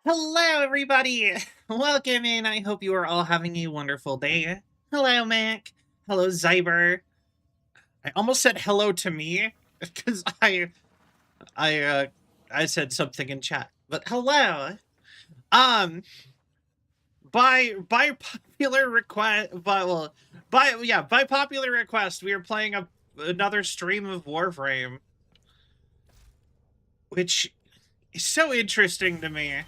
Hello, everybody! Welcome in. I hope you are all having a wonderful day. Hello, Mac. Hello, Zyber. I almost said hello to me because I said something in chat. But hello. Um, by popular request, by popular request, we are playing another stream of Warframe, which is so interesting to me.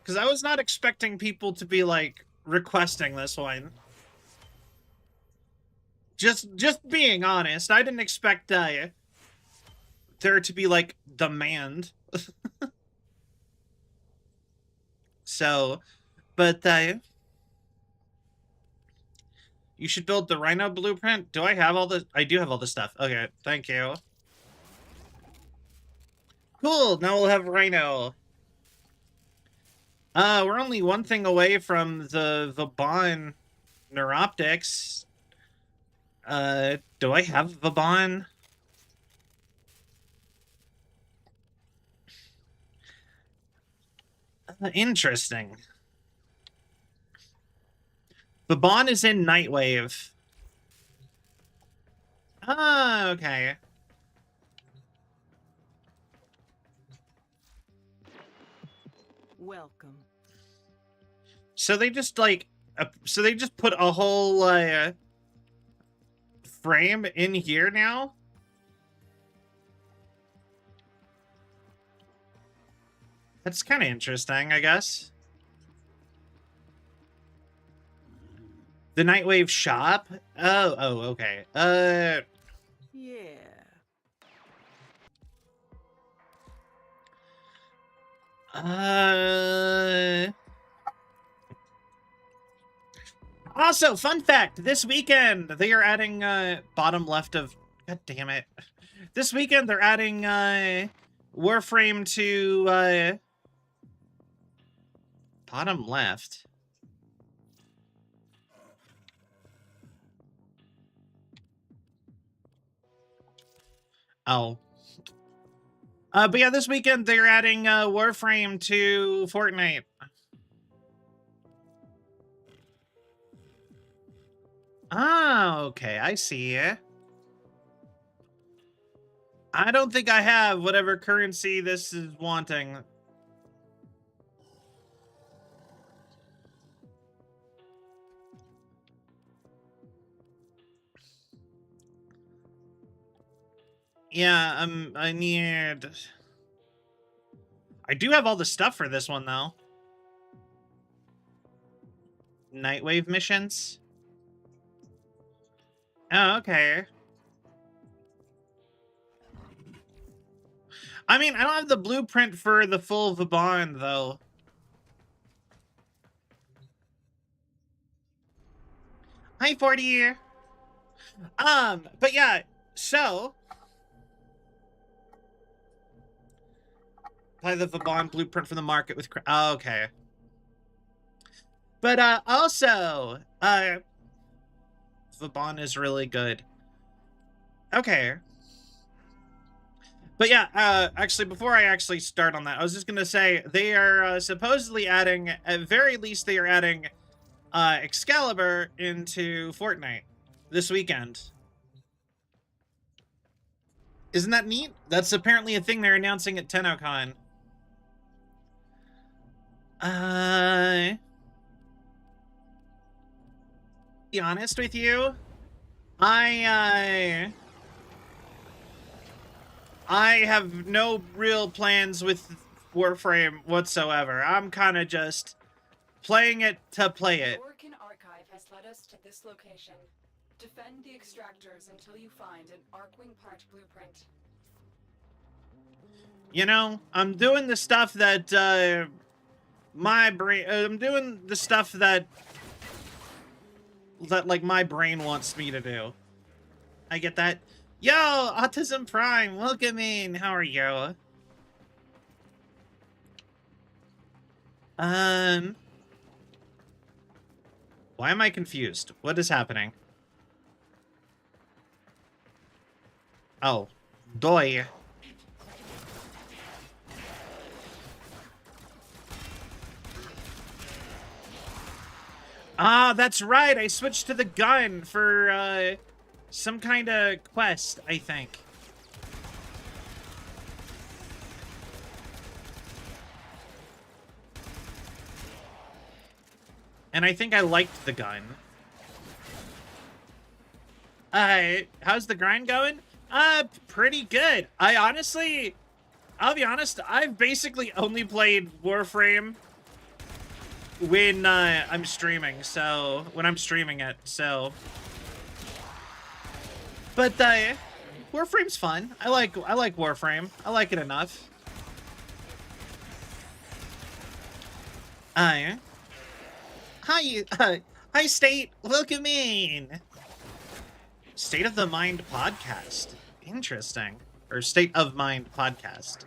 Because I was not expecting people to be, like, requesting this one. Just being honest, I didn't expect there to be, like, demand. So, but you should build the Rhino blueprint. Do I have all the... I do have all the stuff. Okay, thank you. Cool, now we'll have Rhino. We're only one thing away from the Vauban Neuroptics. Do I have Vauban? Interesting. Vauban is in Nightwave. Ah, okay. Welcome. So they just, like, so they just put a whole, frame in here now? That's kind of interesting, I guess. The Nightwave shop? Oh, okay. Yeah. Also, fun fact, this weekend they are adding, bottom left of... God damn it. This weekend they're adding, Warframe to, bottom left. Oh. But yeah, this weekend they're adding, Warframe to Fortnite. Ah, okay, I see. I don't think I have whatever currency this is wanting. Yeah, I need... I do have all the stuff for this one, though. Nightwave missions? Oh, okay. I mean, I don't have the blueprint for the full Vauban, though. Hi, 40. But yeah, so... Buy the Vauban blueprint from the market with... Oh, okay. But, also, Vauban is really good. Okay. But yeah, actually, before I actually start on that, I was just gonna say, they are supposedly adding, at very least, they are adding Excalibur into Fortnite this weekend. Isn't that neat? That's apparently a thing they're announcing at TennoCon. Be honest with you, I have no real plans with Warframe whatsoever. I'm kind of just playing it to play it. The Orkin Archive has led us to this location. Defend the extractors until you find an Arcwing part blueprint. You know, I'm doing the stuff that my brain. I'm doing the stuff that like my brain wants me to do. I get that. Yo, Autism Prime, welcome in. How are you? Why am I confused? What is happening? Oh, doy. Ah, that's right. I switched to the gun for some kind of quest, I think. And I think I liked the gun. How's the grind going? Pretty good. I'll be honest, I've basically only played Warframe when I'm streaming, so when I'm streaming it, so. But Warframe's fun. I like Warframe. I like it enough. Hi, hi, State. Welcome in. State of the Mind podcast. Interesting. Or State of Mind podcast.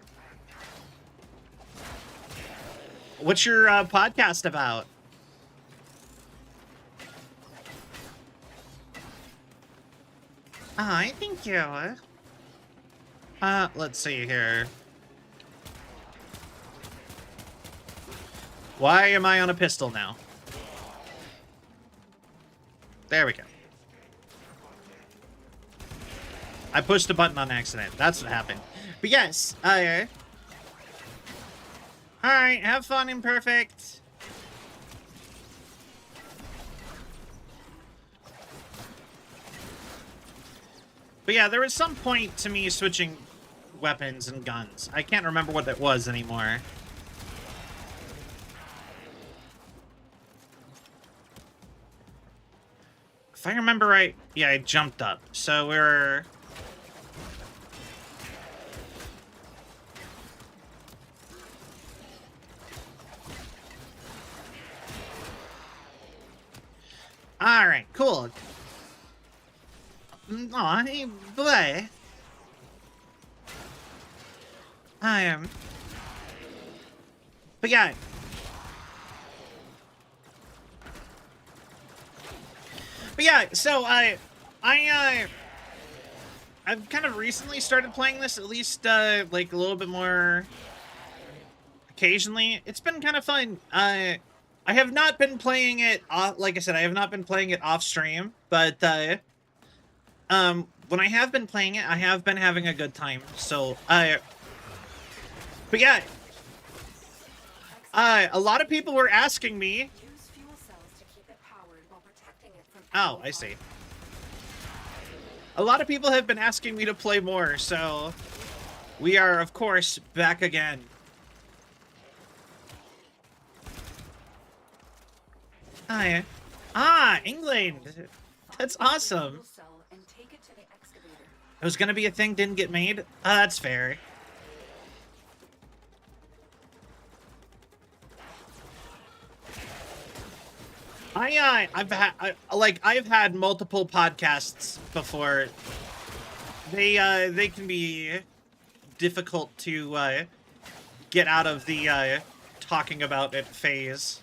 What's your podcast about? I think you. Let's see here. Why am I on a pistol now? There we go. I pushed a button on accident. That's what happened. But yes, alright, have fun, Imperfect. But yeah, there was some point to me switching weapons and guns. I can't remember what that was anymore. If I remember right, yeah, I jumped up. So we're... Alright, cool. Aw, hey, boy. I am... But yeah... But yeah, so I've kind of recently started playing this, at least like a little bit more occasionally. It's been kind of fun. I have not been playing it like I said, I have not been playing it off stream, but when I have been playing it, I have been having a good time. So but yeah, a lot of people were asking me. Oh, I see. A lot of people have been asking me to play more, so we are, of course, back again. Hi. Ah, England! That's awesome. It was gonna be a thing, didn't get made? That's fair. I've had multiple podcasts before. They can be difficult to get out of the talking about it phase.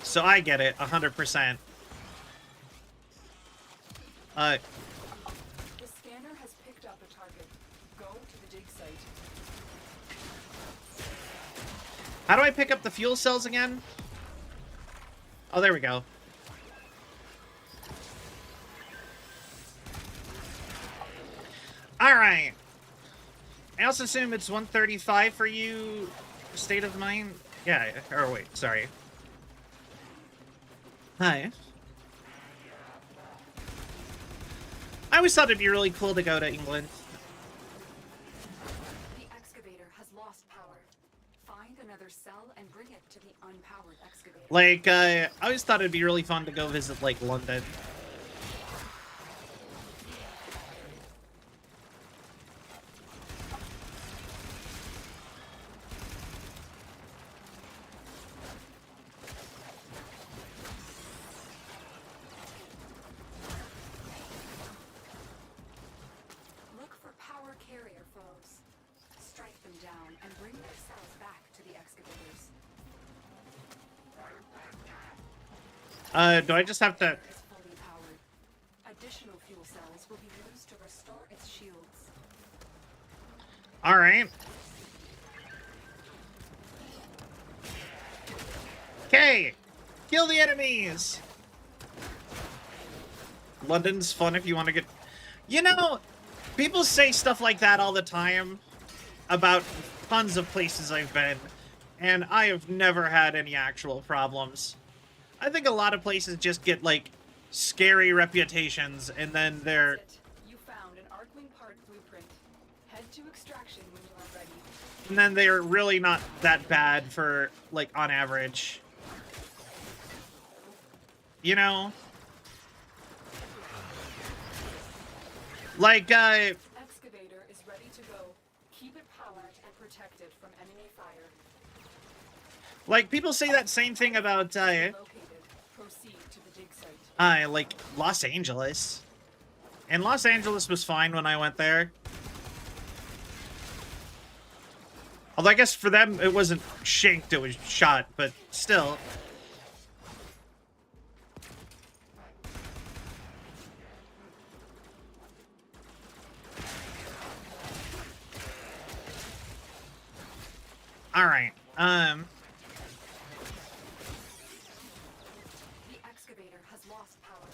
So I get it, 100%. The scanner has picked up a target. Go to the dig site. How do I pick up the fuel cells again? Oh, there we go. Alright. I also assume it's 135 for you, State of Mind? Yeah, or wait, sorry. Hi. I always thought it'd be really cool to go to England. The excavator has lost power. Find another cell and bring it to the unpowered excavator. Like, I always thought it'd be really fun to go visit, like, London. Look for power carrier foes. Strike them down and bring their cells back to the excavators. Do I just have to... Is fully powered. Additional fuel cells will be used to restore its shields. Alright. Okay! Kill the enemies! London's fun if you want to get... You know, people say stuff like that all the time about tons of places I've been, and I have never had any actual problems. I think a lot of places just get, like, scary reputations, and then they're... That's it. You found an Arcwing part blueprint. Head to extraction when you are ready. And then they're really not that bad for, like, on average. You know? Like, Excavator is ready to go. Keep it powered and protected from enemy fire. like, people say that same thing about, Located. Proceed to the dig site. like, Los Angeles. And Los Angeles was fine when I went there. Although I guess for them, it wasn't shanked, it was shot, but still. Alright, The excavator has lost power.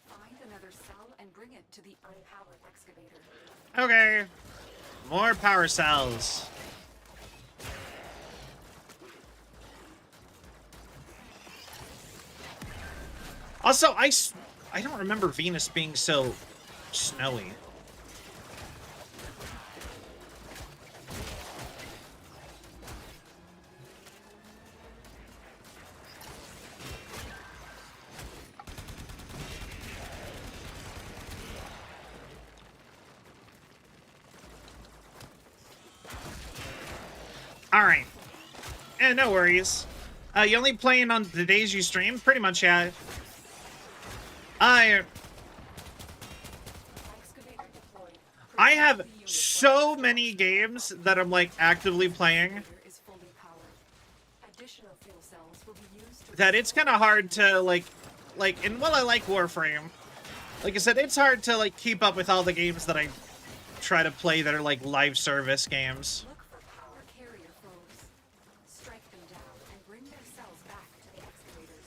Find another cell and bring it to the unpowered excavator. okay. More power cells. Also, I don't remember Venus being so snowy. Alright. No worries. You only playing on the days you stream? Pretty much, yeah. Excavator deployed. I have so many games that I'm, like, actively playing Is fully powered. Additional fuel cells will be used to that it's kind of hard to, like, and while I like Warframe, like I said, it's hard to, like, keep up with all the games that I try to play that are, like, live service games. look for power carrier foes. Strike them down and bring their cells back to the excavators.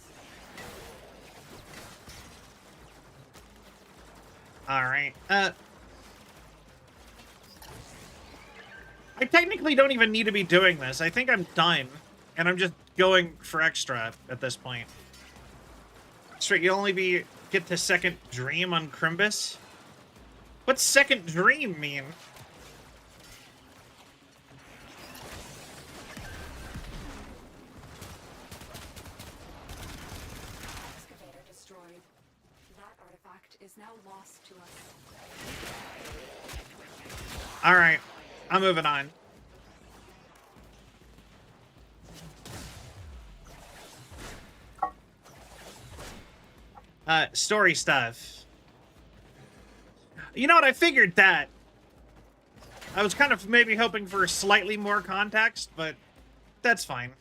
Alright, I technically don't even need to be doing this. I think I'm done. And I'm just going for extra at this point. Straight, you'll only get to second dream on Crimbus? What's second dream mean? Excavator destroyed. That artifact is now lost to us. Alright, I'm moving on. Story stuff. You know what? I figured that. I was kind of maybe hoping for slightly more context, but that's fine.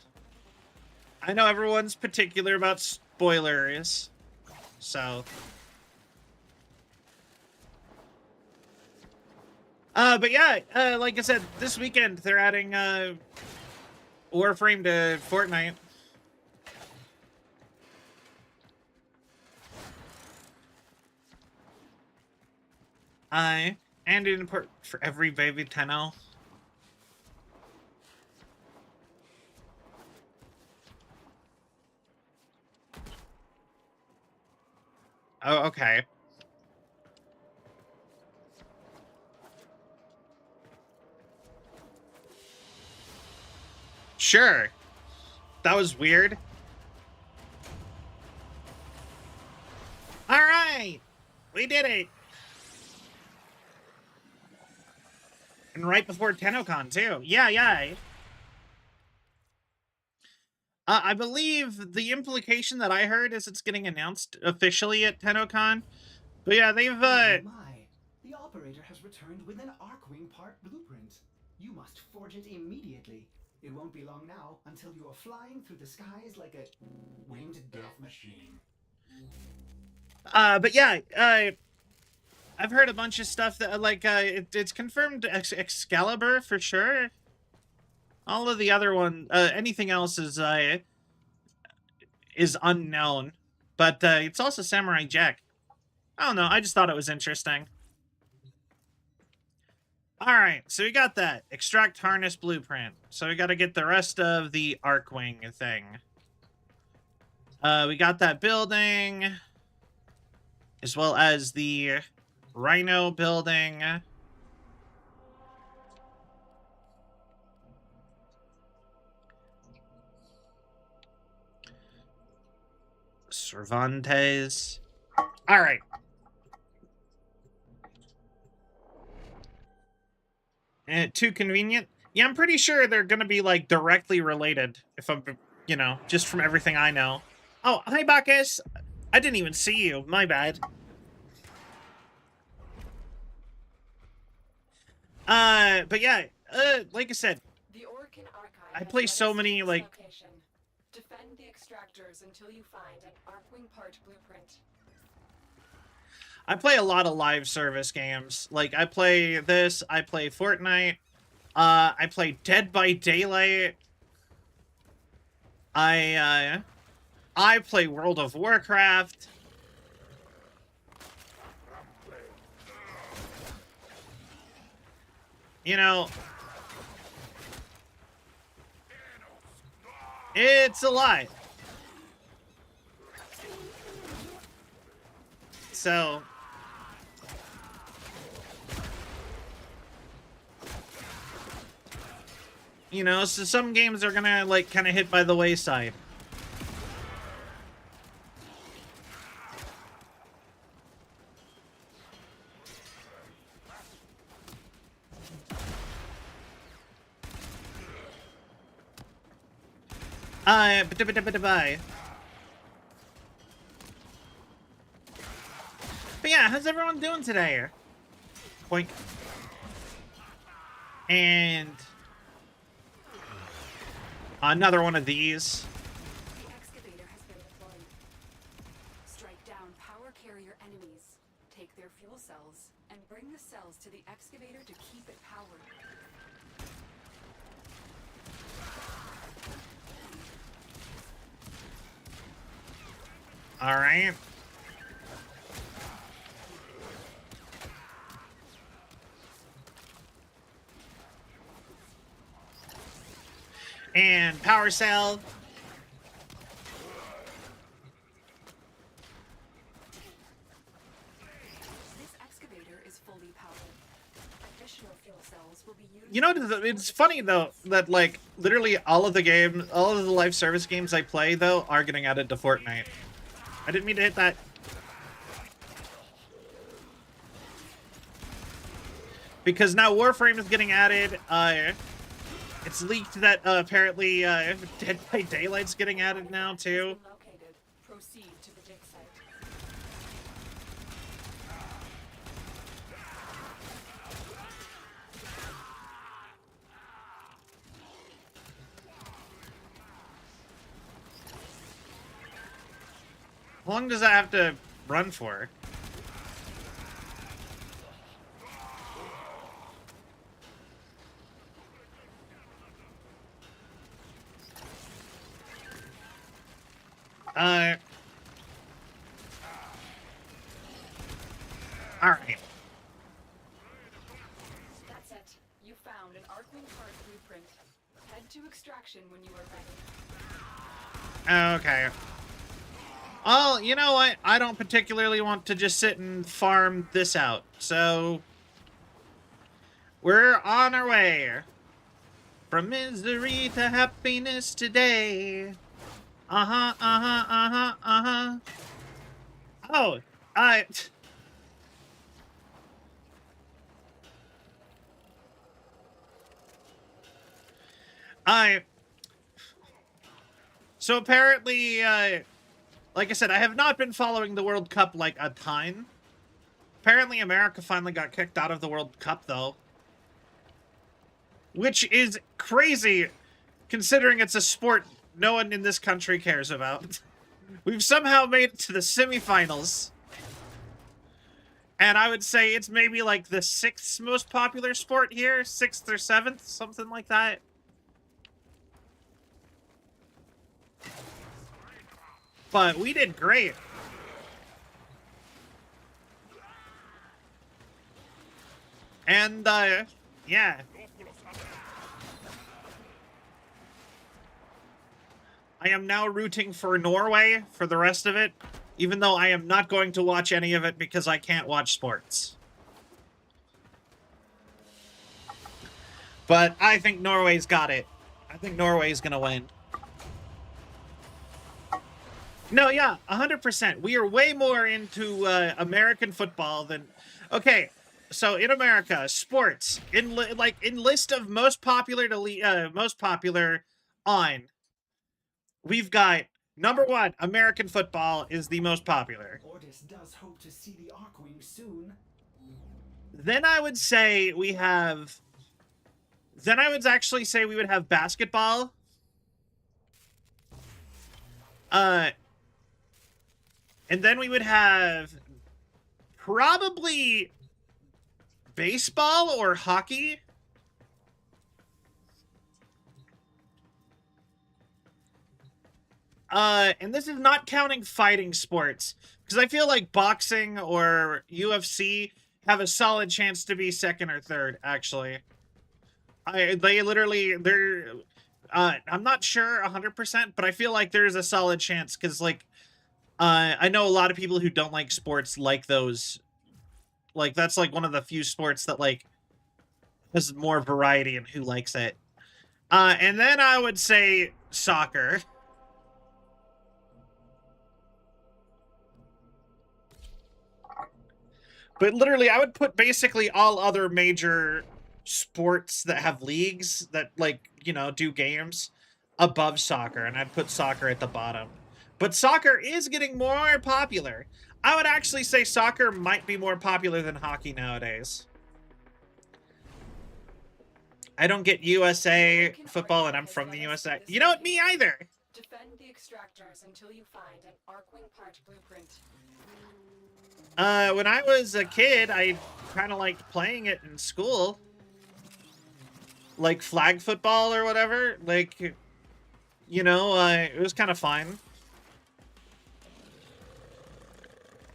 I know everyone's particular about spoilers, so... but yeah, like I said, this weekend they're adding, Warframe to Fortnite. And in import for every baby Tenno. Oh, okay. Sure. That was weird. All right. We did it. And right before TennoCon, too. Yeah. I believe the implication that I heard is it's getting announced officially at TennoCon. But yeah, they've, Oh my. The operator has returned with an Arcwing part blueprint. You must forge it immediately. It won't be long now until you are flying through the skies like a winged death machine. but yeah, I've heard a bunch of stuff that, like, it's confirmed Excalibur for sure. All of the other one, anything else is unknown. But, it's also Samurai Jack. I don't know, I just thought it was interesting. Alright, so we got that. Extract harness blueprint. So we gotta get the rest of the Arcwing thing. We got that building, as well as the Rhino building. Cervantes. Alright. Too convenient? Yeah, I'm pretty sure they're gonna be, like, directly related, if I'm, you know, just from everything I know. Oh, hi, Bacchus! I didn't even see you. My bad. But yeah, like I said, The Orkin Archive I has play led so us to many, this like... location. Defend the extractors until you find an Arcwing part blueprint. I play a lot of live service games. Like, I play this, I play Fortnite, I play Dead by Daylight, I play World of Warcraft. You know, it's a lot. So... you know, so some games are gonna, like, kind of hit by the wayside. Bye. But yeah, how's everyone doing today? Boink. And... another one of these. The excavator has been deployed. Strike down power carrier enemies, take their fuel cells, and bring the cells to the excavator to keep it powered. All right. And power cell. This excavator is fully powered. Additional fuel cells will be used. You know, it's funny though that, like, literally all of the live service games I play though are getting added to Fortnite. I didn't mean to hit that. Because now Warframe is getting added. It's leaked that apparently Dead by Daylight's getting added now too. Located. Proceed to the dig site. How long does that have to run for? Alright. That's it. You found an Arcwing part blueprint. Head to extraction when you are ready. Okay. Well, you know what? I don't particularly want to just sit and farm this out, so we're on our way. From misery to happiness today. Uh-huh, uh-huh, uh-huh, uh-huh. Oh, So apparently, like I said, I have not been following the World Cup like a ton. Apparently America finally got kicked out of the World Cup, though. Which is crazy, considering it's a sport no one in this country cares about. We've somehow made it to the semifinals. And I would say it's maybe like the 6th most popular sport here. 6th or 7th, something like that. But we did great. And, yeah. I am now rooting for Norway for the rest of it, even though I am not going to watch any of it because I can't watch sports. But I think Norway's got it. I think Norway's gonna win. No, yeah, 100%. We are way more into American football than... Okay, so in America, sports, in list of most popular to most popular on, we've got number 1, American football is the most popular. Ordis does hope to see the Arcwing soon. Then I would say we have... Then I would actually say we would have basketball. And then we would have probably baseball or hockey. And this is not counting fighting sports, because I feel like boxing or UFC have a solid chance to be 2nd or 3rd, actually. I'm not sure 100%, but I feel like there's a solid chance, because, like, I know a lot of people who don't like sports like those. Like, that's, like, one of the few sports that, like, has more variety in who likes it. And then I would say soccer. But literally, I would put basically all other major sports that have leagues that, like, you know, do games above soccer, and I'd put soccer at the bottom. But soccer is getting more popular. I would actually say soccer might be more popular than hockey nowadays. I don't get USA football, and I'm from the USA. You know what? Me either. Defend the extractors until you find an Arcwing part blueprint. When I was a kid, I kind of liked playing it in school. Like flag football or whatever. Like, you know, it was kind of fun.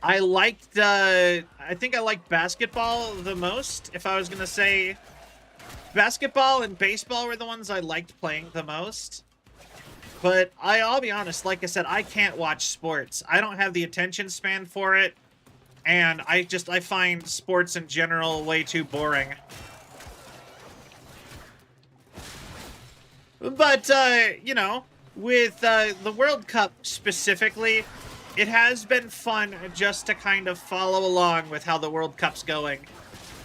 I liked, I think I liked basketball the most. If I was going to say basketball and baseball were the ones I liked playing the most. But I'll be honest, like I said, I can't watch sports. I don't have the attention span for it. And I find sports in general way too boring. But, you know, with the World Cup specifically, it has been fun just to kind of follow along with how the World Cup's going.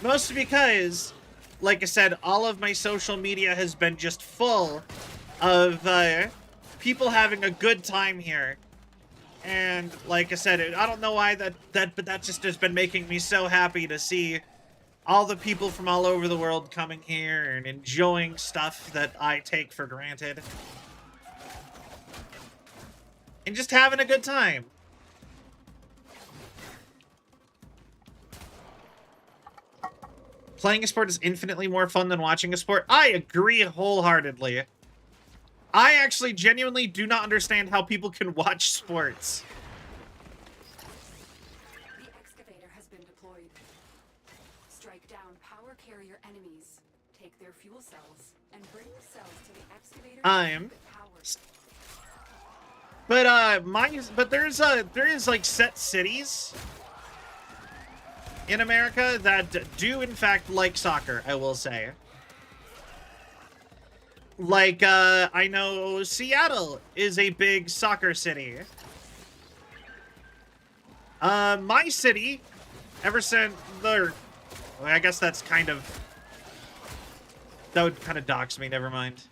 Mostly because, like I said, all of my social media has been just full of people having a good time here. And, like I said, I don't know why but that just has been making me so happy to see all the people from all over the world coming here and enjoying stuff that I take for granted. And just having a good time. Playing a sport is infinitely more fun than watching a sport. I agree wholeheartedly. I actually genuinely do not understand how people can watch sports. The excavator has been deployed. Strike down power carrier enemies. Take their fuel cells and bring the cells to the excavator. But there is like set cities in America that do in fact like soccer, I will say. Like, I know Seattle is a big soccer city. My city, ever since the... Well, I guess that's kind of... That would kind of dox me, never mind.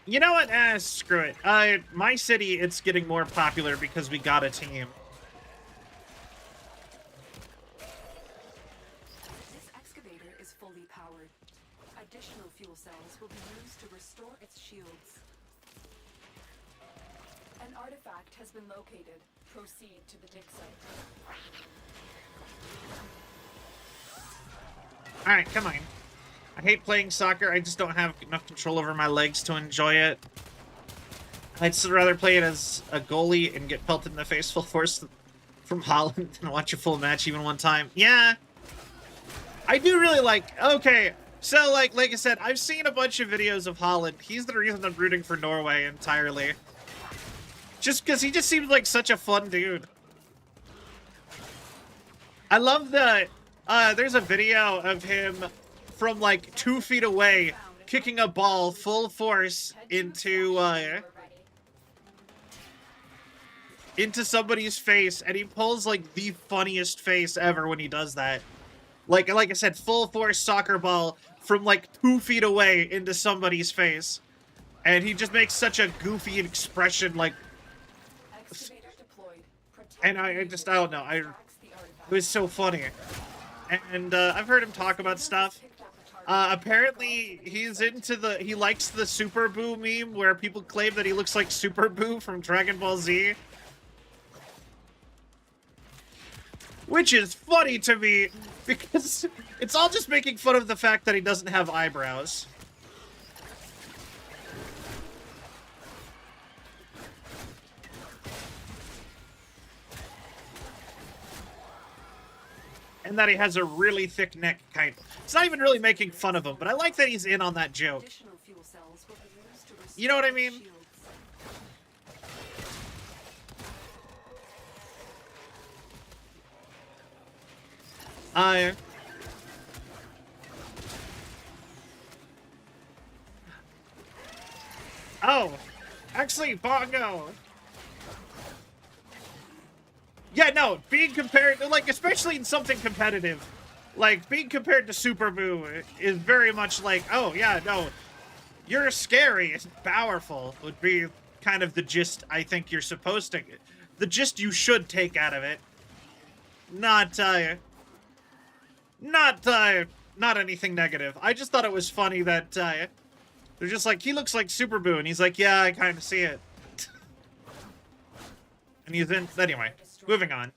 You know what? Screw it. My city, it's getting more popular because we got a team. This excavator is fully powered. Additional fuel cells will be used to restore its shields. An artifact has been located. Proceed to the dig site. Alright, come on. I hate playing soccer. I just don't have enough control over my legs to enjoy it. I'd still rather play it as a goalie and get pelted in the face full force from Holland than watch a full match even one time. Yeah. I do really like... Okay, so like I said, I've seen a bunch of videos of Holland. He's the reason I'm rooting for Norway entirely. Just because he just seems like such a fun dude. I love the... there's a video of him from like 2 feet away kicking a ball full force into somebody's face, and he pulls like the funniest face ever when he does that. Like I said, full force soccer ball from like 2 feet away into somebody's face, and he just makes such a goofy expression, like. And I don't know, it was so funny. And I've heard him talk about stuff. Apparently, he likes the Super Boo meme where people claim that he looks like Super Boo from Dragon Ball Z. Which is funny to me, because it's all just making fun of the fact that he doesn't have eyebrows. And that he has a really thick neck, kind of. It's not even really making fun of him, but I like that he's in on that joke. You know what I mean? Oh, actually, Bongo. Yeah, no, being compared, like, especially in something competitive, like, being compared to Super Boo is very much like, oh, yeah, no, you're scary, it's powerful, would be kind of the gist I think you're supposed to, the gist you should take out of it. Not anything negative. I just thought it was funny that, they're just like, he looks like Super Boo, and he's like, yeah, I kind of see it. And he's in, anyway. Moving on.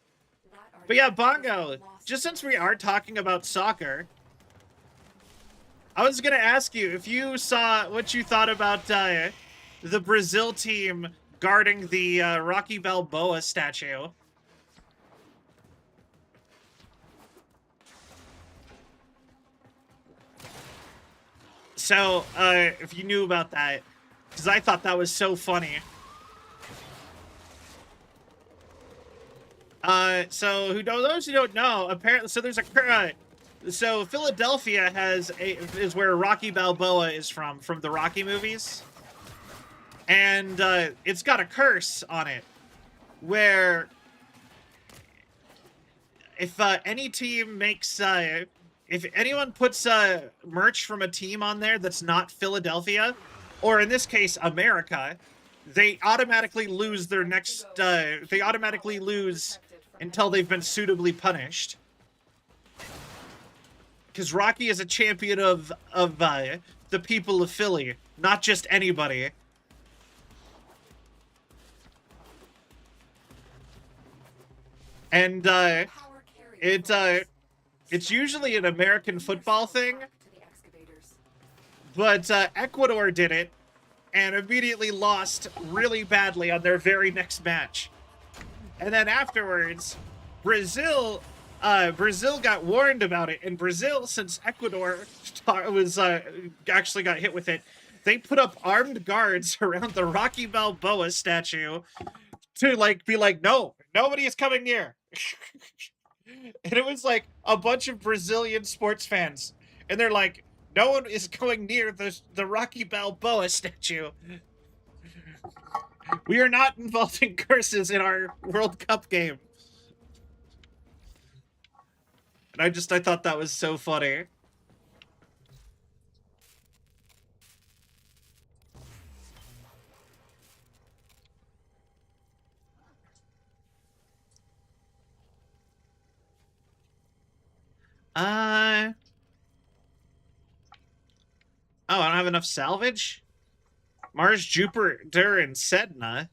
But yeah, Bongo, just since we are talking about soccer, I was going to ask you if you saw what you thought about the Brazil team guarding the Rocky Balboa statue. So, if you knew about that, because I thought that was so funny. So those who don't know, apparently, so there's a, so Philadelphia is where Rocky Balboa is from the Rocky movies. And, it's got a curse on it, where if, any team makes, if anyone puts, merch from a team on there that's not Philadelphia, or in this case, America, they automatically lose their next, they automatically lose until they've been suitably punished. Because Rocky is a champion of the people of Philly, not just anybody. And Power carrier it's usually an American football thing, to the excavators. but Ecuador did it and immediately lost really badly on their very next match. And then afterwards, Brazil got warned about it, and Brazil, since Ecuador was actually got hit with it, they put up armed guards around the Rocky Balboa statue to like be like, no, nobody is coming near. And it was like a bunch of Brazilian sports fans, and they're like, no one is going near the Rocky Balboa statue. We are not involving curses in our World Cup game. And I thought that was so funny. Oh, I don't have enough salvage? Mars, Jupiter, and Sedna.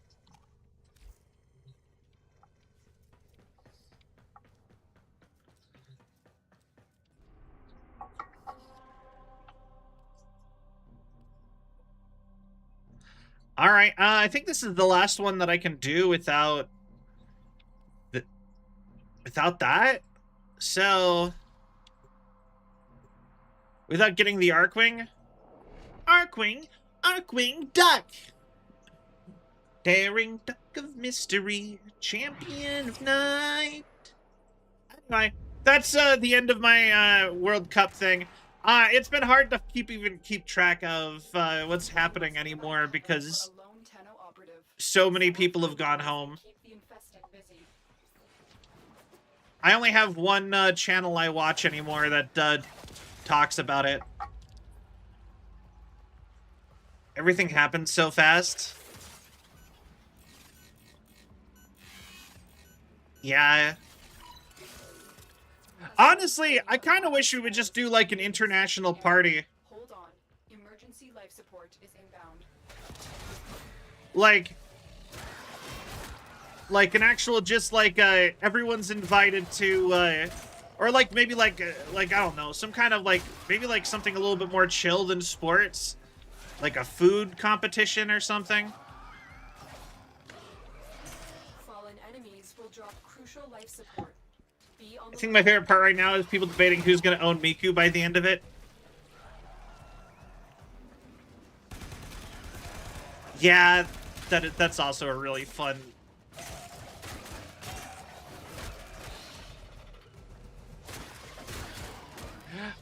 All right, I think this is the last one that I can do without that. So, without getting the Arcwing. Arcwing duck. Daring duck of mystery, champion of night. Anyway, that's the end of my World Cup thing. It's been hard to keep track of what's happening anymore because A lone Tenno operative. so many people have gone home. Keep the infested busy. I only have one channel I watch anymore that talks about it. Everything happens so fast. Yeah. Honestly, I kind of wish we would just do like an international party. Hold on. Emergency life support is inbound. Like an actual just like everyone's invited to or like maybe like I don't know, some kind of like maybe like something a little bit more chill than sports. Like a food competition or something. Fallen enemies will drop crucial life support. Be on I the think my favorite part right now is people debating who's going to own Miku by the end of it. Yeah, that's also a really fun.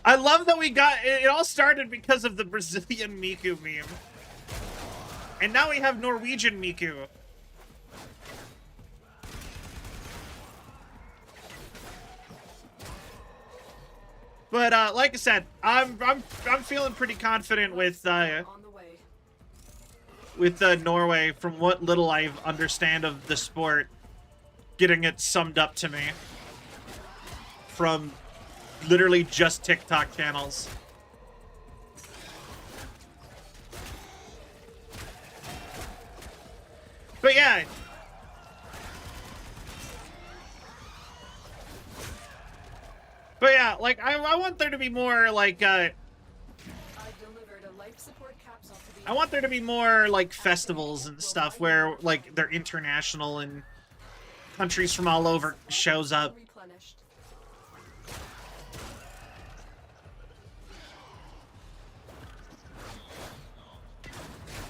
I love that we got it all started because of the Brazilian Miku meme. And now we have Norwegian Miku. But like I said, I'm feeling pretty confident with on the way. Norway from what little I understand of the sport, getting it summed up to me from literally just TikTok channels. But yeah. But yeah, like I want there to be more like I delivered a life support capsule to the I want there to be more like festivals and stuff where like they're international and countries from all over shows up. replenished.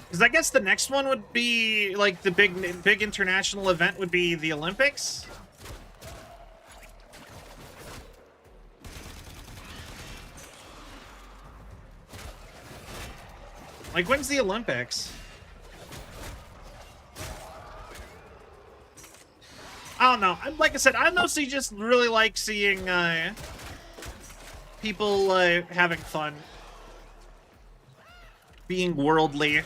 Because I guess the next one would be like the big international event would be the Olympics. Like, when's the Olympics? I don't know. Like I said, I mostly just really like seeing people having fun, being worldly,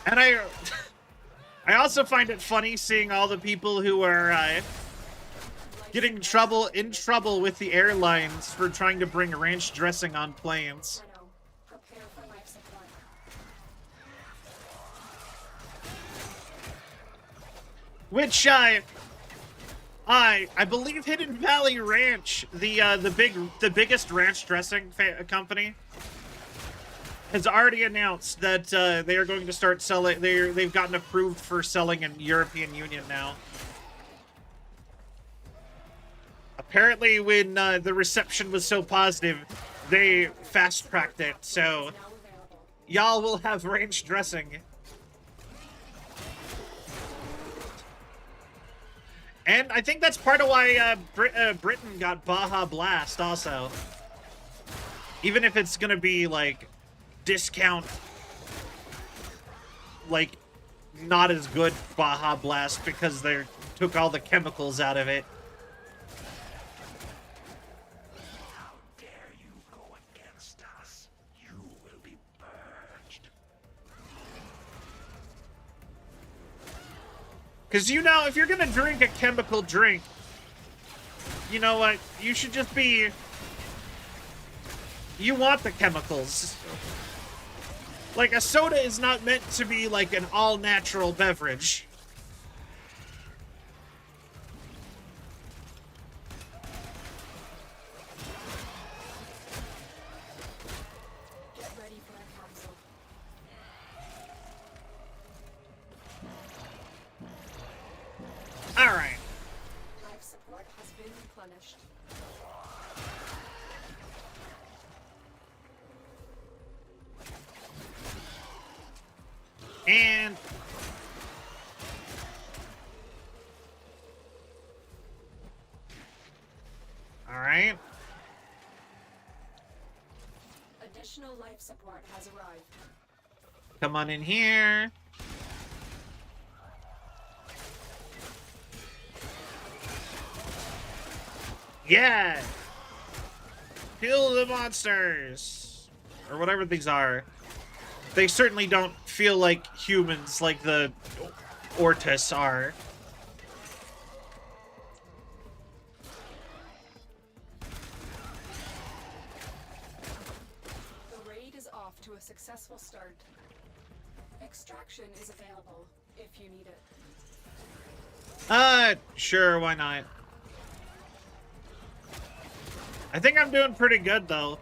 and I also find it funny seeing all the people who are getting in trouble with the airlines for trying to bring ranch dressing on planes. Tenno, prepare for life support. which I believe Hidden Valley Ranch, the biggest ranch dressing company, has already announced that they are going to start selling. They've gotten approved for selling in European Union now. Apparently, when the reception was so positive, they fast-tracked it, so y'all will have ranch dressing. And I think that's part of why Britain got Baja Blast, also. Even if it's gonna be, like, discount, like, not as good Baja Blast because they took all the chemicals out of it. Because, you know, if you're going to drink a chemical drink, you know what? You should just be... You want the chemicals. Like, a soda is not meant to be, like, an all-natural beverage. Get ready for a capsule. All right. Life support has been replenished. And... all right. Additional life support has arrived. Come on in here. Yeah! Kill the monsters! Or whatever these are. They certainly don't feel like humans like the Ortis are. The raid is off to a successful start. Extraction is available if you need it. Sure, why not? I think I'm doing pretty good, though.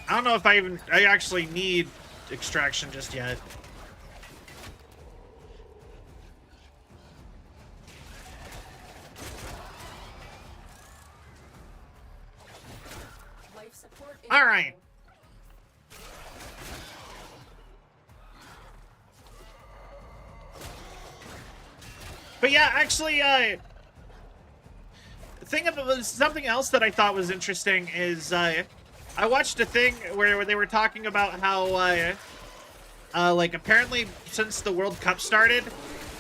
I don't know if I actually need extraction just yet. Life support is All right. But yeah, actually, something else that I thought was interesting is I watched a thing where they were talking about how like apparently since the World Cup started,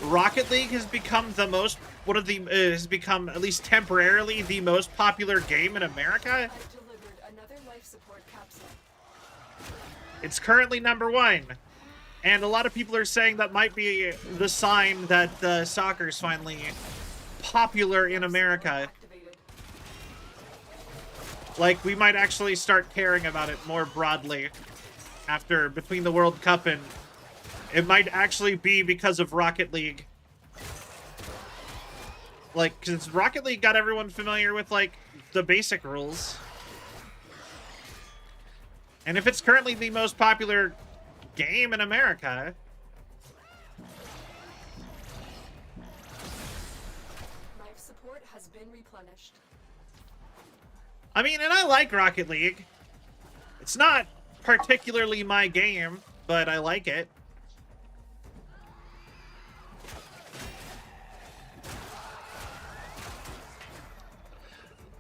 Rocket League has become has become at least temporarily the most popular game in America. I've delivered another life support capsule. It's currently #1. And a lot of people are saying that might be the sign that soccer is finally popular in America. Activated. Like, we might actually start caring about it more broadly between the World Cup and it might actually be because of Rocket League. Like, because Rocket League got everyone familiar with, like, the basic rules. And if it's currently the most popular game in America... Life support has been replenished. I mean, and I like Rocket League. It's not particularly my game, but I like it.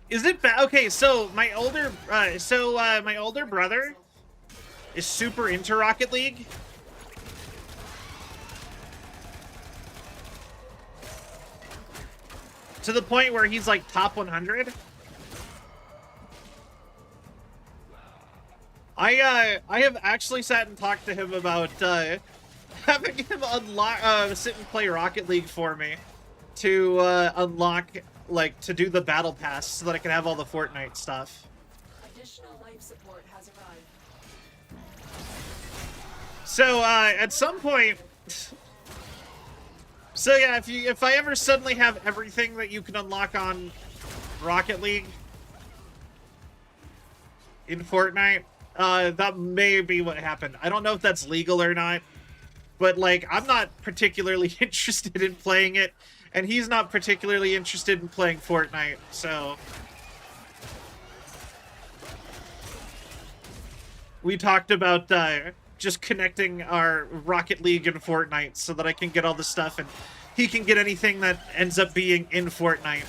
Is it bad? Okay, so my older brother is super into Rocket League. To the point where he's like top 100. I have actually sat and talked to him about having him unlock sit and play Rocket League for me to unlock, like, to do the battle pass so that I can have all the Fortnite stuff. Additional life support has arrived. So, at some point... So yeah, if I ever suddenly have everything that you can unlock on Rocket League in Fortnite, that may be what happened. I don't know if that's legal or not, but like, I'm not particularly interested in playing it, and he's not particularly interested in playing Fortnite, so... We talked about, just connecting our Rocket League and Fortnite so that I can get all the stuff and he can get anything that ends up being in Fortnite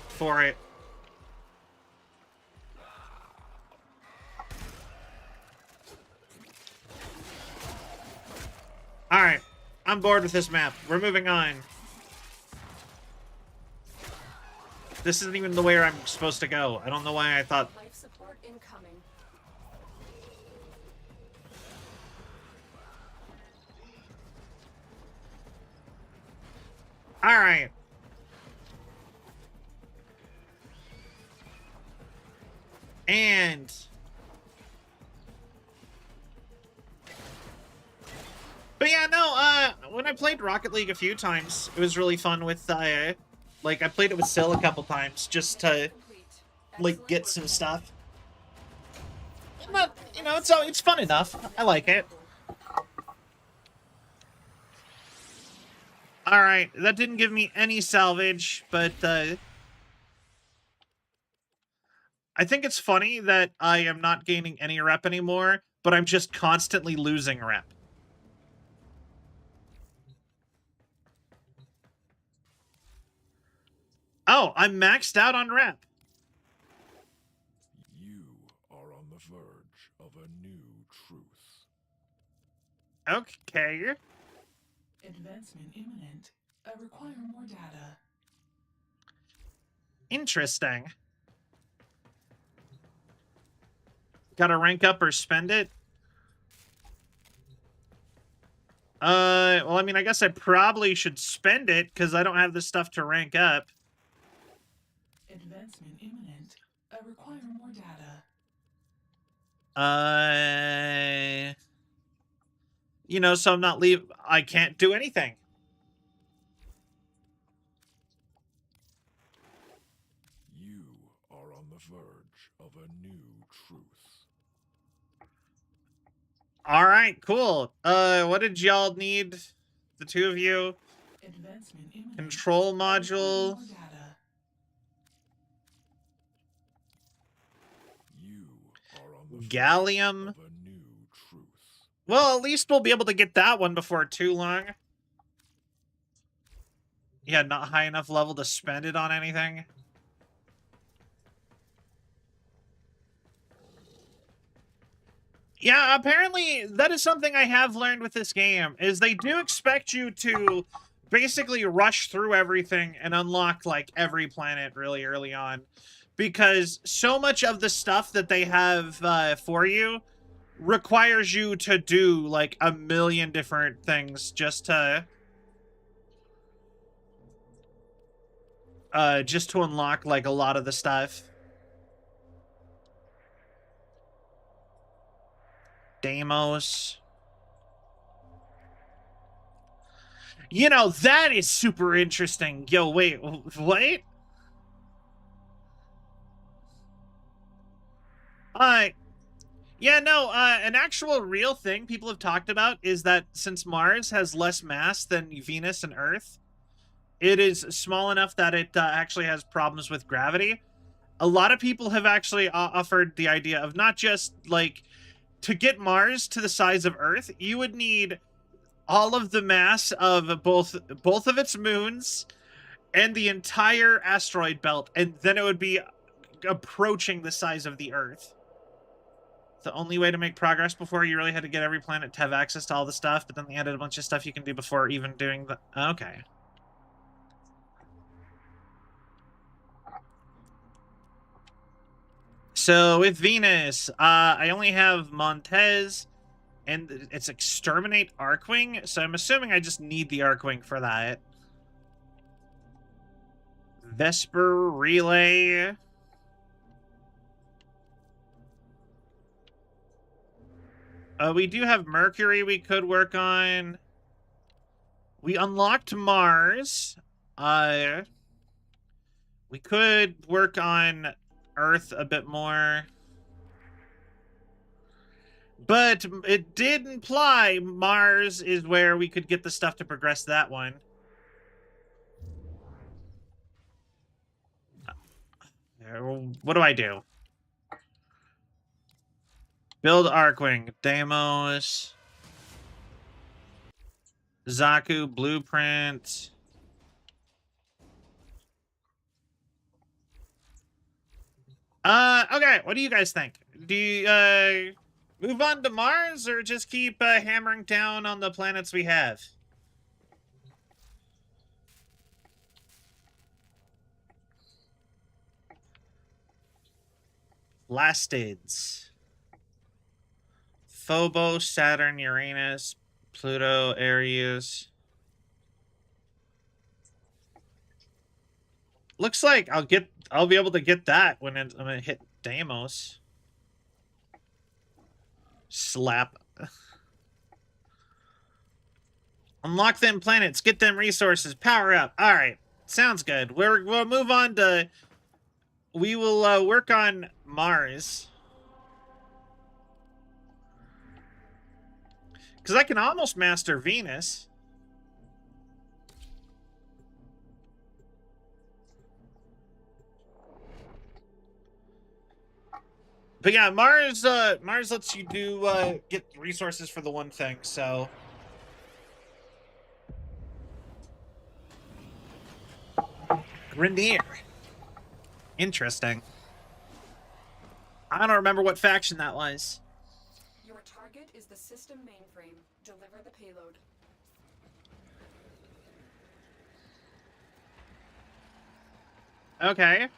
for it. Alright, I'm bored with this map. We're moving on. This isn't even the way I'm supposed to go. I don't know why I thought... Life support incoming. Alright. And... But yeah, no, when I played Rocket League a few times, it was really fun with, like, I played it with Sil a couple times, just to, like, get some stuff. But, you know, it's fun enough. I like it. Alright, that didn't give me any salvage, but, I think it's funny that I am not gaining any rep anymore, but I'm just constantly losing rep. Oh, I'm maxed out on rep. You are on the verge of a new truth. Okay. Advancement imminent. I require more data. Interesting. Gotta rank up or spend it? Well, I mean, I guess I probably should spend it, because I don't have the stuff to rank up. Advancement imminent. I require more data. You know, so I'm not I can't do anything. You are on the verge of a new truth. All right, cool. What did y'all need? The two of you? Advancement imminent. Control I require module. more data. You are on the verge Gallium. of a new truth. Well, at least we'll be able to get that one before too long. Yeah, not high enough level to spend it on anything. Yeah, apparently that is something I have learned with this game, is they do expect you to basically rush through everything and unlock, like, every planet really early on. Because so much of the stuff that they have for you requires you to do, like, a million different things just to unlock, like, a lot of the stuff. Deimos. You know, that is super interesting. Yo, wait, what? Yeah, no, an actual real thing people have talked about is that since Mars has less mass than Venus and Earth, it is small enough that it actually has problems with gravity. A lot of people have actually offered the idea of not just, like, to get Mars to the size of Earth, you would need all of the mass of both of its moons and the entire asteroid belt, and then it would be approaching the size of the Earth. The only way to make progress before, you really had to get every planet to have access to all the stuff, but then they added a bunch of stuff you can do before even doing the... Okay. So, with Venus, I only have Montez, and it's Exterminate Arcwing, so I'm assuming I just need the Arcwing for that. Vesper Relay. We do have Mercury we could work on. We unlocked Mars. We could work on Earth a bit more. But it did imply Mars is where we could get the stuff to progress that one. What do I do? Build Arcwing. Deimos. Zaku. Blueprint. Okay, what do you guys think? Do you, move on to Mars, or just keep, hammering down on the planets we have? Lastids. Phobos, Saturn, Uranus, Pluto, Aries. Looks like I'll be able to get that when I'm gonna hit Deimos. Slap. Unlock them planets, get them resources, power up. All right, sounds good. We'll move on to. We will work on Mars. Because I can almost master Venus. But yeah, Mars lets you do get resources for the one thing, so. Grenier. Interesting. I don't remember what faction that was. Your target is the system mainframe. Deliver the payload. Okay.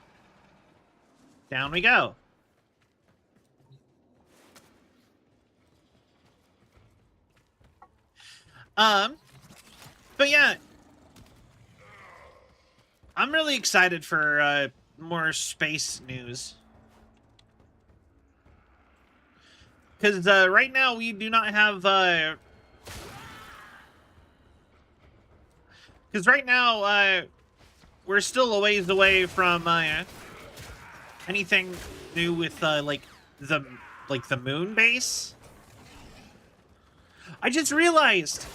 Down we go. But yeah, I'm really excited for more space news. Because right now we do not have... Because right now we're still a ways away from anything new with like the moon base. I just realized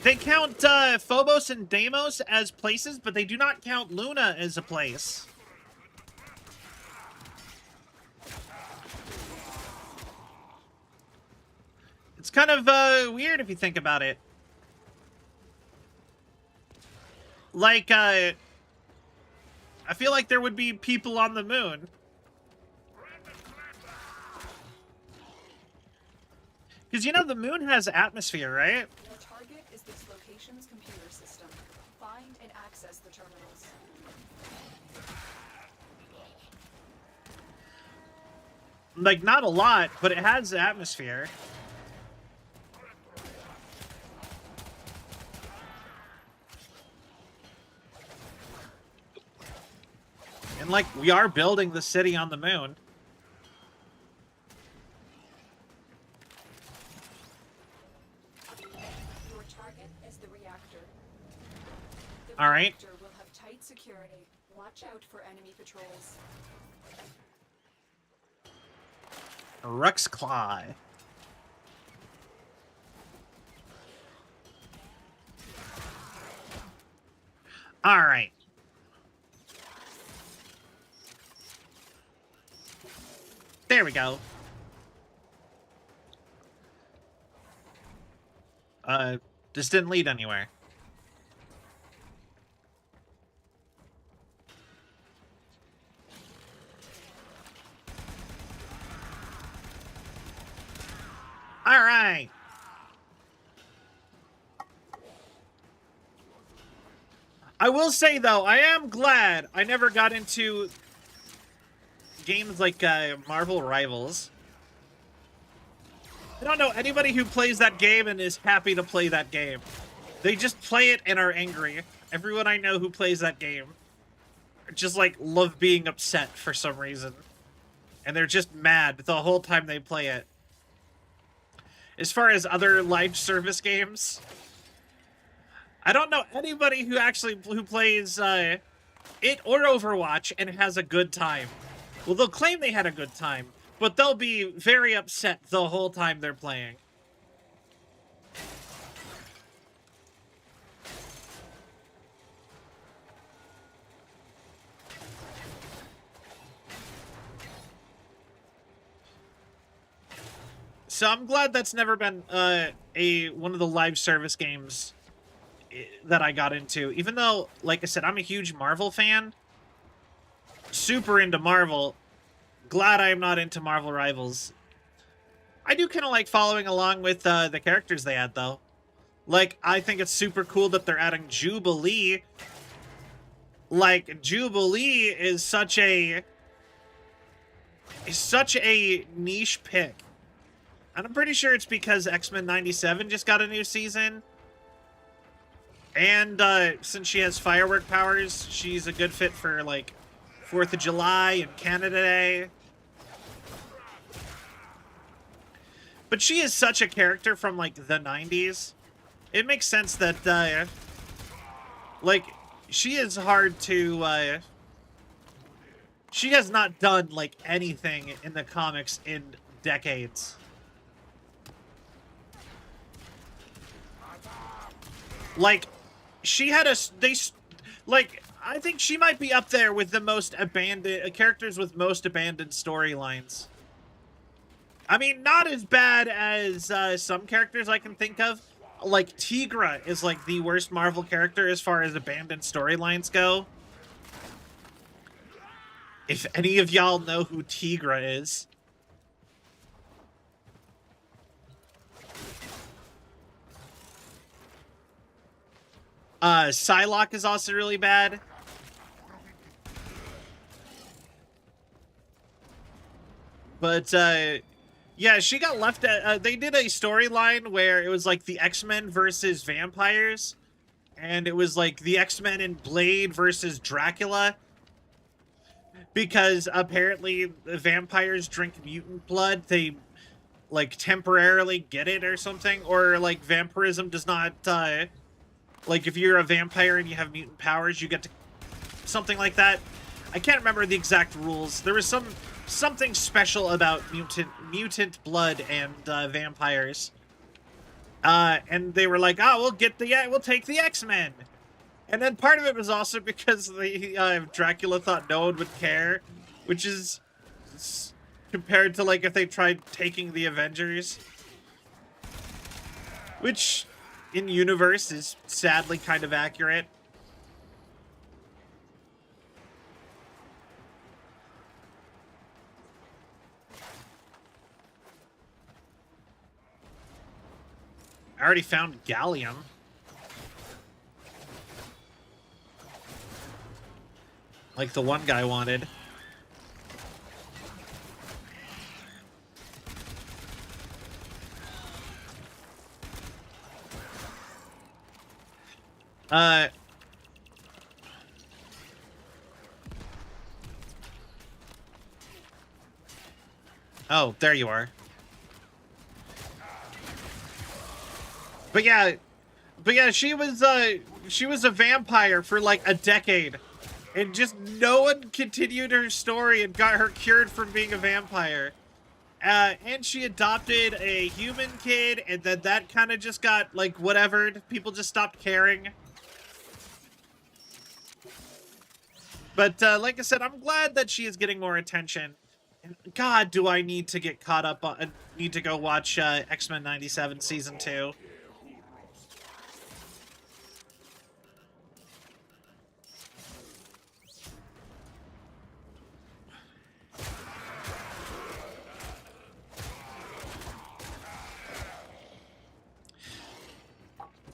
they count Phobos and Deimos as places, but they do not count Luna as a place. It's kind of weird if you think about it. Like, I feel like there would be people on the moon. Because, you know, the moon has atmosphere, right? Your target is this location's computer system. Find and access the terminals. Like, not a lot, but it has atmosphere. And, like, we are building the city on the moon. Your target is the reactor. The All right. reactor will have tight security. Watch out for enemy patrols. Rux Claw. All right. There we go. This didn't lead anywhere. All right. I will say, though, I am glad I never got into games like Marvel Rivals. I don't know anybody who plays that game and is happy to play that game. They just play it and are angry. Everyone I know who plays that game just, like, love being upset for some reason. And they're just mad the whole time they play it. as far as other live service games. I don't know anybody who plays it or Overwatch and has a good time. Well, they'll claim they had a good time, but they'll be very upset the whole time they're playing. So I'm glad that's never been one of the live service games that I got into. Even though, like I said, I'm a huge Marvel fan. Super into Marvel. Glad I am not into Marvel Rivals. I do kind of like following along with the characters they add, though. Like, I think it's super cool that they're adding Jubilee. Like, Jubilee is such a niche pick. And I'm pretty sure it's because X-Men 97 just got a new season. And since she has firework powers, she's a good fit for, like, 4th of July and Canada Day. But she is such a character from, like, the 90s. It makes sense that, like, she is hard to, she has not done, like, anything in the comics in decades. Like, she had I think she might be up there with the most abandoned, characters with most abandoned storylines. I mean, not as bad as some characters I can think of. Like, Tigra is, like, the worst Marvel character as far as abandoned storylines go. If any of y'all know who Tigra is. Psylocke is also really bad. But, yeah, she got left at... they did a storyline where it was, like, the X-Men versus vampires. And it was, like, the X-Men and Blade versus Dracula. Because, apparently, the vampires drink mutant blood. They, like, temporarily get it or something. Or, like, vampirism does not, like, if you're a vampire and you have mutant powers, you get to... something like that. I can't remember the exact rules. There was something special about mutant blood and vampires. And they were like, oh, we'll take the X-Men. And then part of it was also because Dracula thought no one would care, which is compared to, like, if they tried taking the Avengers. Which... in universe is sadly kind of accurate. I already found gallium. Like the one guy wanted. Oh, there you are. But yeah, she was a vampire for like a decade. And just no one continued her story and got her cured from being a vampire. And she adopted a human kid, and then that kind of just got, like, whatevered. People just stopped caring. But, like I said, I'm glad that she is getting more attention. And God, do I need to get caught up on... need to go watch X-Men 97 Season 2.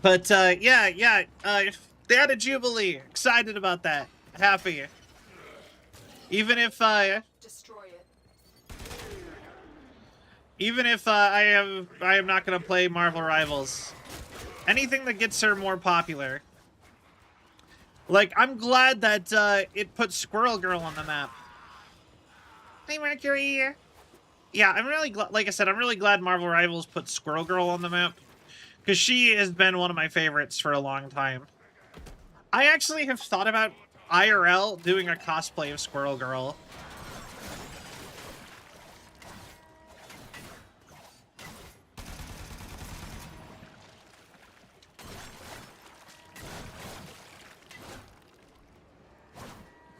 But, yeah, they had a Jubilee. Excited about that. Happy. Even if, Destroy it. even if, I am not gonna play Marvel Rivals. Anything that gets her more popular. Like, I'm glad that, it put Squirrel Girl on the map. Hey, Mercury. yeah, I'm really glad. Like I said, I'm really glad Marvel Rivals put Squirrel Girl on the map because she has been one of my favorites for a long time. I actually have thought about IRL doing a cosplay of Squirrel Girl.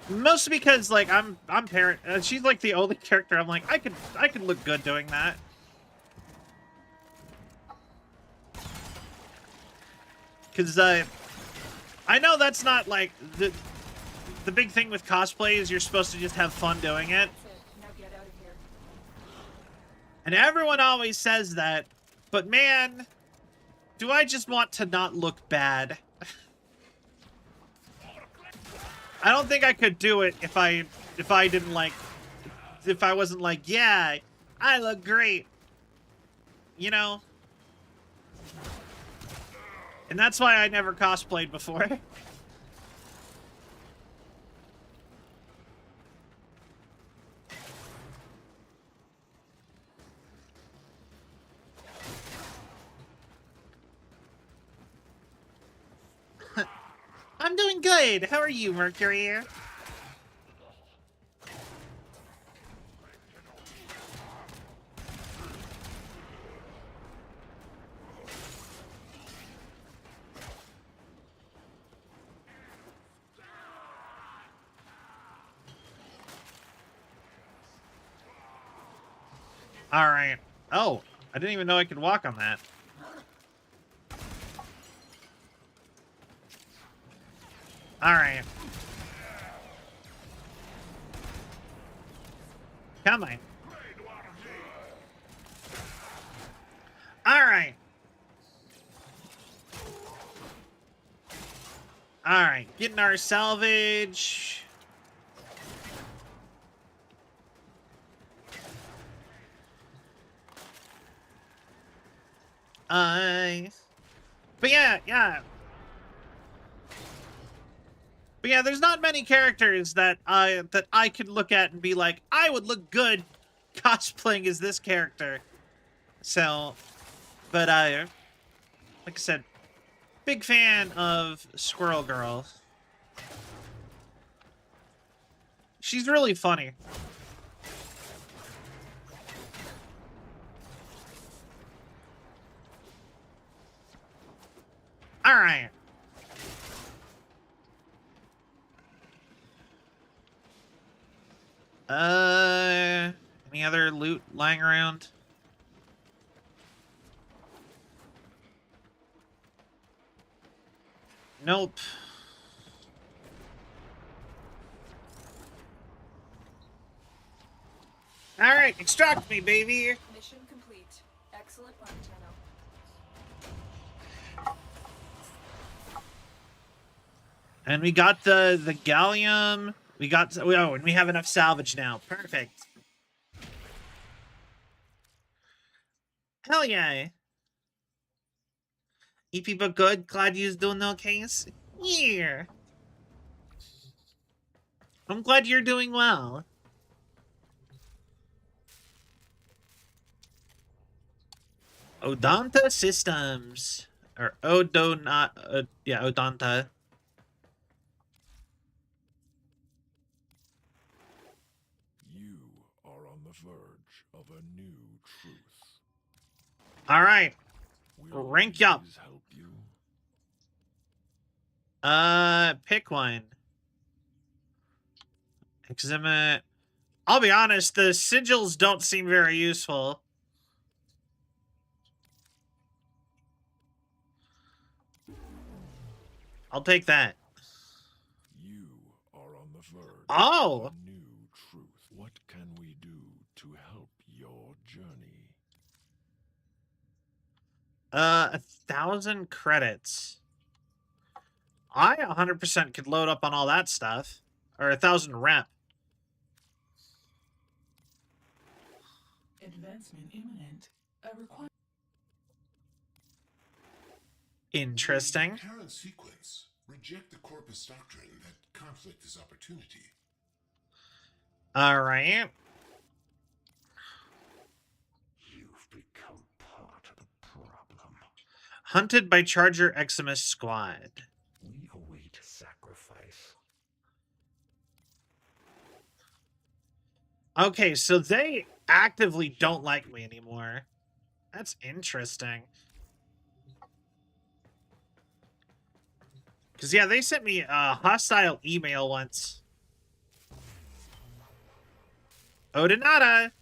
Mostly because like I'm parent. She's like the only character I'm like I could look good doing that. Because I know that's not like the big thing with cosplay is you're supposed to just have fun doing it. That's it. Now get out of here. And everyone always says that, but man, do I just want to not look bad? I don't think I could do it if I didn't like, if I wasn't like, yeah, I look great. You know? And that's why I never cosplayed before. I'm doing good. How are you, Mercury? All right. Oh, I didn't even know I could walk on that. All right. Come on. All right. All right. Getting our salvage. But yeah. But yeah, there's not many characters that I could look at and be like, I would look good cosplaying as this character. So, but like I said, big fan of Squirrel Girl. She's really funny. All right. Any other loot lying around? Nope. All right, extract me, baby. Mission complete. Excellent run, Tenno. And we got the gallium. We got, oh, and we have enough salvage now. Perfect. Hell yeah. You people good? Glad you's doing okay? Yeah. I'm glad you're doing well. Odonta Systems. Or yeah, Odonta. You are on the verge of a new truth. All right. Will Rank you up. these help you? Pick one. Exhibit. I'll be honest, the sigils don't seem very useful. I'll take that. You are on the verge Oh! of a new truth. What can we do to help your journey? 1,000 credits. I 100% could load up on all that stuff. Or 1,000 rep. Advancement imminent. Require. Interesting. Current sequence. Reject the corpus doctrine that conflict is opportunity. All right. Hunted by Charger Eximus Squad. We await sacrifice. Okay, so they actively don't like me anymore. That's interesting. Because, yeah, they sent me a hostile email once. Odinata!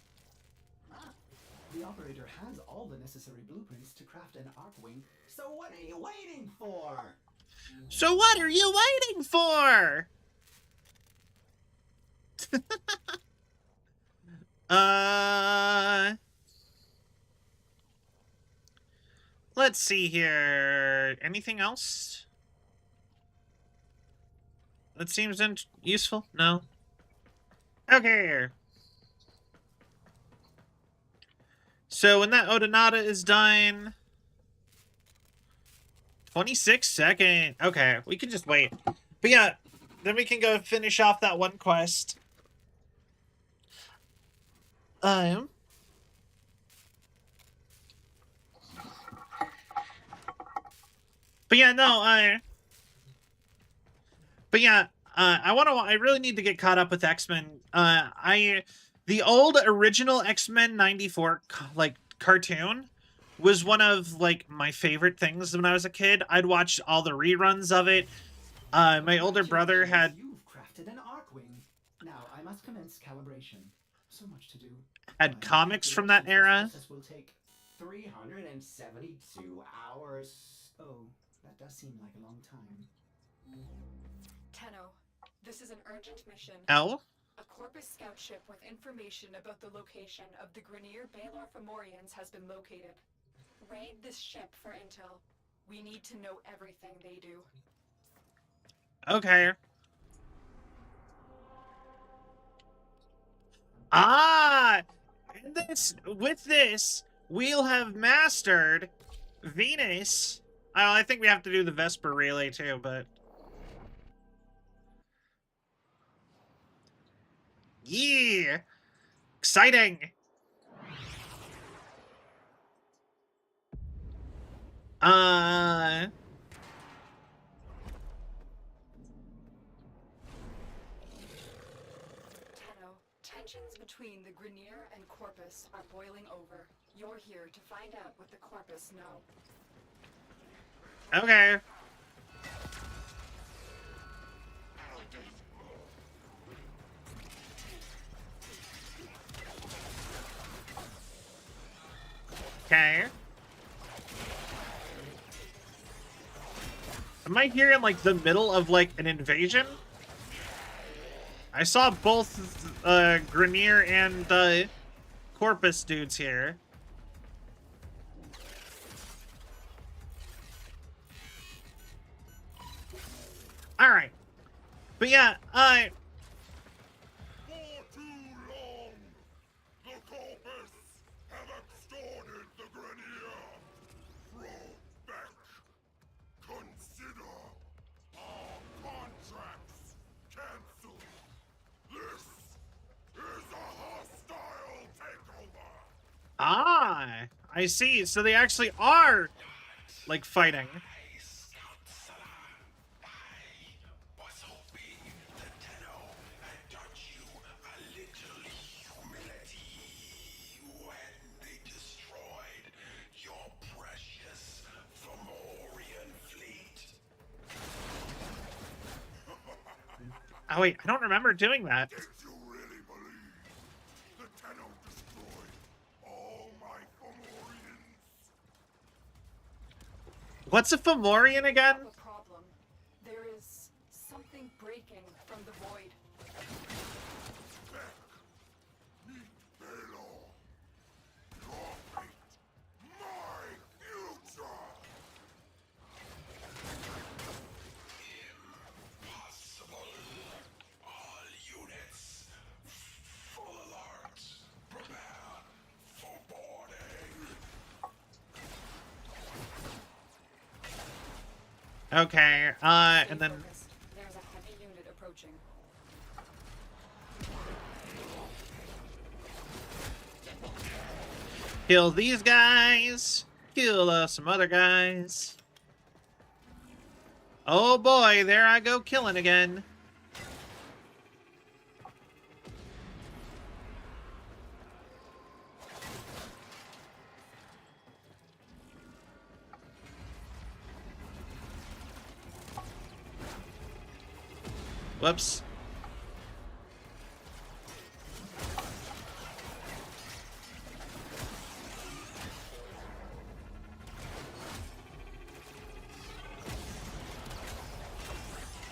The operator has all the necessary blueprints to craft an Arcwing, so what are you waiting for? So what are you waiting for? Let's see here. Anything else? That seems useful? No? Okay. So when that Odinata is done... 26 seconds. Okay, we can just wait. But yeah, then we can go finish off that one quest. But yeah, no, but yeah, I really need to get caught up with X-Men. The old original X-Men 94 like cartoon was one of like my favorite things when I was a kid. I'd watch all the reruns of it. My older brother had You've crafted an Arcwing. Now I must commence calibration. So much to do. had comics from that era. This process will take 372 hours. Oh, that does seem like a long time. Tenno, this is an urgent mission. L. A Corpus scout ship with information about the location of the Grenier Baylor Fomorians has been located. Raid this ship for intel. We need to know everything they do. Okay. Ah! With this, we'll have mastered Venus. Oh, I think we have to do the Vesper relay too, but... Yeah! Exciting! Tenno, tensions between the Grenier and Corpus are boiling over. You're here to find out what the Corpus know. Okay. Okay. Am I here in, like, the middle of, like, an invasion? I saw both, Grenier and, Corpus dudes here. Alright. But yeah, For too long, the Corpus have extorted the Grenier. Throw back. Consider our contracts cancelled. This is a hostile takeover. I see. So they actually are, like, fighting. I was hoping that Tenno had taught you a little humility when they destroyed your precious Fomorian fleet. Oh, wait. I don't remember doing that. Did you really believe that Tenno destroyed all my Fomorians? What's a Fomorian again? Have a problem. There is something breaking from the void. Meet Baylor. Your fate, my future. Impossible. All units, full alert. Prepare for boarding. Okay, Stay and then... focused. There's a heavy unit approaching. Kill these guys! kill some other guys. Oh boy, there I go killing again. Whoops.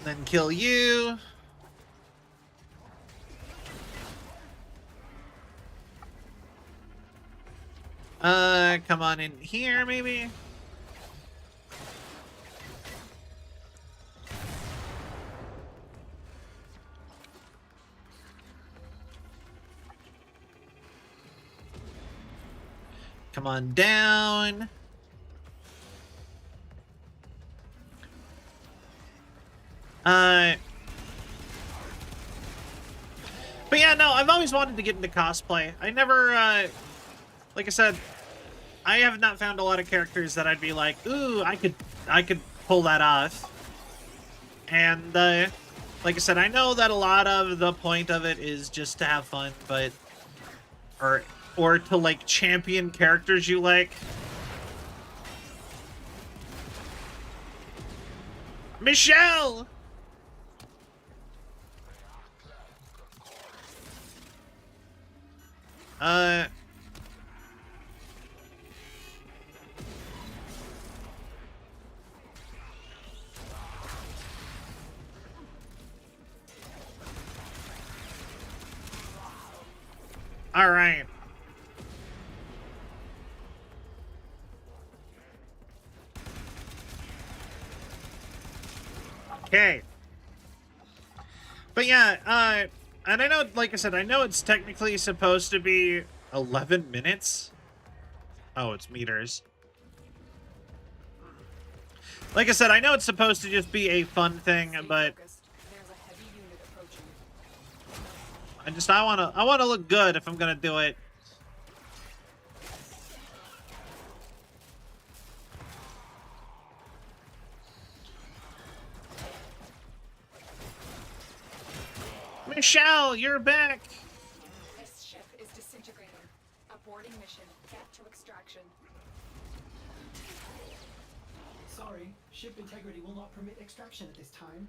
Then kill you. Come on in here, maybe? Come on down. But yeah, no, I've always wanted to get into cosplay. I never, like I said, I have not found a lot of characters that I'd be like, ooh, I could pull that off. And, like I said, I know that a lot of the point of it is just to have fun, but, or to, like, champion characters you like. Michelle! All right. Okay. But yeah, and I know, like I said, I know it's technically supposed to be 11 minutes. Oh, it's meters. Like I said, I know it's supposed to just be a fun thing, but I wanna look good if I'm gonna do it. Michelle, you're back. This ship is disintegrating. Aborting mission. Get to extraction. Sorry, ship integrity will not permit extraction at this time.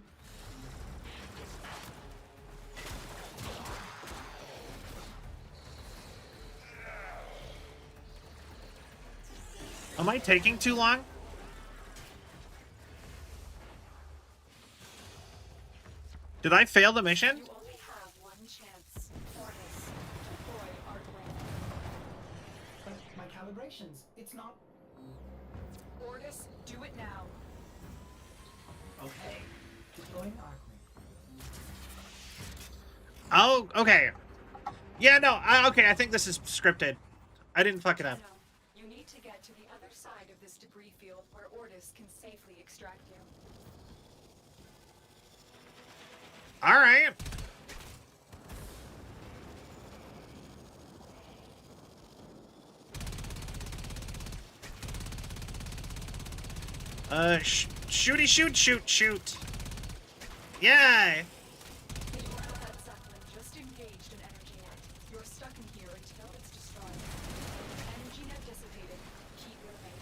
Am I taking too long? Did I fail the mission? You only have one chance. Orders. Deploy Arcwing. But my calibrations, it's not... Orders, do it now. Okay. Deploying Arcwing. Oh, okay. Yeah, no, okay, I think this is scripted. I didn't fuck it up. No, you need to get to the other side of this debris field where Orders can safely extract you. All right. Shooty shoot shoot shoot. Yeah. That Zeppelin just engaged an energy net. You're stuck in here until it's destroyed. Energy net dissipated. Keep moving.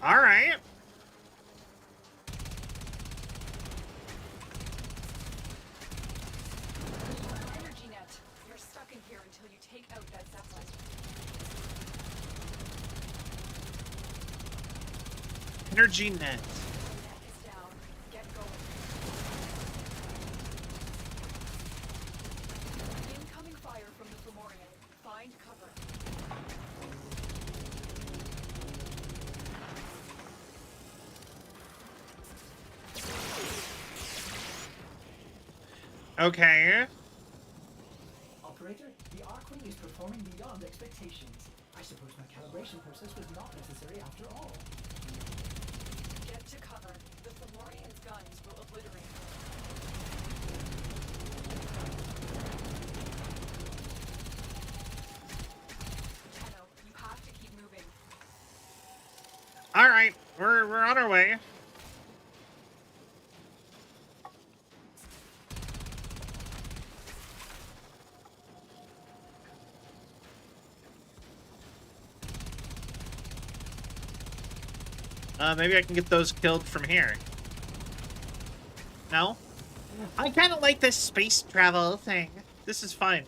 All right. Energy net. You're stuck in here until you take out that Zeppelin. Energy net. Net is down. Get going. Incoming fire from the Fomorian. Find cover. Okay. Operator, the Arcwing is performing beyond expectations. I suppose my calibration process was not necessary after all. Get to cover. The Fomorian's guns will obliterate. Tenno, you have to keep moving. right, we're on our way. Maybe I can get those killed from here. No? I kind of like this space travel thing. This is fun.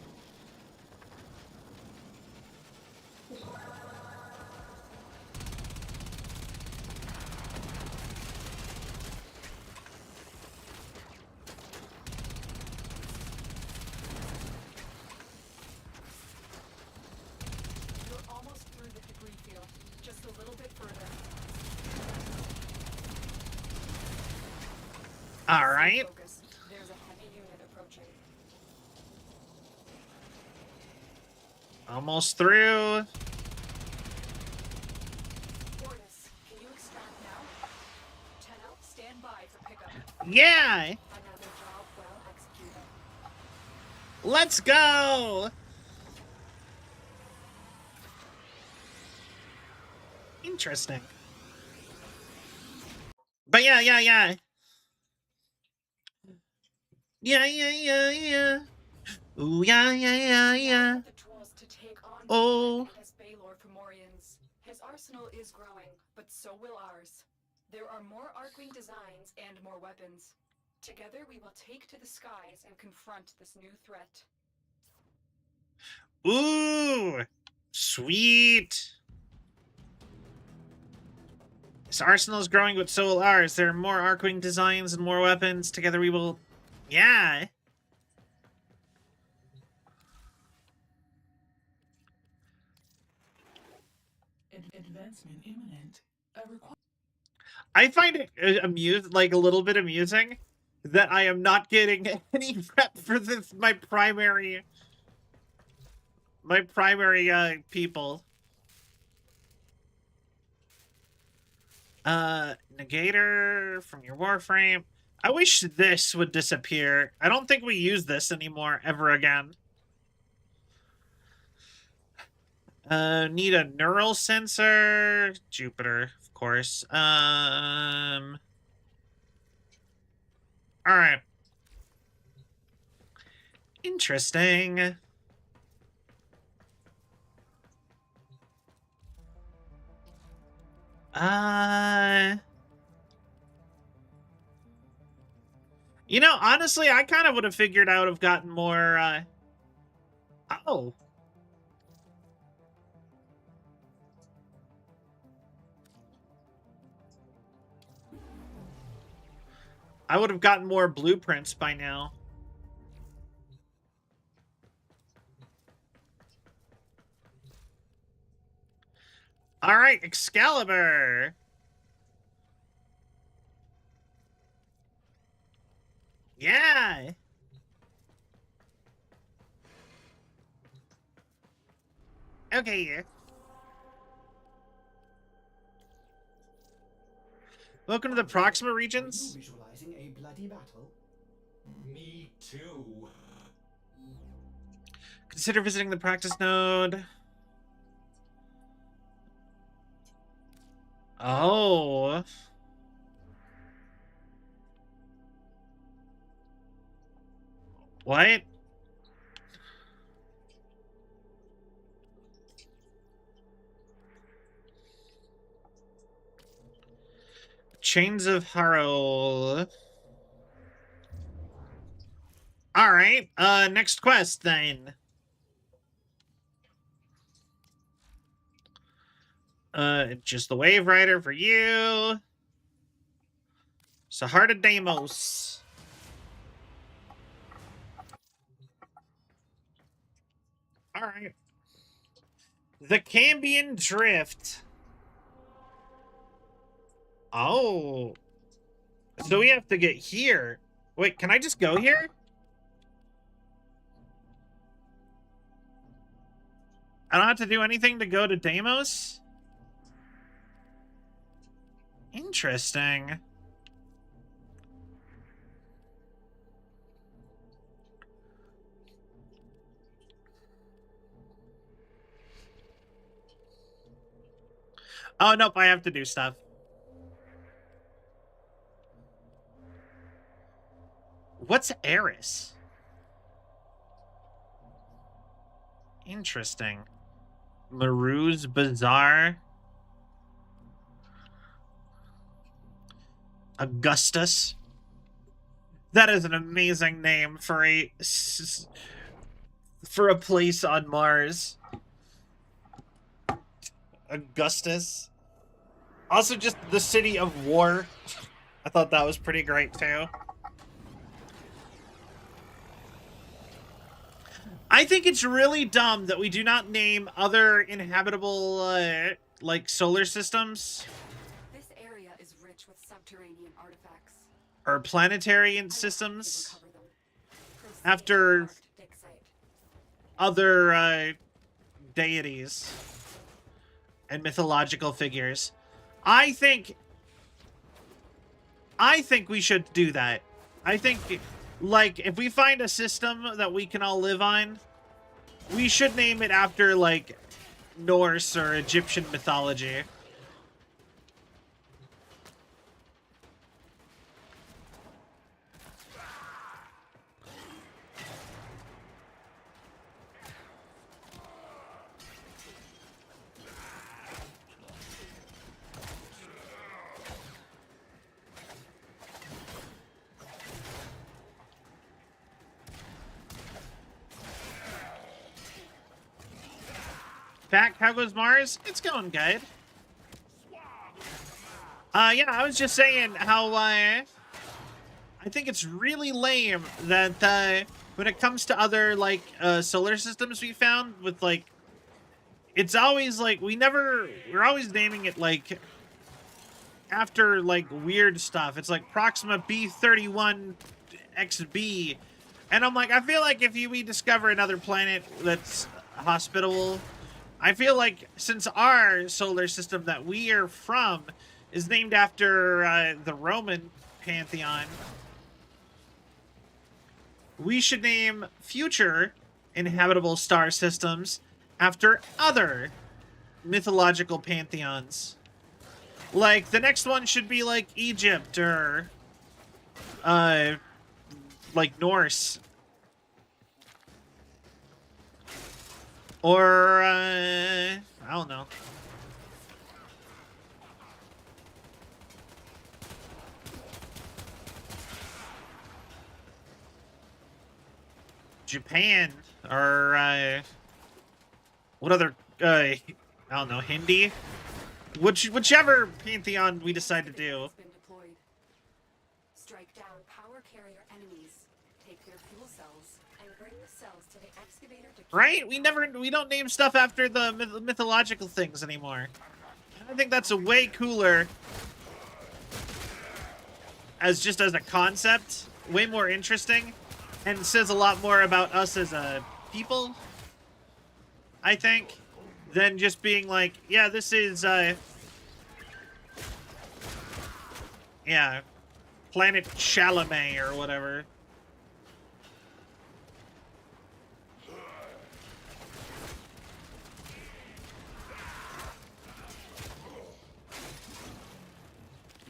You're almost through the debris field. Just a little bit further. All Stay right. focused. There's a heavy unit approaching. Almost through. Ordis, can you extract now? Tenno, stand by for pickup. Yeah. Another job well executed. Let's go. Interesting. But yeah. Yeah, yeah. Ooh, yeah. The tools to take on Oh. his Baylor Fomorians. His arsenal is growing, but so will ours. There are more Arcwing designs and more weapons. Together we will take to the skies and confront this new threat. Ooh. Sweet. This arsenal is growing, but so will ours. There are more Arcwing designs and more weapons. Together we will... Yeah. Advancement imminent. I find it like a little bit amusing that I am not getting any prep for this my primary people. Negator from your Warframe. I wish this would disappear. I don't think we use this anymore ever again. Need a neural sensor. Jupiter, of course. Alright. Interesting. You know, honestly, I kind of would have figured I would have gotten more, oh. I would have gotten more blueprints by now. All right, Excalibur. Yeah. Okay. Welcome to the Proxima regions. Are you visualizing a bloody battle? Me too. Consider visiting the practice node. Oh. What? Chains of Harrow. All right. Next quest then. Just the Wave Rider for you. Saharda Deimos. All right. The Cambion Drift. Oh. So we have to get here. Wait, can I just go here? I don't have to do anything to go to Deimos? Interesting. Oh, nope, I have to do stuff. What's Eris? Interesting. Maru's Bazaar. Augustus. That is an amazing name for a place on Mars. Augustus. Also just the city of war. I thought that was pretty great too. I think it's really dumb that we do not name other inhabitable like solar systems. This area is rich with subterranean artifacts. Or planetary systems after other deities and mythological figures. I think we should do that. I think, like, if we find a system that we can all live on, we should name it after, like, Norse or Egyptian mythology. Back, how goes Mars? It's going good. Yeah, I was just saying how, I think it's really lame that, when it comes to other, like, solar systems we found with, like, it's always, like, we're always naming it, like, after, like, weird stuff. It's like Proxima B31XB. And I'm like, I feel like if we discover another planet that's hospitable, I feel like since our solar system that we are from is named after the Roman pantheon, we should name future inhabitable star systems after other mythological pantheons. Like, the next one should be, like, Egypt or, like, Norse. Or, I don't know. Japan, or, what other, I don't know, Hindi? Whichever pantheon we decide to do. Strike down power carrier enemies, take their fuel cells, and bring the cells to the excavator to... Right? We don't name stuff after the mythological things anymore. I think that's a way cooler as a concept, way more interesting, and says a lot more about us as a people, I think, than just being like, yeah, this is, yeah, Planet Chalamet or whatever.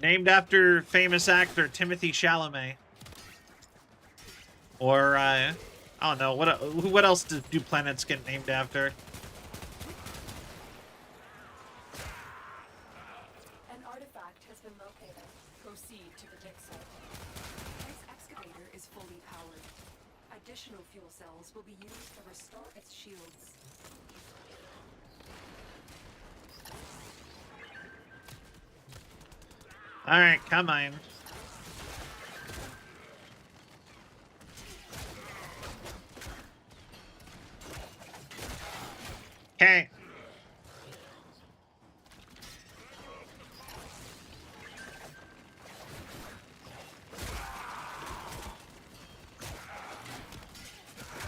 Named after famous actor Timothy Chalamet. Or, I don't know, what else do planets get named after? An artifact has been located. Proceed to the dig site. This excavator is fully powered. Additional fuel cells will be used to restore its shields. Alright, come on. Okay.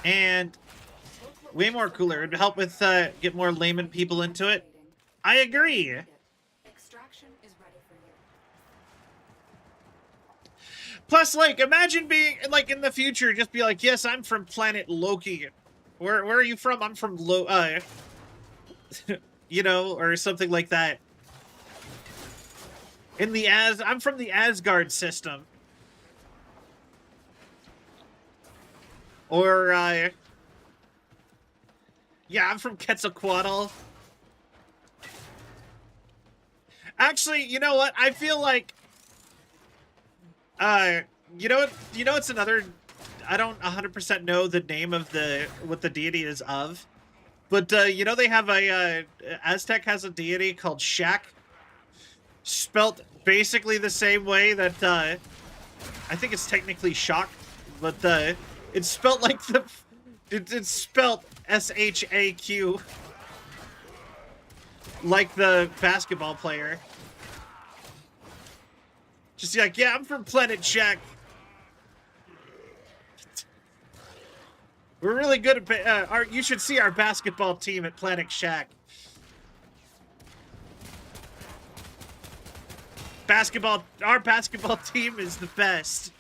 And way more cooler. It'd help with get more layman people into it. I agree. Extraction is ready for you. Plus, like, imagine being, like, in the future, just be like, yes, I'm from planet Loki. Where are you from? I'm from you know, or something like that. I'm from the Asgard system. Or, yeah, I'm from Quetzalcoatl. Actually, you know what? I feel like, you know what's another, I don't 100% know the name of what the deity is of, but, you know, they have Aztec has a deity called Shak, spelt basically the same way that, I think it's technically Shock, but, it's spelt like it's spelt S-H-A-Q, like the basketball player. Just like, yeah, I'm from Planet Shaq. We're really good at you should see our basketball team at Planet Shaq. Our basketball team is the best.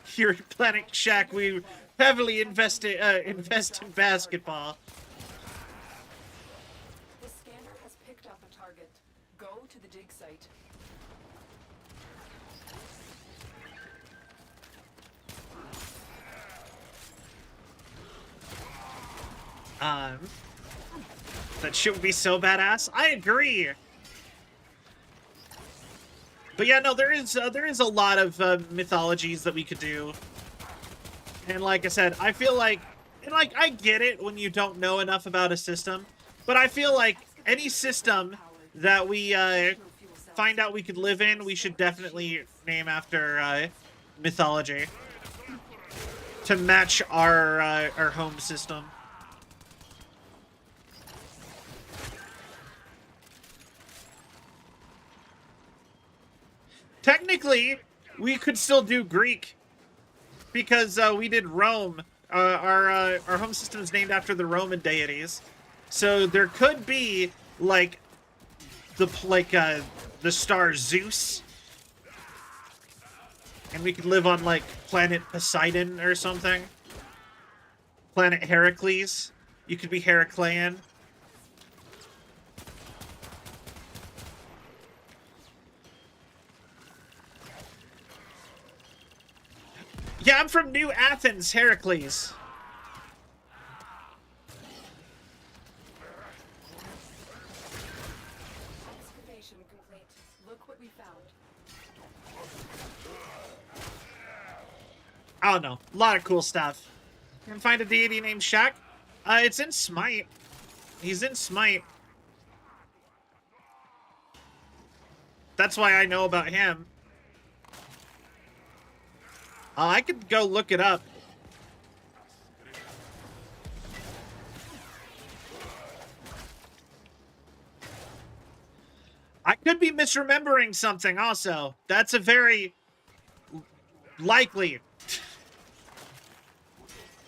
Here at Planet Shaq, we heavily invest in basketball. The scanner has picked up a target. Go to the dig site. That shit would be so badass. I agree. But yeah, no, there is a lot of mythologies that we could do. And like I said, I feel like, and like, I get it when you don't know enough about a system, but I feel like any system that we find out we could live in, we should definitely name after mythology to match our home system. Technically, we could still do Greek because we did Rome. Our home system is named after the Roman deities, so there could be like the star Zeus, and we could live on like planet Poseidon or something. Planet Heracles. You could be Heraclean. Yeah, I'm from New Athens, Heracles. Excavation complete. Look what we found. I don't know. A lot of cool stuff. You can find a deity named Shaq. It's in Smite. He's in Smite. That's why I know about him. I could go look it up. I could be misremembering something also. That's a very likely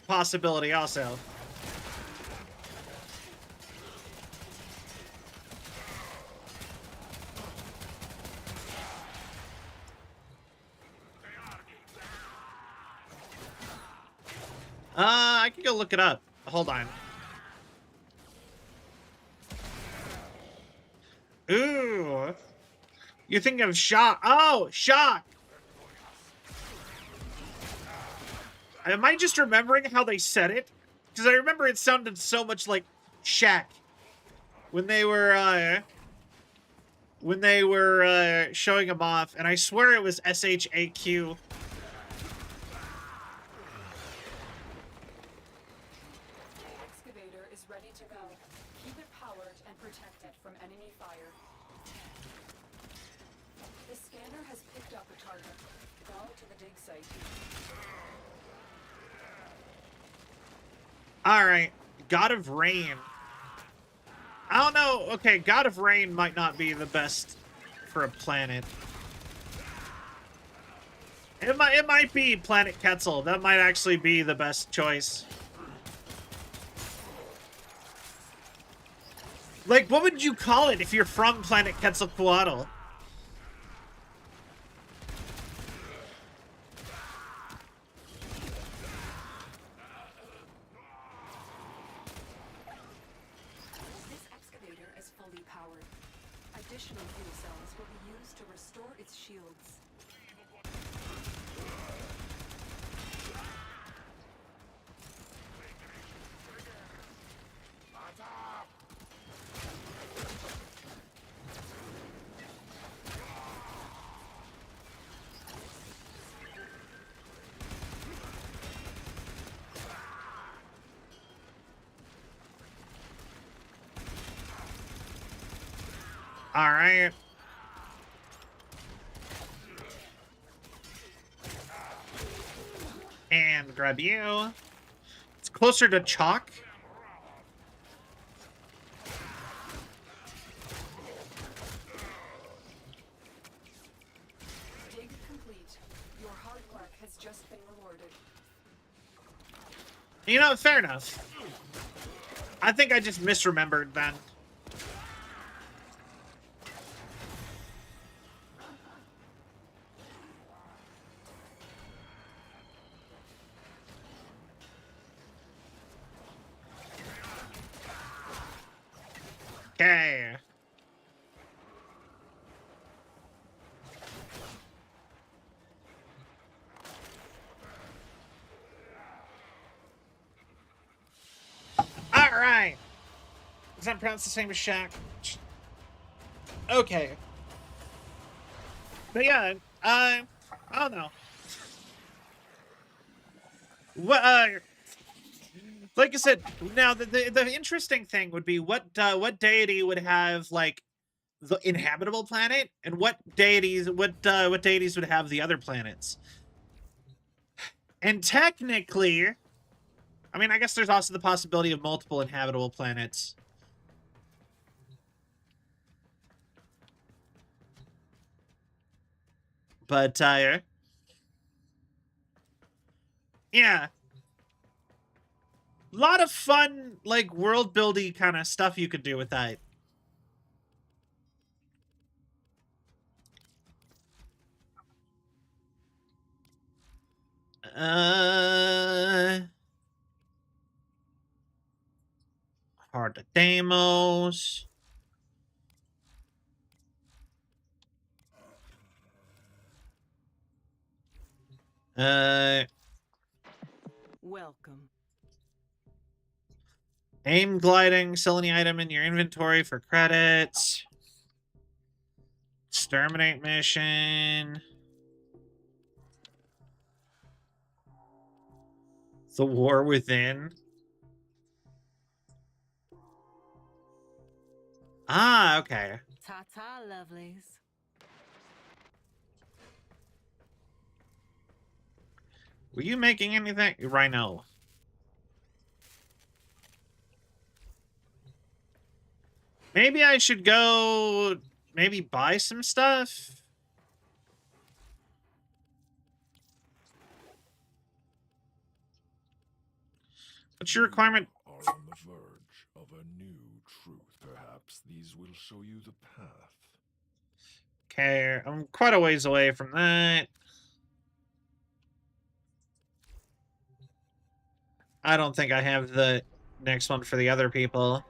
possibility also. I can go look it up. Hold on. Ooh. You think of Shock. Oh, Shock. Am I just remembering how they said it? Because I remember it sounded so much like Shaq when they were showing him off, and I swear it was SHAQ. Excavator is ready to go. Keep it powered and protect it from enemy fire. The scanner has picked up a target. Go to the dig site. Alright, God of Rain. I don't know. Okay, God of Rain might not be the best for a planet. It might be Planet Quetzal. That might actually be the best choice. Like, what would you call it if you're from Planet Quetzalcoatl? This excavator is fully powered. Additional fuel cells will be used to restore its shields. All right. And grab you. It's closer to chalk. Dig complete. Your hard work has just been rewarded. You know, fair enough. I think I just misremembered then. Okay. All right. Is that pronounced the same as Shaq? Okay. But yeah, I don't know. What? Like I said, now the interesting thing would be what deity would have like the inhabitable planet, and what deities would have the other planets. And technically, I mean, I guess there's also the possibility of multiple inhabitable planets. But yeah. A lot of fun, like, world-building kind of stuff you could do with that. Hard to Deimos. Welcome. Aim gliding, sell any item in your inventory for credits. Exterminate mission. The War Within. Ah, okay. Ta-ta, lovelies. Were you making anything? Rhino. Maybe I should go... maybe buy some stuff? What's your requirement? Are on the verge of a new truth. Perhaps these will show you the path. Okay, I'm quite a ways away from that. I don't think I have the next one for the other people.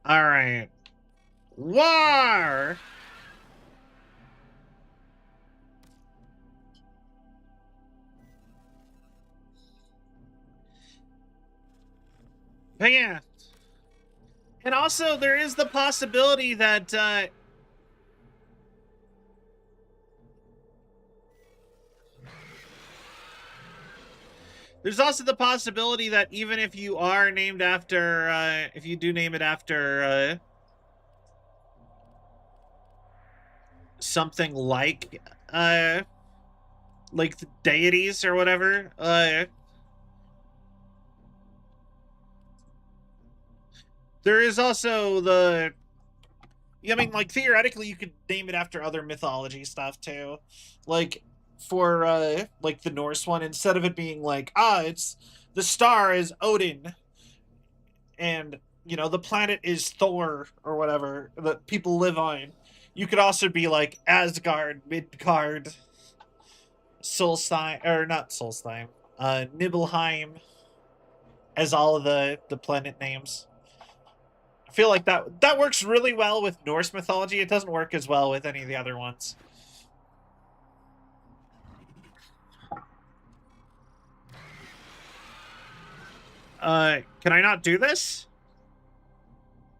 All right. War! But yeah. And also, there is the possibility that, there's also the possibility that even if you are named after, if you do name it after, something like the deities or whatever, there is also the... I mean, like, theoretically, you could name it after other mythology stuff, too. Like, for, like, the Norse one, instead of it being like, it's... the star is Odin, and, you know, the planet is Thor, or whatever, that people live on. You could also be, like, Asgard, Midgard, Solstheim, or not Solstheim, Nibelheim, as all of the planet names. I feel like that works really well with Norse mythology. It doesn't work as well with any of the other ones. Can I not do this?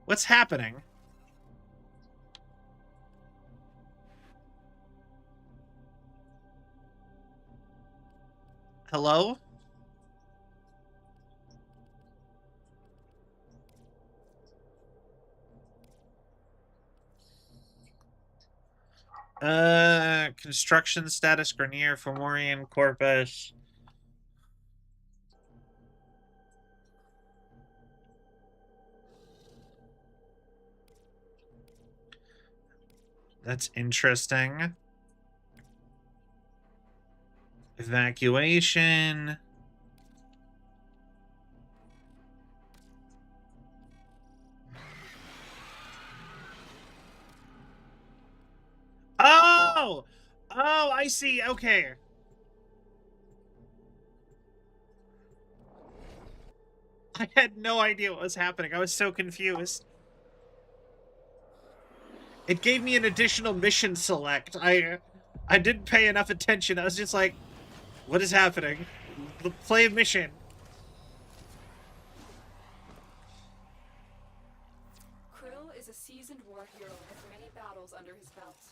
What's happening? Hello? Construction status Grenier Fomorian Corpus. That's interesting. Evacuation. Oh! Oh, I see. Okay. I had no idea what was happening. I was so confused. It gave me an additional mission select. I didn't pay enough attention. I was just like, what is happening? Play a mission. Krill is a seasoned war hero with many battles under his belt.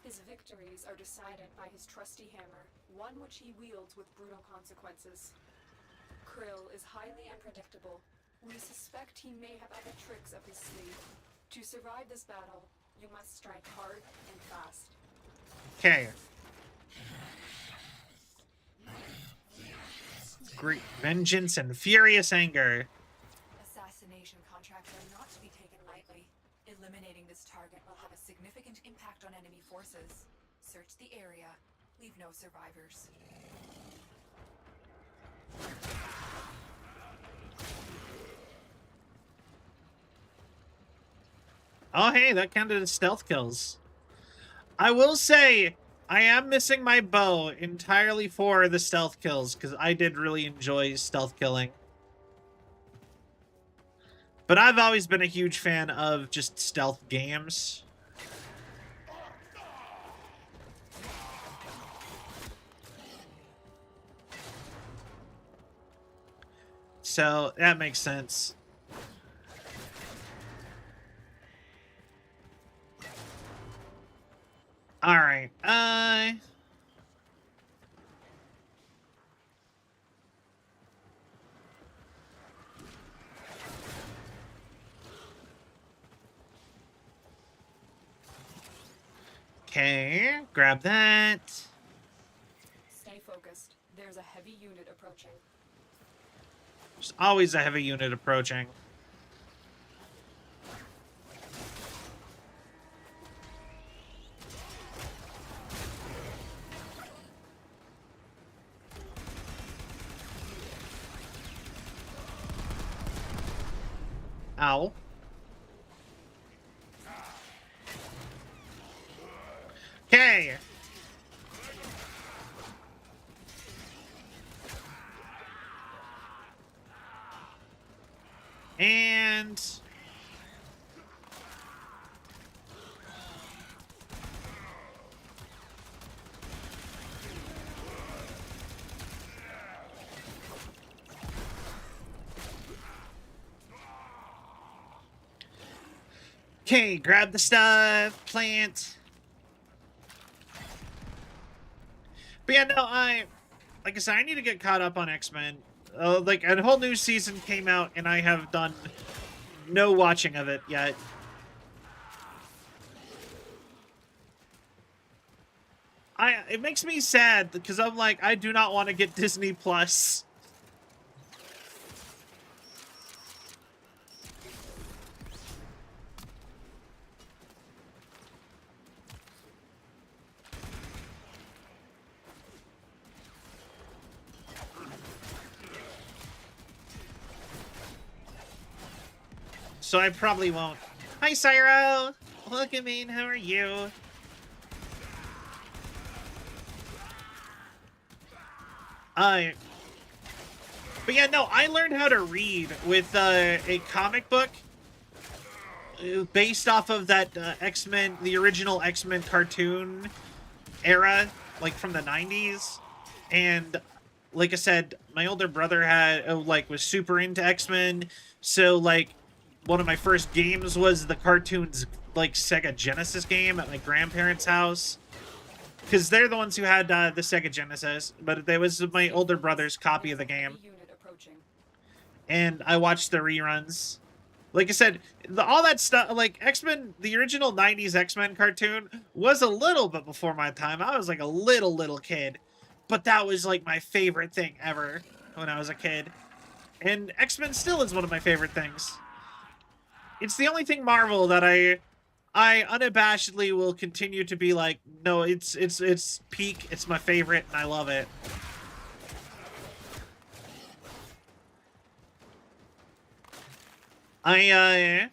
His victories are decided by his trusty hammer, one which he wields with brutal consequences. Krill is highly unpredictable. We suspect he may have other tricks up his sleeve. To survive this battle, you must strike hard and fast. Okay. Great vengeance and furious anger. Assassination contracts are not to be taken lightly. Eliminating this target will have a significant impact on enemy forces. Search the area. Leave no survivors. Oh, hey, that counted as stealth kills. I will say, I am missing my bow entirely for the stealth kills, because I did really enjoy stealth killing. But I've always been a huge fan of just stealth games. So, that makes sense. Alright, okay, grab that. Stay focused. There's a heavy unit approaching. There's always a heavy unit approaching. Ow. Okay. And okay, grab the stuff, plant. But yeah, no, like I said, I need to get caught up on X-Men. Like, a whole new season came out, and I have done no watching of it yet. It makes me sad, because I'm like, I do not want to get Disney Plus. So I probably won't. Hi, Cyro! Look at me, how are you? But yeah, no, I learned how to read with a comic book based off of that X-Men, the original X-Men cartoon era, like from the 90s. And like I said, my older brother was super into X-Men, so like one of my first games was the cartoon's like Sega Genesis game at my grandparents' house. because they're the ones who had the Sega Genesis, but it was my older brother's copy of the game, Unit approaching. and I watched the reruns. Like I said, all that stuff, like X-Men, the original 90s X-Men cartoon was a little bit before my time. I was like a little kid, but that was like my favorite thing ever when I was a kid. And X-Men still is one of my favorite things. It's the only thing Marvel that I unabashedly will continue to be like, no, it's peak, it's my favorite, and I love it. I'm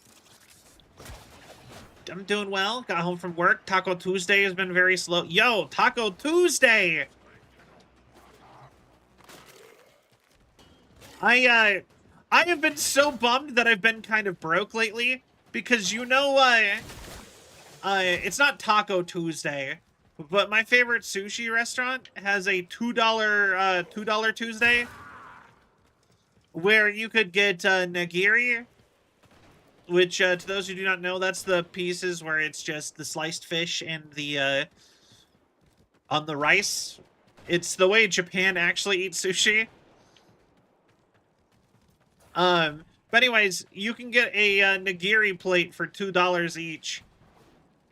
doing well. Got home from work. Taco Tuesday has been very slow. Yo, Taco Tuesday! I have been so bummed that I've been kind of broke lately because it's not Taco Tuesday, but my favorite sushi restaurant has a $2 Tuesday where you could get nigiri, which to those who do not know, that's the pieces where it's just the sliced fish and the on the rice. It's the way Japan actually eats sushi. But anyways, you can get a nigiri plate for $2 each.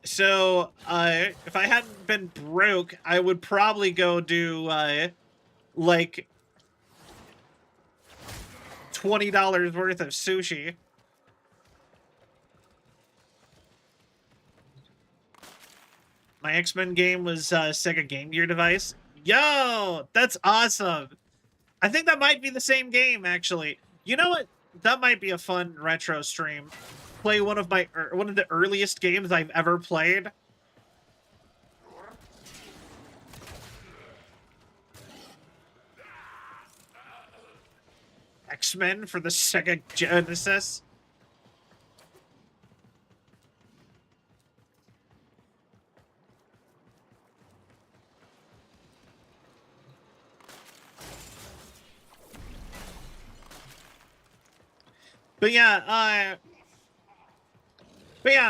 So, if I hadn't been broke, I would probably go do, like, $20 worth of sushi. My X-Men game was Sega Game Gear device. Yo, that's awesome. I think that might be the same game, actually. You know what? That might be a fun retro stream. Play one of the earliest games I've ever played. X-Men for the Sega Genesis. But yeah,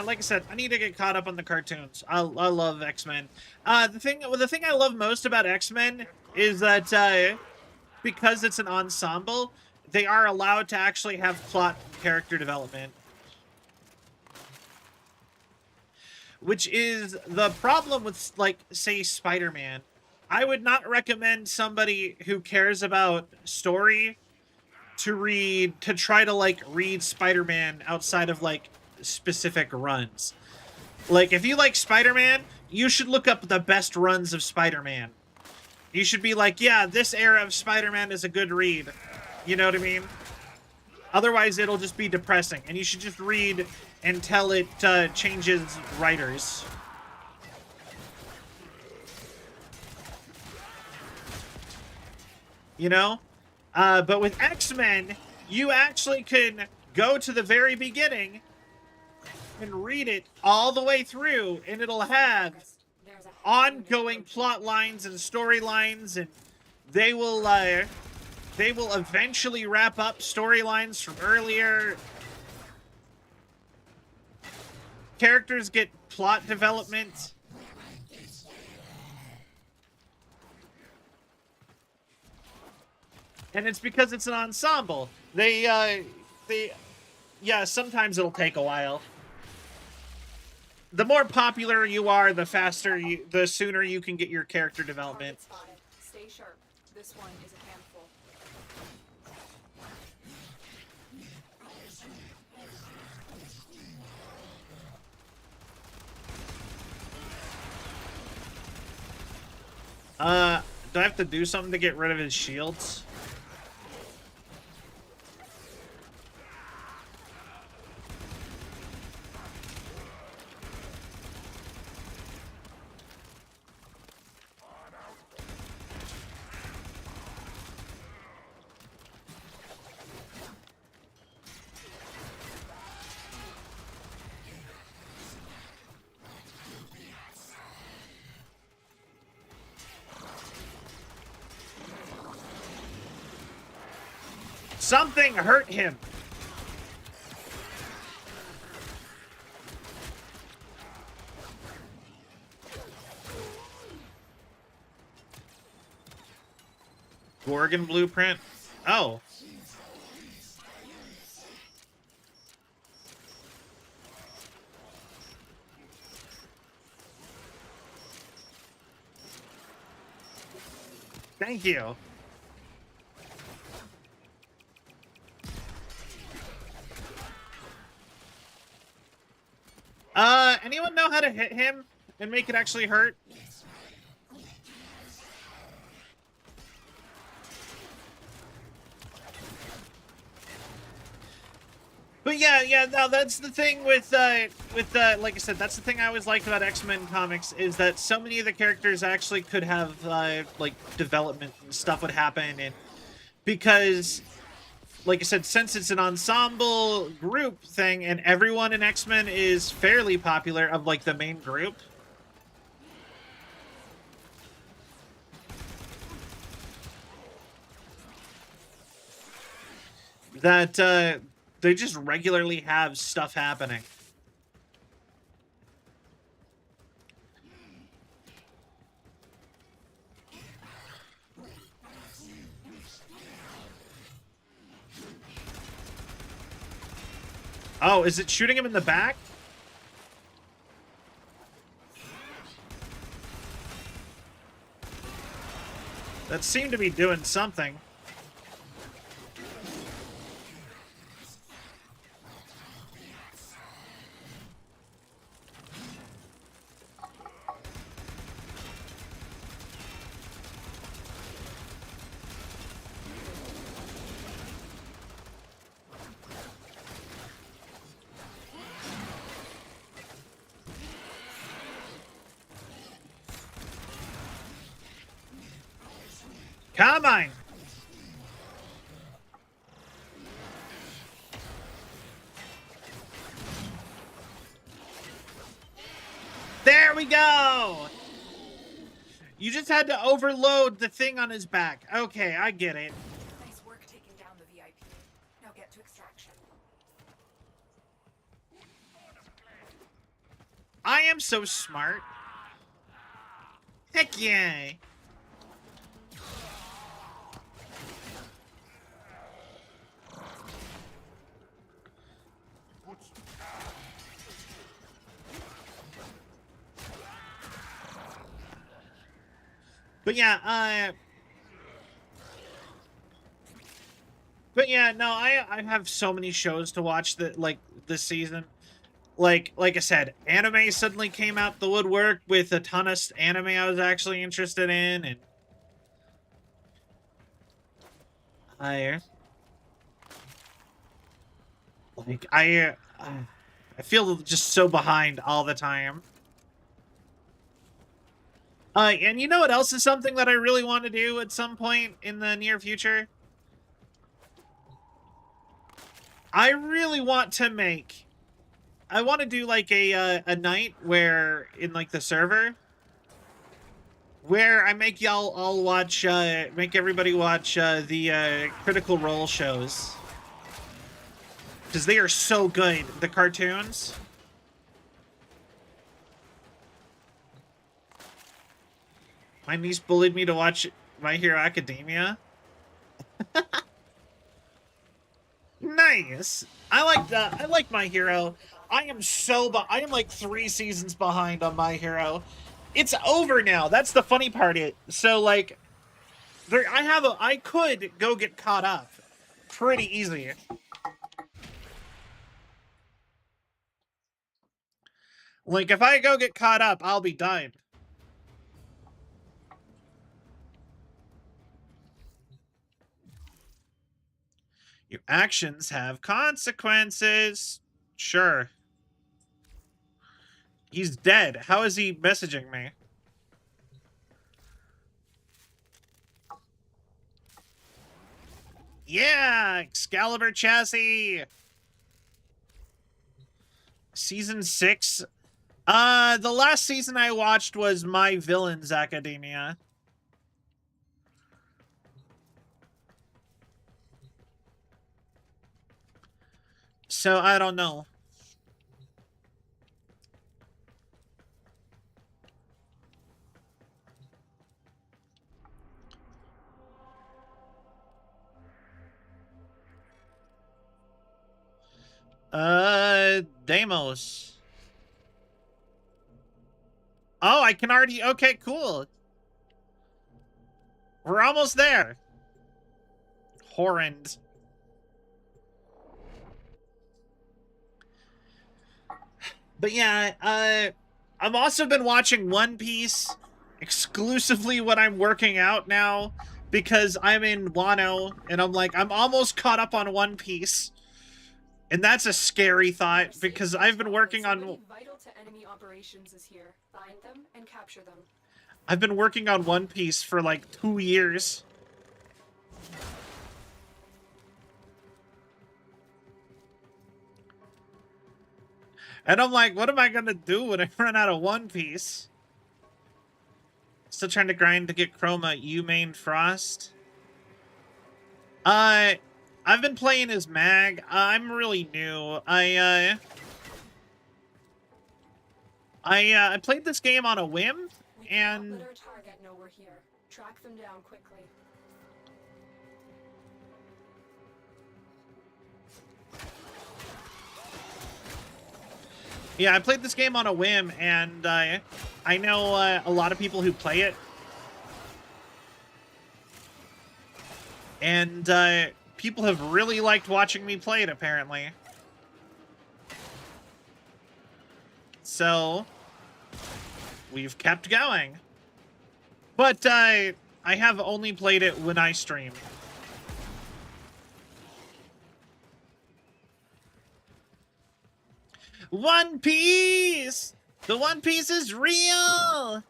like I said, I need to get caught up on the cartoons. I love X-Men. The thing I love most about X-Men is that because it's an ensemble, they are allowed to actually have plot and character development. Which is the problem with, like, say, Spider-Man. I would not recommend somebody who cares about story to try to, like, read Spider-Man outside of, like, specific runs. Like, if you like Spider-Man, you should look up the best runs of Spider-Man. You should be like, yeah, this era of Spider-Man is a good read. You know what I mean? Otherwise, it'll just be depressing. And you should just read until it changes writers. You know? But with X-Men, you actually can go to the very beginning and read it all the way through, and it'll have ongoing plot lines and storylines, and they will eventually wrap up storylines from earlier. Characters get plot development. And it's because it's an ensemble. Yeah, sometimes it'll take a while. The more popular you are, the sooner you can get your character development. Stay sharp. This one is a handful. Do I have to do something to get rid of his shields? Something hurt him. Gorgon blueprint. Oh. Thank you. Anyone know how to hit him and make it actually hurt? But yeah, no, that's the thing with like I said, that's the thing I always liked about X-Men comics, is that so many of the characters actually could have, like, development and stuff would happen, and because, like I said, since it's an ensemble group thing, and everyone in X-Men is fairly popular of, like, the main group, that, they just regularly have stuff happening. Oh, is it shooting him in the back? That seemed to be doing something. Come on! There we go! You just had to overload the thing on his back. Okay, I get it. Nice work taking down the VIP. Now get to extraction. I am so smart. Heck yeah! But yeah, no, I have so many shows to watch that, like, this season. Like I said, anime suddenly came out the woodwork with a ton of anime I was actually interested in, and I feel just so behind all the time. And you know what else is something that I really want to do at some point in the near future? I really want to make... I want to do, like, a night where, in, like, the server, where I make y'all all watch, make everybody watch, the, Critical Role shows. Because they are so good, the cartoons. My niece bullied me to watch My Hero Academia. Nice. I like My Hero. I am like 3 seasons behind on My Hero. It's over now. That's the funny part. So like, I could go get caught up pretty easy. Like, if I go get caught up, I'll be done. Your actions have consequences. Sure. He's dead. How is he messaging me? Yeah! Excalibur chassis! Season 6? The last season I watched was My Villains Academia. So, I don't know. Deimos. Oh, I can already... Okay, cool. We're almost there. Horrend. But yeah, I've also been watching One Piece exclusively when I'm working out now because I'm in Wano and I'm like, I'm almost caught up on One Piece. And that's a scary thought because I've been working on... Vital to enemy operations is here. Find them and capture them. I've been working on One Piece for like 2 years. And I'm like, what am I gonna do when I run out of One Piece? Still trying to grind to get Chroma. You main Frost? I've been playing as Mag. I'm really new. I played this game on a whim, and Let our target know we're here. Track them down quickly. yeah, I played this game on a whim, and I know a lot of people who play it. And people have really liked watching me play it, apparently. So, we've kept going. But I have only played it when I stream. One Piece! The One Piece is real!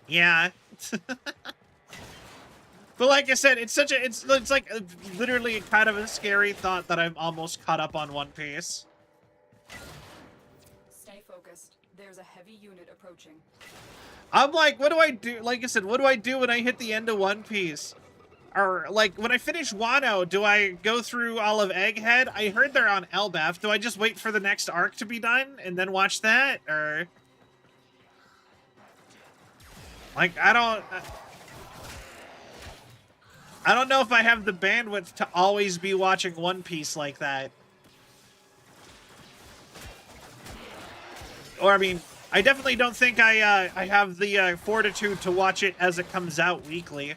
Yeah. But like I said, it's such a, it's like literally kind of a scary thought that I'm almost caught up on One Piece. Stay focused. There's a heavy unit approaching. I'm like, what do I do? Like I said, what do I do when I hit the end of One Piece? Or, like, when I finish Wano, do I go through all of Egghead? I heard they're on Elbaf. Do I just wait for the next arc to be done and then watch that? Or... like, I don't know if I have the bandwidth to always be watching One Piece like that. Or, I mean, I definitely don't think I have the fortitude to watch it as it comes out weekly.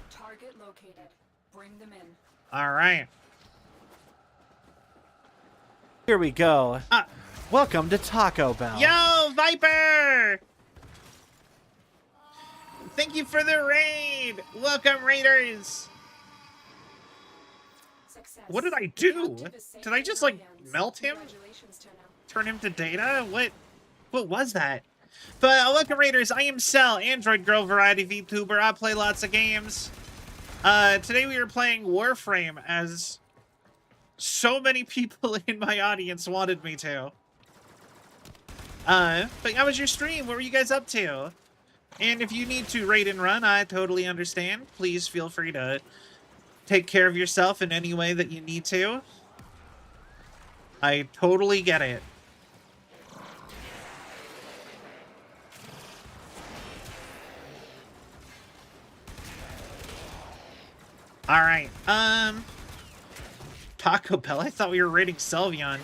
Target located. Bring them in. All right. Here we go. Welcome to Taco Bell. Yo, Viper! Thank you for the raid! Welcome, Raiders! Success. What did I do? Cut to the safe Did I just, like, hands. melt him? Congratulations, Tenno. Turn him to data? What was that? But welcome, Raiders. I am Cell, Android Girl Variety VTuber. I play lots of games. Today we are playing Warframe, as so many people in my audience wanted me to. But how was your stream? What were you guys up to? And if you need to raid and run, I totally understand. Please feel free to take care of yourself in any way that you need to. I totally get it. All right. Taco Bell. I thought we were raiding Celvion.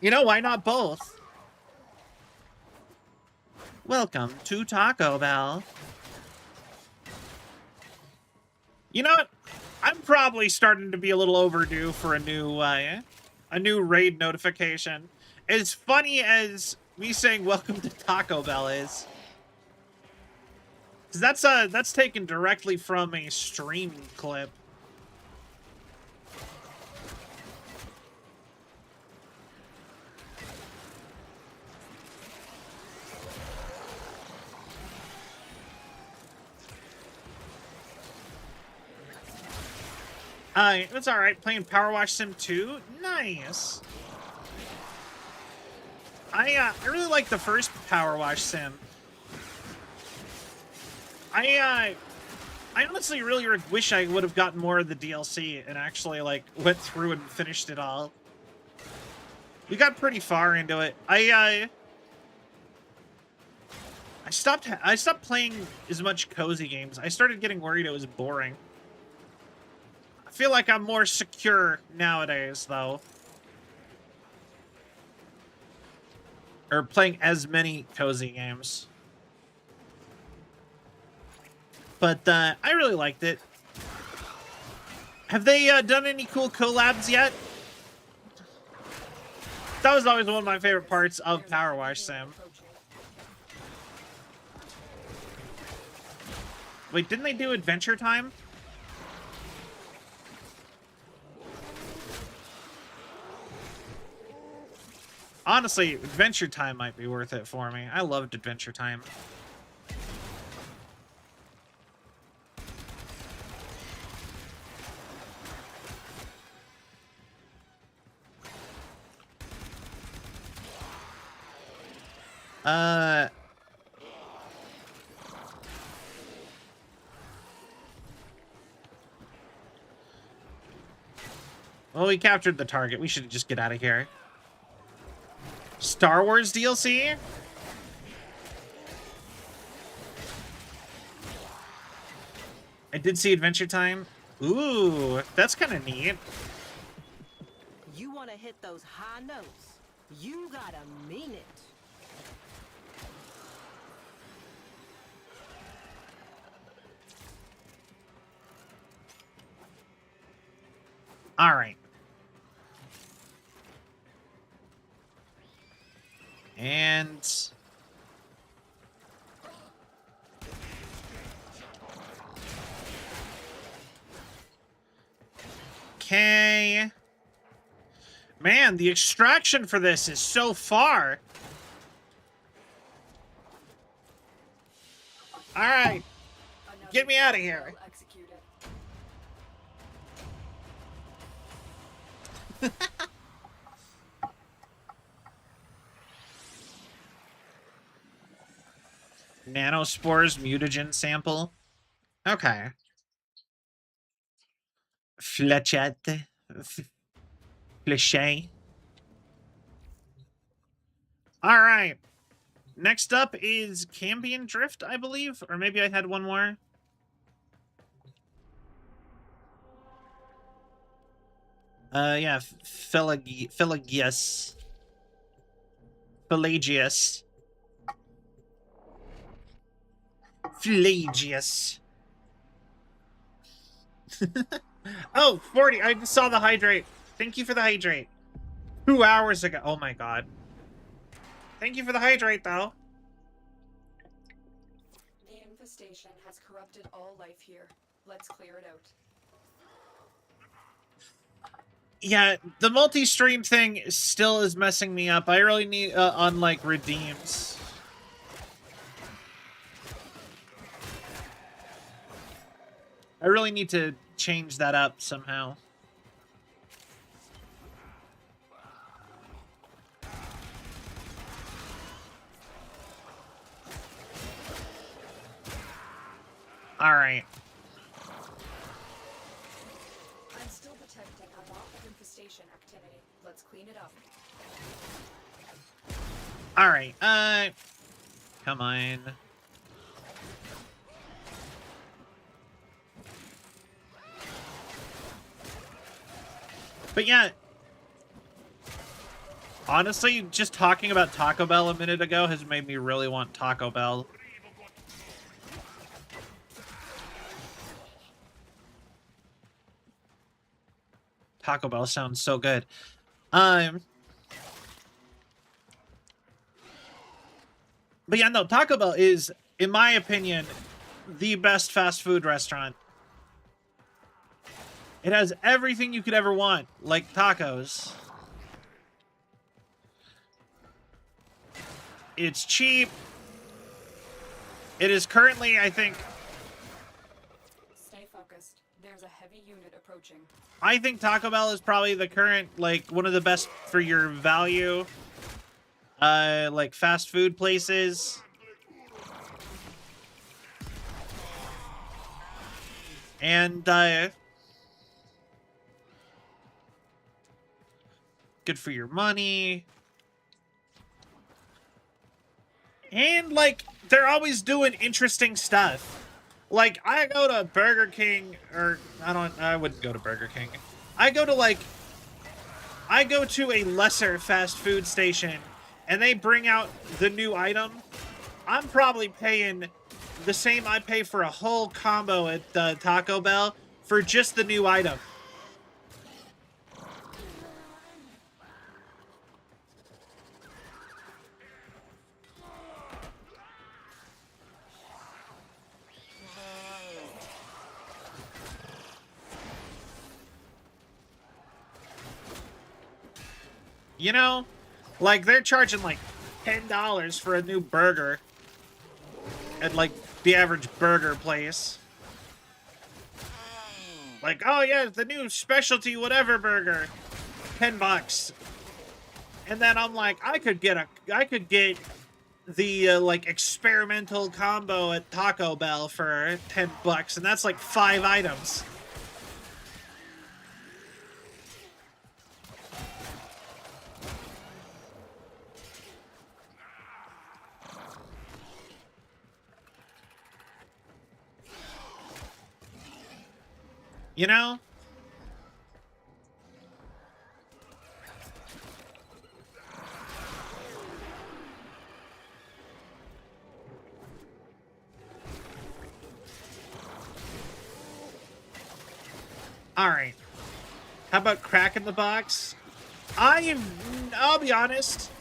You know, why not both? Welcome to Taco Bell. You know what? I'm probably starting to be a little overdue for a new raid notification. As funny as me saying welcome to Taco Bell is. 'Cause that's taken directly from a streaming clip. It's alright. Playing Power Wash Sim 2? Nice. I really like the first Power Wash Sim. I honestly really wish I would have gotten more of the DLC and actually, like, went through and finished it all. We got pretty far into it. I stopped playing as much cozy games. I started getting worried it was boring. I feel like I'm more secure nowadays, though. Or playing as many cozy games. But I really liked it. Have they done any cool collabs yet? That was always one of my favorite parts of Power Wash Sim. Wait, didn't they do Adventure Time? Honestly, Adventure Time might be worth it for me. I loved Adventure Time. Well, we captured the target. We should just get out of here. Star Wars DLC? I did see Adventure Time. Ooh, that's kind of neat. You want to hit those high notes? You gotta mean it. All right. And okay. Man, the extraction for this is so far. All right. Get me out of here. Nanospores mutagen sample. Okay. Flechette. Flechet. All right. Next up is Cambion Drift, I believe. Or maybe I had one more. Yeah. Pelagius. Pelagius. Pelagius. Oh, 40. I just saw the hydrate. Thank you for the hydrate. 2 hours ago. Oh my god. Thank you for the hydrate, though. The infestation has corrupted all life here. Let's clear it out. Yeah, the multi-stream thing still is messing me up. I really need, on, like, redeems. I really need to change that up somehow. All right. I'm still detecting a lot of infestation activity. Let's clean it up. All right. Come on. But yeah, honestly, just talking about Taco Bell a minute ago has made me really want Taco Bell. Taco Bell sounds so good. But yeah, no, Taco Bell is, in my opinion, the best fast food restaurant. It has everything you could ever want, like tacos. It's cheap. It is currently, I think... Stay focused. There's a heavy unit approaching. I think Taco Bell is probably the current, like, one of the best for your value, like, fast food places. And good for your money. And like they're always doing interesting stuff. Like I go to Burger King, or I wouldn't go to Burger King. I go to a lesser fast food station and they bring out the new item. I'm probably paying the same I pay for a whole combo at Taco Bell for just the new item. You know, like they're charging like $10 for a new burger at like the average burger place. Like, oh yeah, the new specialty whatever burger, $10. And then I'm like, I could get the like experimental combo at Taco Bell for $10, and that's like 5 items. You know? Alright. How about Crack in the Box? I'll be honest,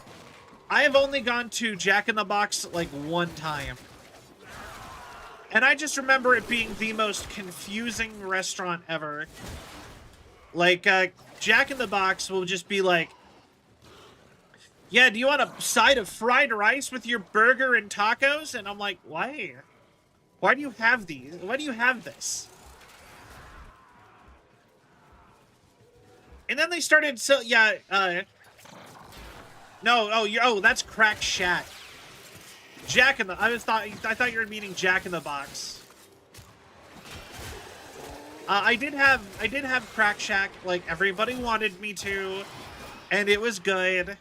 I have only gone to Jack in the Box like one time. And I just remember it being the most confusing restaurant ever. Like, Jack in the Box will just be like, yeah, do you want a side of fried rice with your burger and tacos? And I'm like, why? Why do you have these? Why do you have this? And then they started, so, yeah, no, oh, that's Crack Shack. I thought you were meaning Jack in the Box. I did have Crack Shack, like everybody wanted me to, and it was good.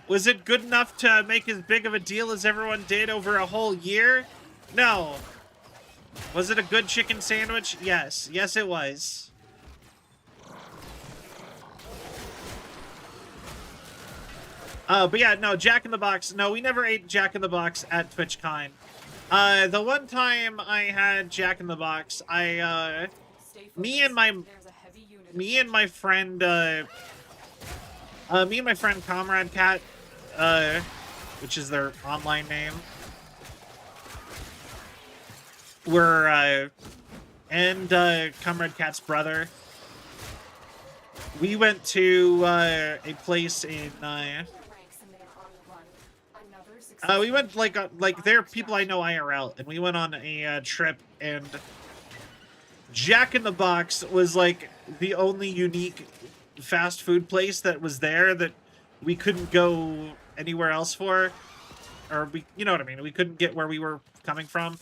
Was it good enough to make as big of a deal as everyone did over a whole year? No. Was it a good chicken sandwich? Yes. Yes, it was. But yeah, no, Jack in the Box. No, we never ate Jack in the Box at TwitchCon. The one time I had Jack in the Box, me and my friend Comrade Cat, which is their online name, and Comrade Cat's brother, we went to a place in we went like they're people I know IRL, and we went on a trip, and Jack in the Box was like the only unique fast food place that was there that we couldn't go anywhere else for, or you know what I mean, we couldn't get where we were coming from.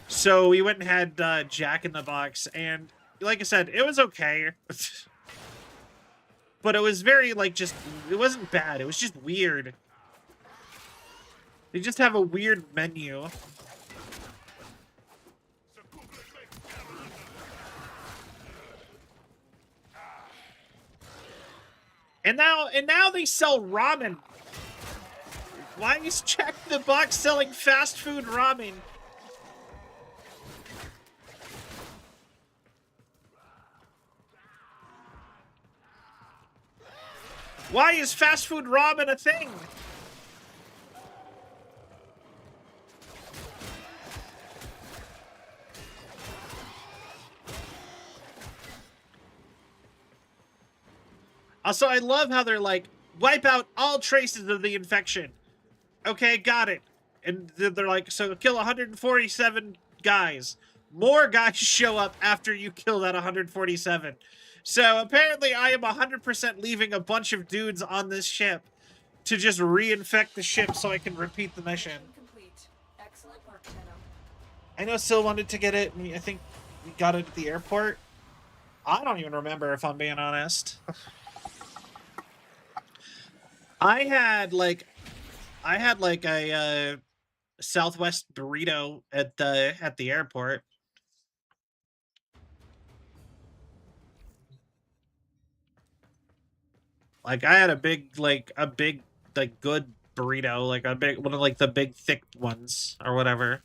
So we went and had Jack in the Box, and like I said, it was okay. But it was very, like, it wasn't bad. It was just weird. They just have a weird menu. And now they sell ramen. Why is Jack in the Box selling fast food ramen? Why is fast food ramen a thing? Also, I love how they're like, wipe out all traces of the infection. Okay, got it. And they're like, so kill 147 guys. More guys show up after you kill that 147. So apparently I am 100% leaving a bunch of dudes on this ship to just reinfect the ship so I can repeat the mission. Complete. Excellent work, Tenno. I know Sil wanted to get it. I think we got it at the airport. I don't even remember, if I'm being honest. I had like a Southwest burrito at the airport. Like I had a big good burrito, like a big one of like the big thick ones or whatever.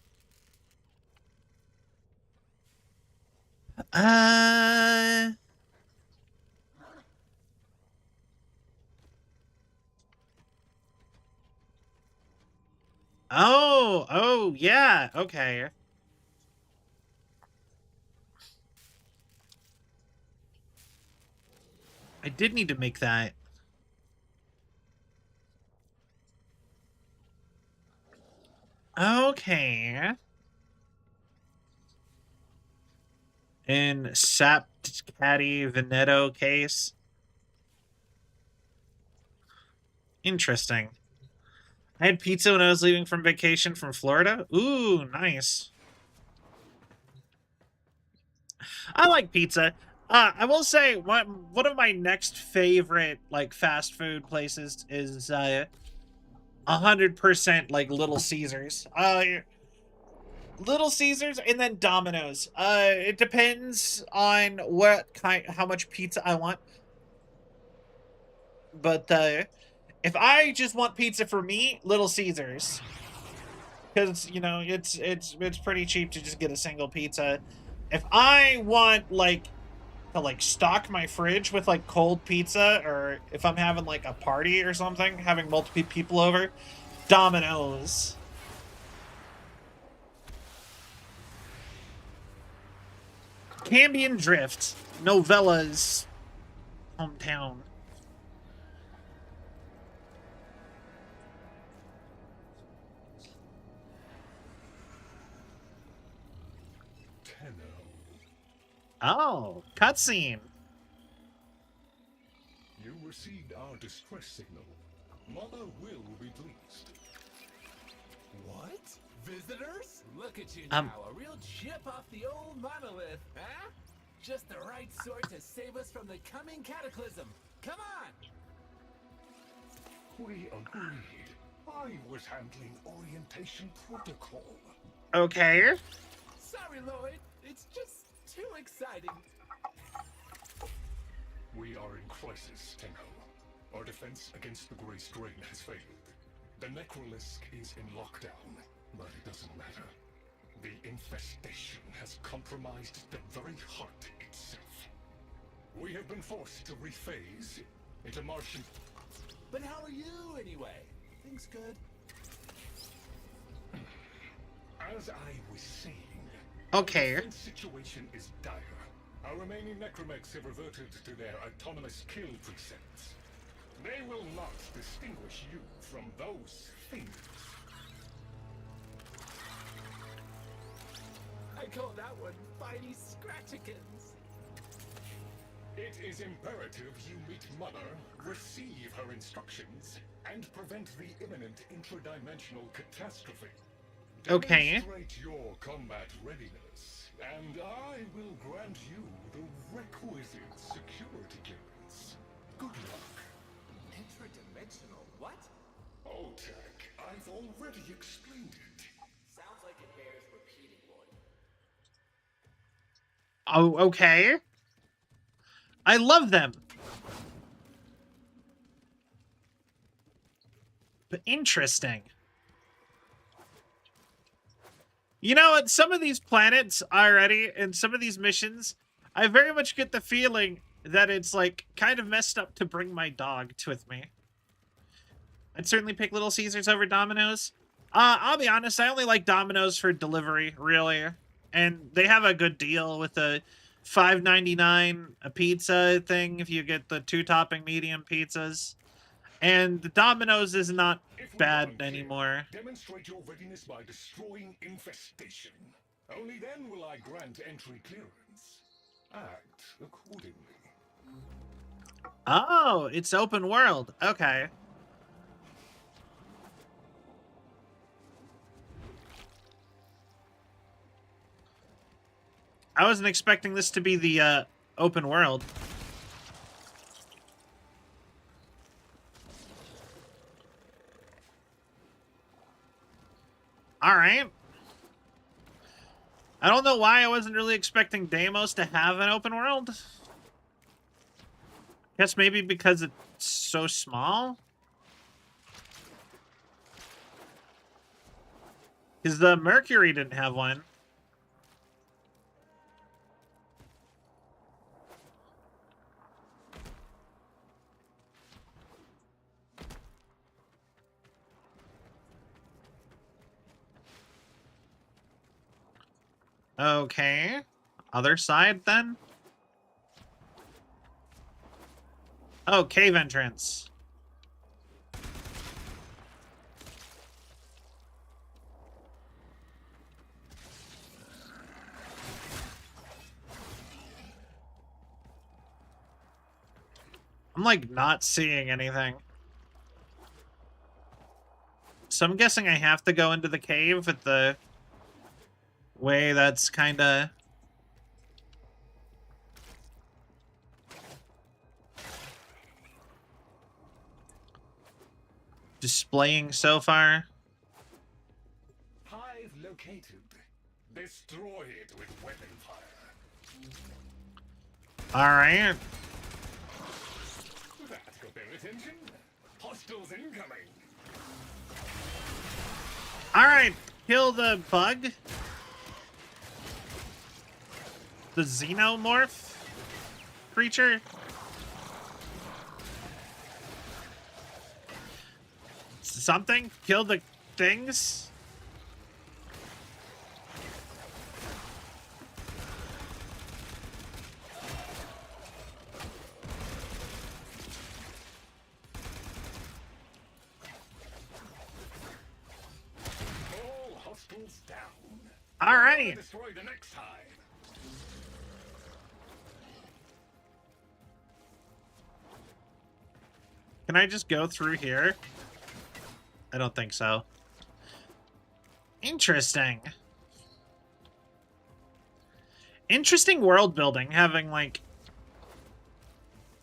Oh, yeah, okay. I did need to make that. Okay. In Sapped Caddy Veneto case. Interesting. I had pizza when I was leaving from vacation from Florida. Ooh, nice. I like pizza. I will say one of my next favorite like fast food places is 100% like Little Caesars. Little Caesars and then Domino's. It depends on how much pizza I want. But if I just want pizza for me, Little Caesars. Because, you know, it's pretty cheap to just get a single pizza. If I want like to like stock my fridge with like cold pizza, or if I'm having like a party or something, having multiple people over, Domino's. Cambion Drift, Novella's hometown. Tenno. Oh, cutscene. You received our distress signal. Mother will be pleased. What? Visitors? Look at you now, a real chip off the old monolith, huh? Just the right sort to save us from the coming cataclysm. Come on! We agreed. I was handling orientation protocol. Okay. Sorry, Lloyd. It's just too exciting. We are in crisis, Tenno. Our defense against the Grey Strain has failed. The Necrolisk is in lockdown, but it doesn't matter. The infestation has compromised the very heart itself. We have been forced to rephase into Martian... But how are you, anyway? Things good? As I was saying... Okay. The defense situation is dire. Our remaining necromechs have reverted to their autonomous kill precepts. They will not distinguish you from those things. I call that one Bitey Scratchikins. It is imperative you meet Mother, receive her instructions, and prevent the imminent intradimensional catastrophe. Okay. Demonstrate your combat readiness, and I will grant you the requisite security clearance. Good luck. Intradimensional what? Oh, Tech, I've already explained it. Sounds like it bears repeating, Lloyd. Oh, okay. I love them. But interesting. You know what? Some of these planets already, and some of these missions, I very much get the feeling that it's like kind of messed up to bring my dog with me. I'd certainly pick Little Caesars over Domino's. I'll be honest, I only like Domino's for delivery, really. And they have a good deal with the $5.99 a pizza thing if you get the 2-topping medium pizzas. And the Domino's is not bad anymore. Demonstrate your readiness by destroying infestation. Only then will I grant entry clearance. Act accordingly. Oh, it's open world. Okay. I wasn't expecting this to be the open world. All right. I don't know why I wasn't really expecting Deimos to have an open world. Guess maybe because it's so small. Because the Mercury didn't have one. Okay. Other side, then? Oh, cave entrance. I'm, like, not seeing anything. So I'm guessing I have to go into the cave at the way that's kind of... displaying so far. Hive located. Destroy it with weapon fire. Alright. That got their attention. Hostiles incoming. Alright, kill the bug. The xenomorph creature. Something? Kill the things? All hostiles down. All right. Destroy the next hive. Can I just go through here? I don't think so. Interesting. Interesting world building, having, like...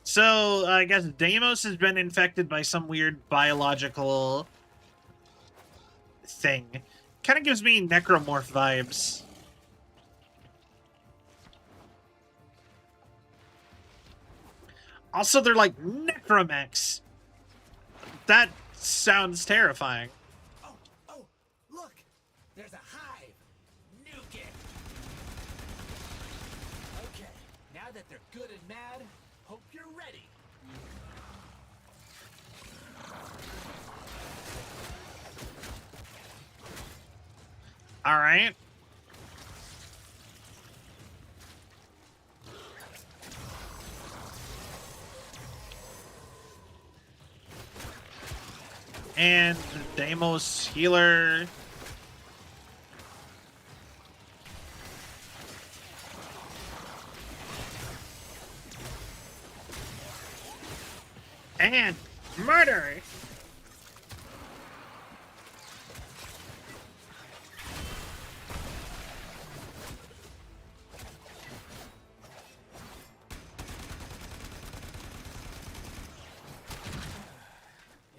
So, I guess Deimos has been infected by some weird biological thing. Kind of gives me necromorph vibes. Also, they're like necromechs. That sounds terrifying. Oh, look! There's a hive! Nuke it! Okay, now that they're good and mad, hope you're ready. All right. And Deimos healer. And murder.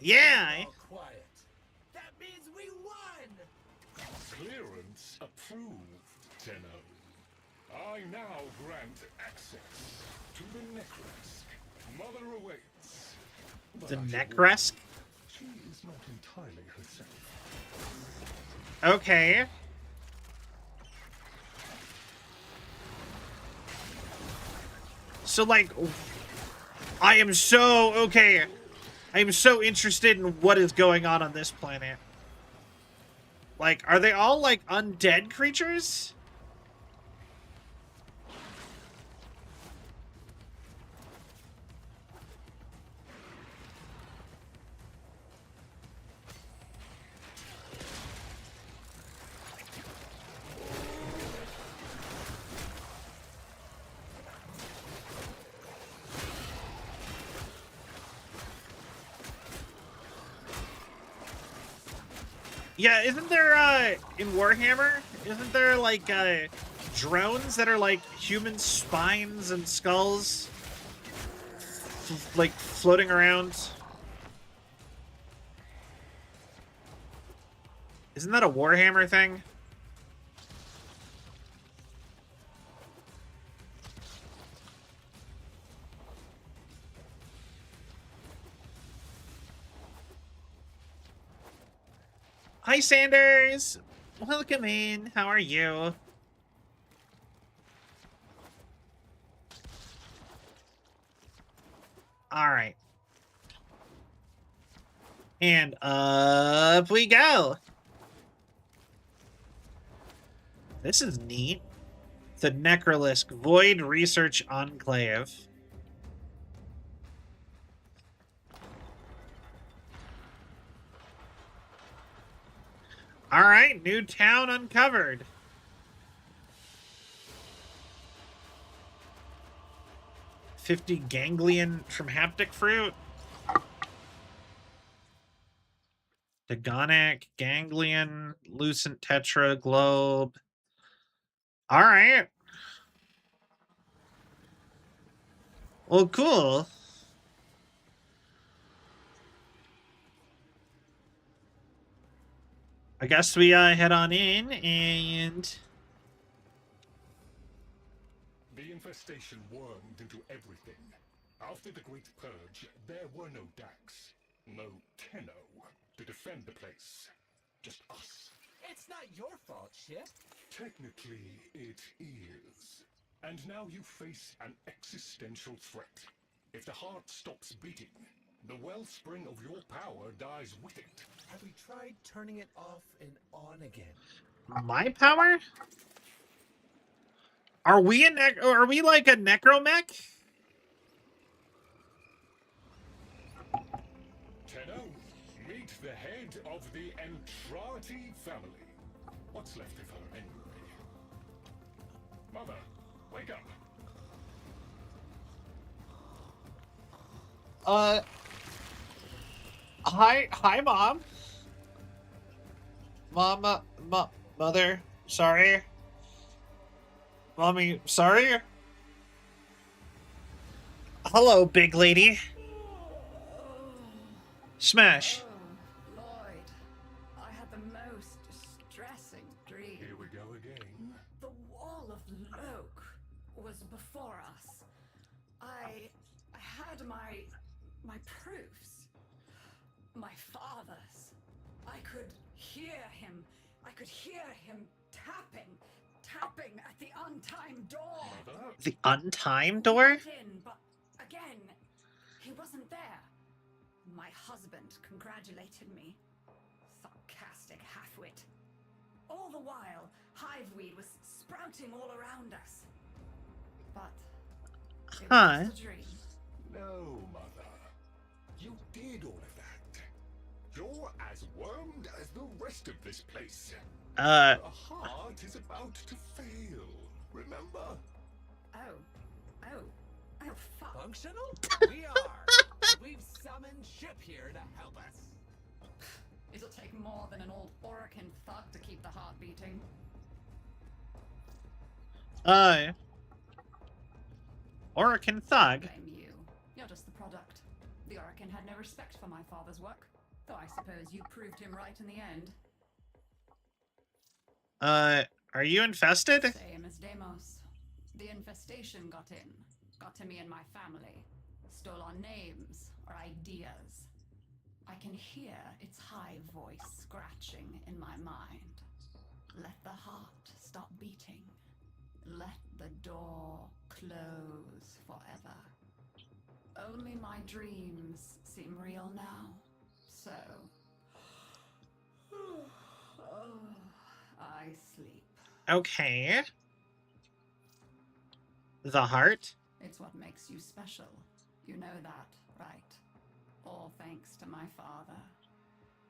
Yeah. All quiet. That means we won! Clearance approved, Tenno. I now grant access to the Necrosk. Mother awaits. But The I should Necrosk? warn, she is not entirely herself. Okay. So, like, I am so... Okay. I am so interested in what is going on this planet. Like, are they all, like, undead creatures? Yeah, isn't there, in Warhammer, isn't there, like, drones that are like human spines and skulls, like floating around. Isn't that a Warhammer thing? Hi, Sanders. Welcome in. How are you? All right. And up we go. This is neat. The Necrolisk Void Research Enclave. All right, new town uncovered. $50 ganglion from haptic fruit. Dagonic, ganglion, lucent tetra, globe. All right. Well, cool. I guess we head on in and... The infestation wormed into everything. After the Great Purge, there were no Dax, no Tenno to defend the place. Just us. It's not your fault, Chip. Technically, it is. And now you face an existential threat. If the heart stops beating, the wellspring of your power dies with it. Have we tried turning it off and on again? My power? Are we are we like a necromech? Tenno, meet the head of the Entrati family. What's left of her anyway? Mother, wake up. Hi, Mom. Mother, sorry. Mommy, sorry. Hello, big lady. Smash. Oh, Lloyd, I had the most distressing dream. Here we go again. The wall of Loke was before us. I had my proofs. My father's. I could hear him. I could hear him tapping at the untimed door. Mother? The untimed door? Went in, but again, he wasn't there. My husband congratulated me. Sarcastic halfwit. All the while, hiveweed was sprouting all around us. But it was just a dream. No, Mother. You did all of that. You're as wormed as the rest of this place. The heart is about to fail, remember? Oh, fuck. Functional? We are. We've summoned Chip here to help us. It'll take more than an old Orakin thug to keep the heart beating. Orakin thug? Blame you. You're just the product. The Orakin had no respect for my father's work, though I suppose you proved him right in the end. Are you infested? Same as Deimos. The infestation got to me and my family. Stole our names, our ideas. I can hear its high voice scratching in my mind. Let the heart stop beating. Let the door close forever. Only my dreams seem real now. So... I sleep. Okay. The heart? It's what makes you special. You know that, right? All thanks to my father.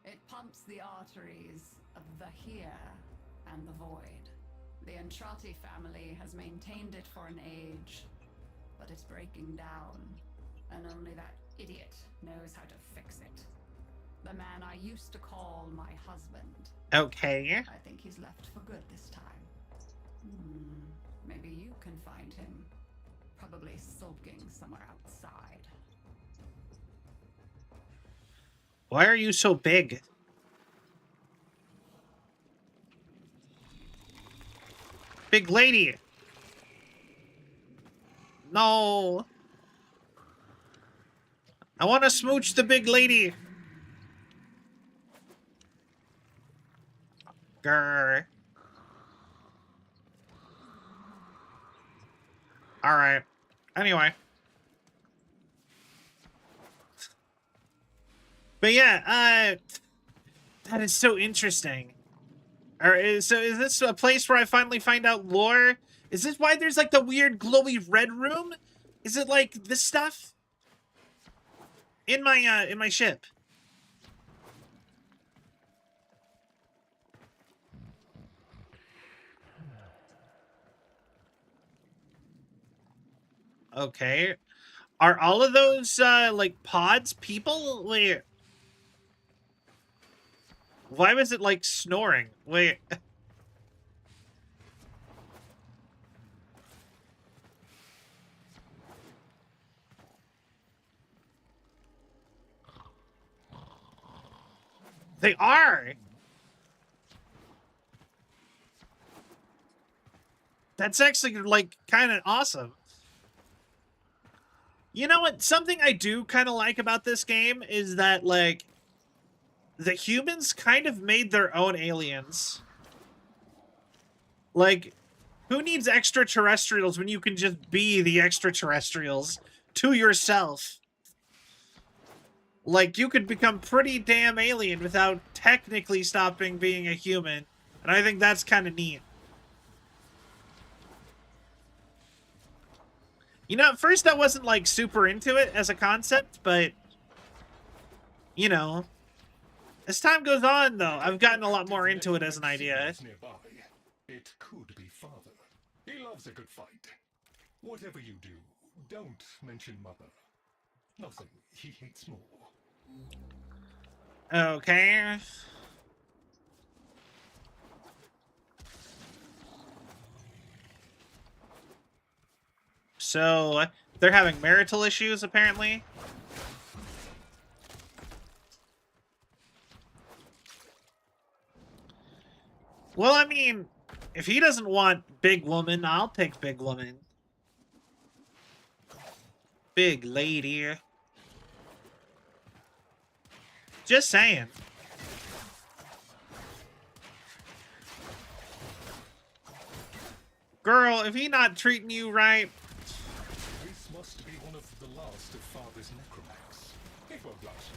It pumps the arteries of the here and the void. The Entrati family has maintained it for an age, but it's breaking down, and only that idiot knows how to fix it. The man I used to call my husband. Okay. I think he's left for good this time. Maybe you can find him. Probably sulking somewhere outside. Why are you so big? Big lady! No! I want to smooch the big lady! Grr. Alright. Anyway. But yeah, that is so interesting. So is this a place where I finally find out lore? Is this why there's like the weird glowy red room? Is it like this stuff? In my ship. Okay. Are all of those like pods people? Wait. Why was it like snoring? Wait. They are. That's actually like kind of awesome. You know what? Something I do kind of like about this game is that like the humans kind of made their own aliens. Like, who needs extraterrestrials when you can just be the extraterrestrials to yourself? Like, you could become pretty damn alien without technically stopping being a human. And I think that's kind of neat. You know, at first I wasn't, like, super into it as a concept, but, you know, as time goes on, though, I've gotten a lot more into it as an idea. It could be father. He loves a good fight. Whatever you do, don't mention mother. Nothing he hates more. Okay. So, they're having marital issues, apparently. Well, I mean, if he doesn't want big woman, I'll pick big woman. Big lady. Just saying. Girl, if he not treating you right... This must be one of the last of father's necromancs. It won't last.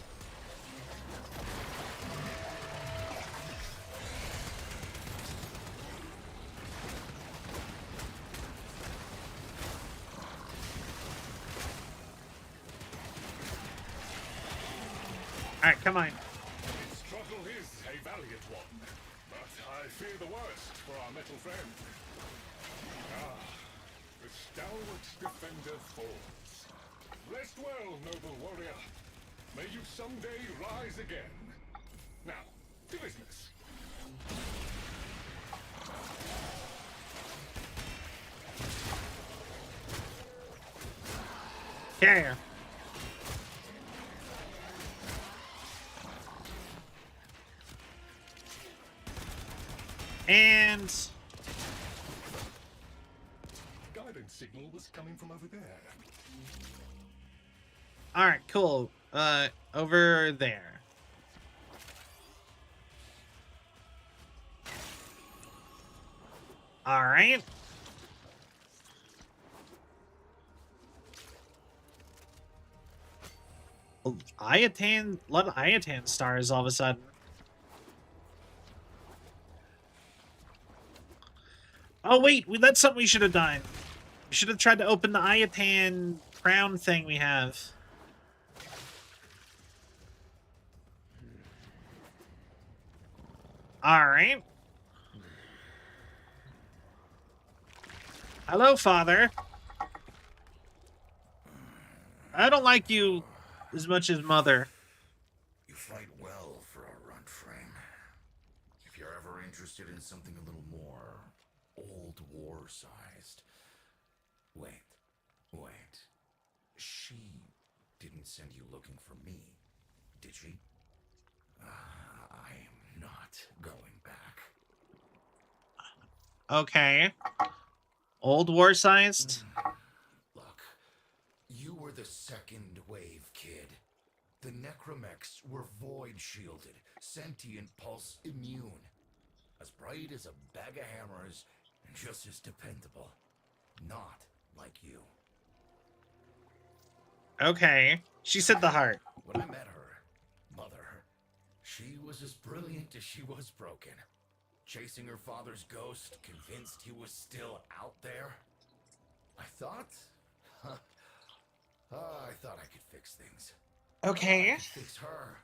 Alright, come on. Its struggle is a valiant one, but I fear the worst for our metal friend. Ah, the stalwart defender falls. Rest well, noble warrior. May you someday rise again. Now, to business. Okay. And... Guidance signal was coming from over there. Alright, cool. Over there. Alright. Iatan, a lot of Iatan stars all of a sudden. Oh wait, that's something we should have done. We should have tried to open the Iatan crown thing we have. Alright. Hello, father. I don't like you as much as mother. You fight well for a runt frame. If you're ever interested in something a little more old war-sized. Wait. She didn't send you looking for me, did she? I am not going back. Okay. Old war-sized? Look, you were the second wave, kid. The necromechs were void-shielded, sentient pulse immune. As bright as a bag of hammers, and just as dependable. Not like you. Okay. She said the heart. When I met her, Mother, she was as brilliant as she was broken. Chasing her father's ghost, convinced he was still out there. I thought I could fix things. Okay. I could fix her.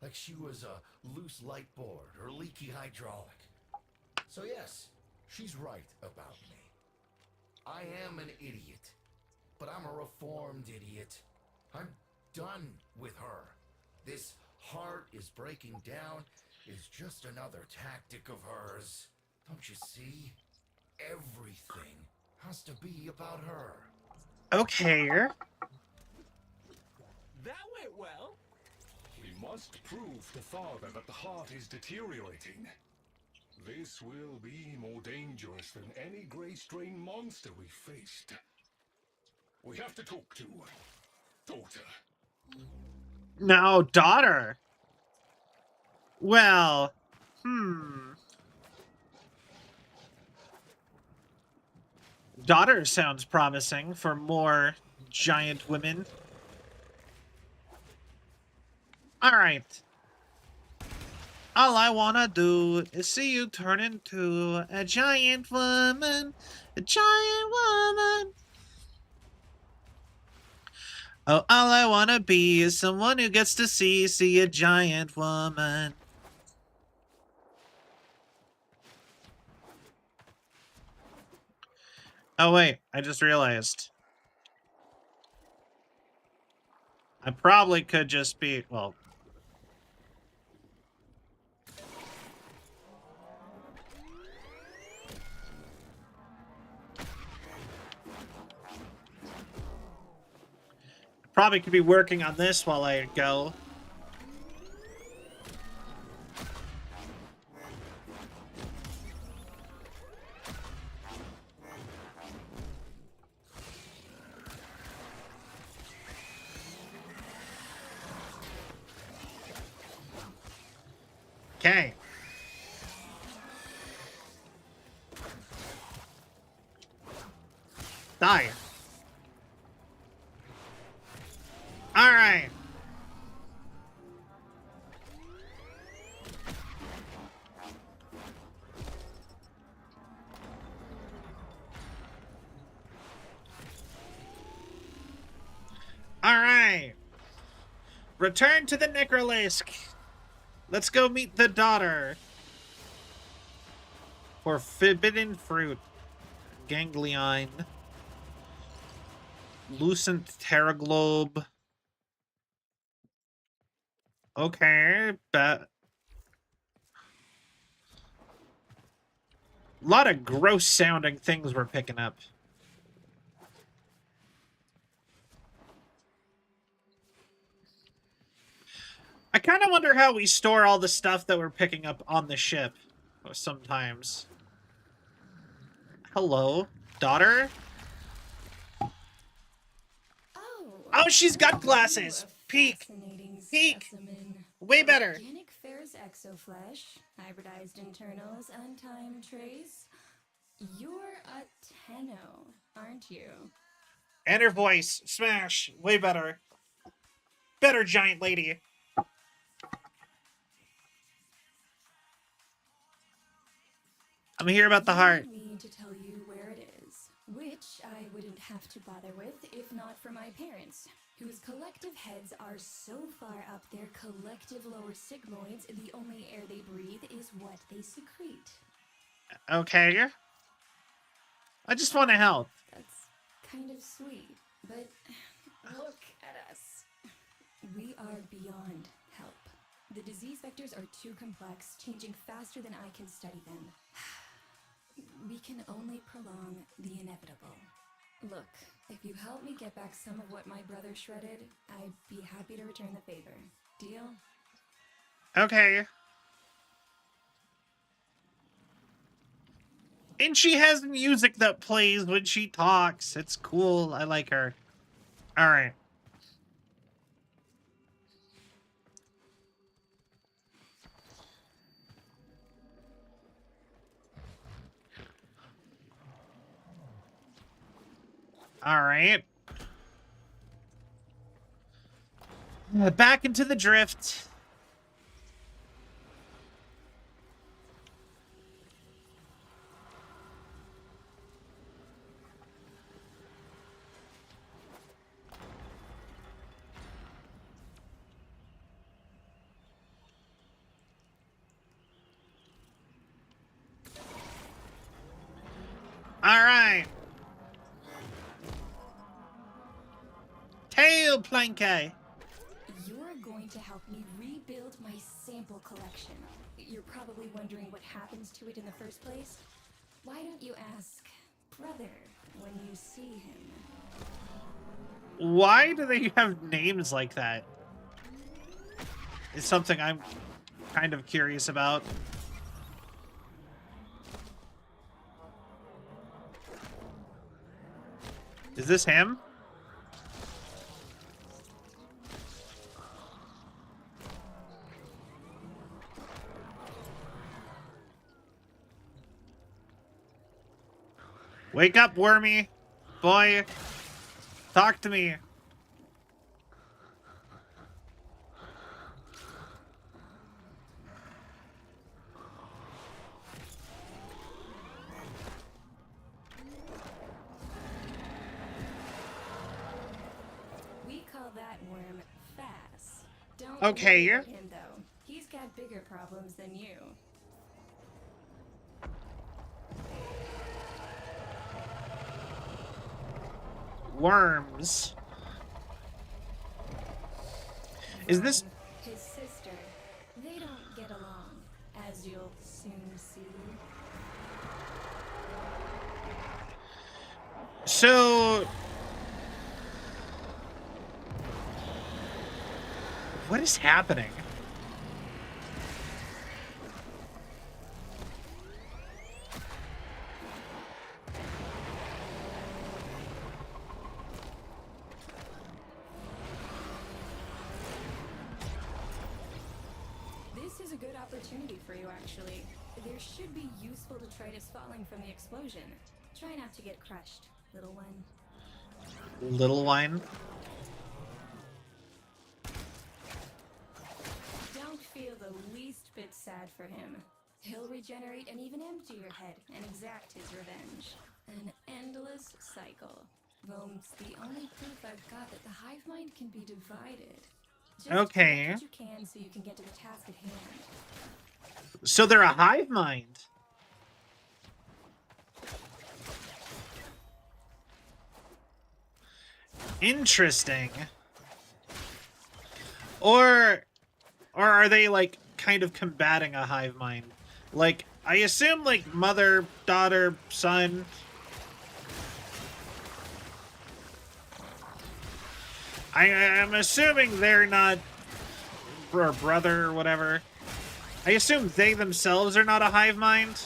Like she was a loose light board or leaky hydraulic. So yes, she's right about me. I am an idiot, but I'm a reformed idiot. I'm done with her. This heart is breaking down is just another tactic of hers. Don't you see? Everything has to be about her. Okay. That went well. We must prove to Father that the heart is deteriorating. This will be more dangerous than any Grey Strain monster we faced. We have to talk to daughter. No, daughter. Well, Daughter sounds promising for more giant women. Alright. All I wanna do is see you turn into a giant woman. A giant woman. Oh, all I wanna be is someone who gets to see a giant woman. Oh wait, I just realized. I probably could just be, well... Probably could be working on this while I go. Okay. Die. All right. All right. Return to the Necrolisk. Let's go meet the daughter. For forbidden fruit. Ganglion. Lucent Terraglobe. Okay, but... A lot of gross sounding things we're picking up. I kind of wonder how we store all the stuff that we're picking up on the ship sometimes. Hello, daughter? Oh, she's got glasses. Peek. Peek. Way better. Organic ferrous exoflesh, hybridized internals, untime trace. You're a Tenno, aren't you? And her voice. Smash. Way better. Better, giant lady. I'm here about the heart. You need me to tell you where it is, which I wouldn't have to bother with if not for my parents, whose collective heads are so far up their collective lower sigmoids, the only air they breathe is what they secrete. Okay. I just want to help. That's kind of sweet, but look at us. We are beyond help. The disease vectors are too complex, changing faster than I can study them. we can only prolong the inevitable. Look, if you help me get back some of what my brother shredded, I'd be happy to return the favor. Deal? Okay. And she has music that plays when she talks. It's cool. I like her. All right. All right. Back into the drift. All right. Tail Planke. You're going to help me rebuild my sample collection. You're probably wondering what happens to it in the first place. Why don't you ask brother when you see him? Why do they have names like that? It's something I'm kind of curious about. Is this him? Wake up, Wormy. Boy, talk to me. We call that worm fast. Don't Okay. worry about him though. He's got bigger problems than you. Worms. Is this... His sister. They don't get along, as you'll soon see. So... what is happening? This is a good opportunity for you, actually. There should be useful detritus falling from the explosion. Try not to get crushed, little one. Little wine? Don't feel the least bit sad for him. He'll regenerate and even empty your head and exact his revenge. An endless cycle. Rome's the only proof I've got that the hive mind can be divided. Just Okay. do what you can so you can get to the task at hand. So they're a hive mind. Interesting. Or are they like kind of combating a hive mind? Like, I assume like mother, daughter, son. I'm assuming they're not, or brother or whatever. I assume they themselves are not a hive mind.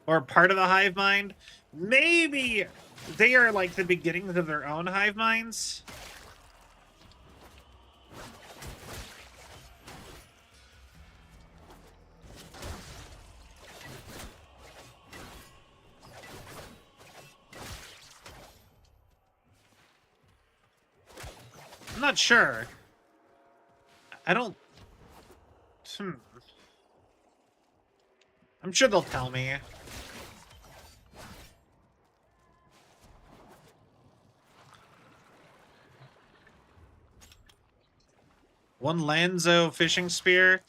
Or part of the hive mind. Maybe they are like the beginnings of their own hive minds. I'm not sure. I don't... I'm sure they'll tell me. One Lanzo fishing spear.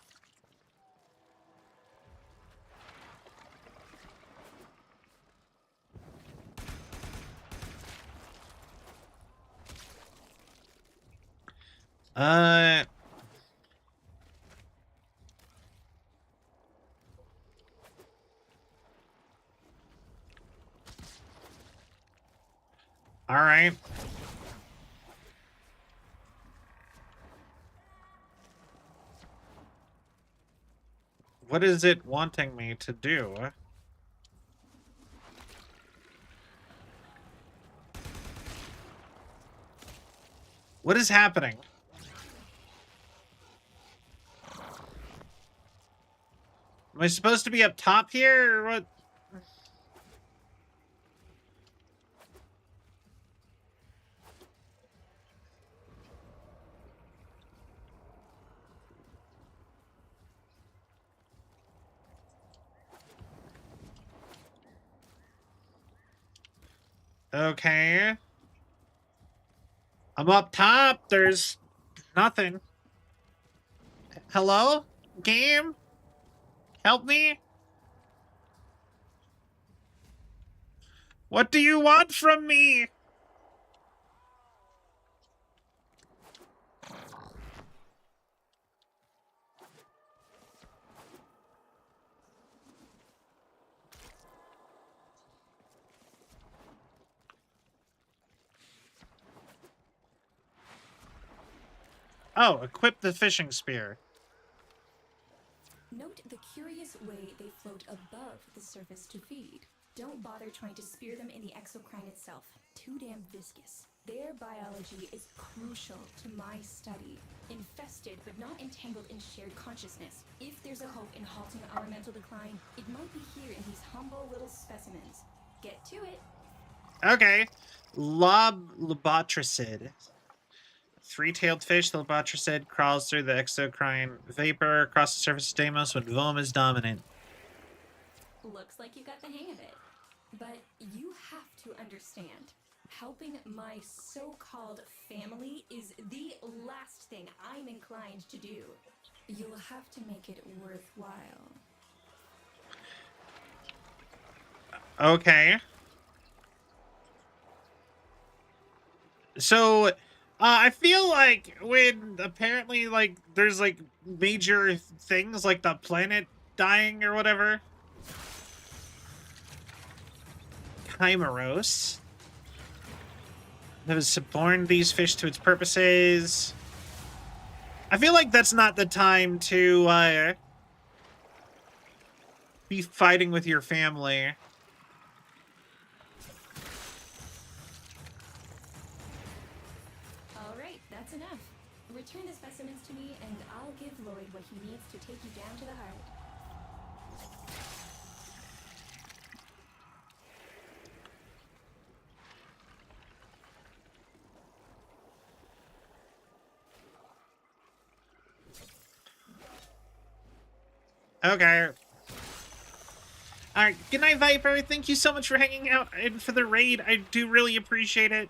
All right. What is it wanting me to do? What is happening? Am I supposed to be up top here, or what? Okay. I'm up top. There's nothing. Hello? Game? Help me? What do you want from me? Oh, equip the fishing spear. Note the curious way they float above the surface to feed. Don't bother trying to spear them in the exocrine itself. Too damn viscous. Their biology is crucial to my study. Infested but not entangled in shared consciousness. If there's a hope in halting our mental decline, it might be here in these humble little specimens. Get to it. Okay. Lobotracid. Three-tailed fish, the lobotracid crawls through the exocrine vapor across the surface of Deimos when Vom is dominant. Looks like you got the hang of it. But you have to understand, helping my so-called family is the last thing I'm inclined to do. You'll have to make it worthwhile. Okay. So, I feel like when apparently, like, there's, like, major things, like the planet dying or whatever. Chimeros. That has suborned these fish to its purposes. I feel like that's not the time to, be fighting with your family. That's enough. Return the specimens to me, and I'll give Lloyd what he needs to take you down to the heart. Okay. Alright, good night, Viper. Thank you so much for hanging out and for the raid. I do really appreciate it.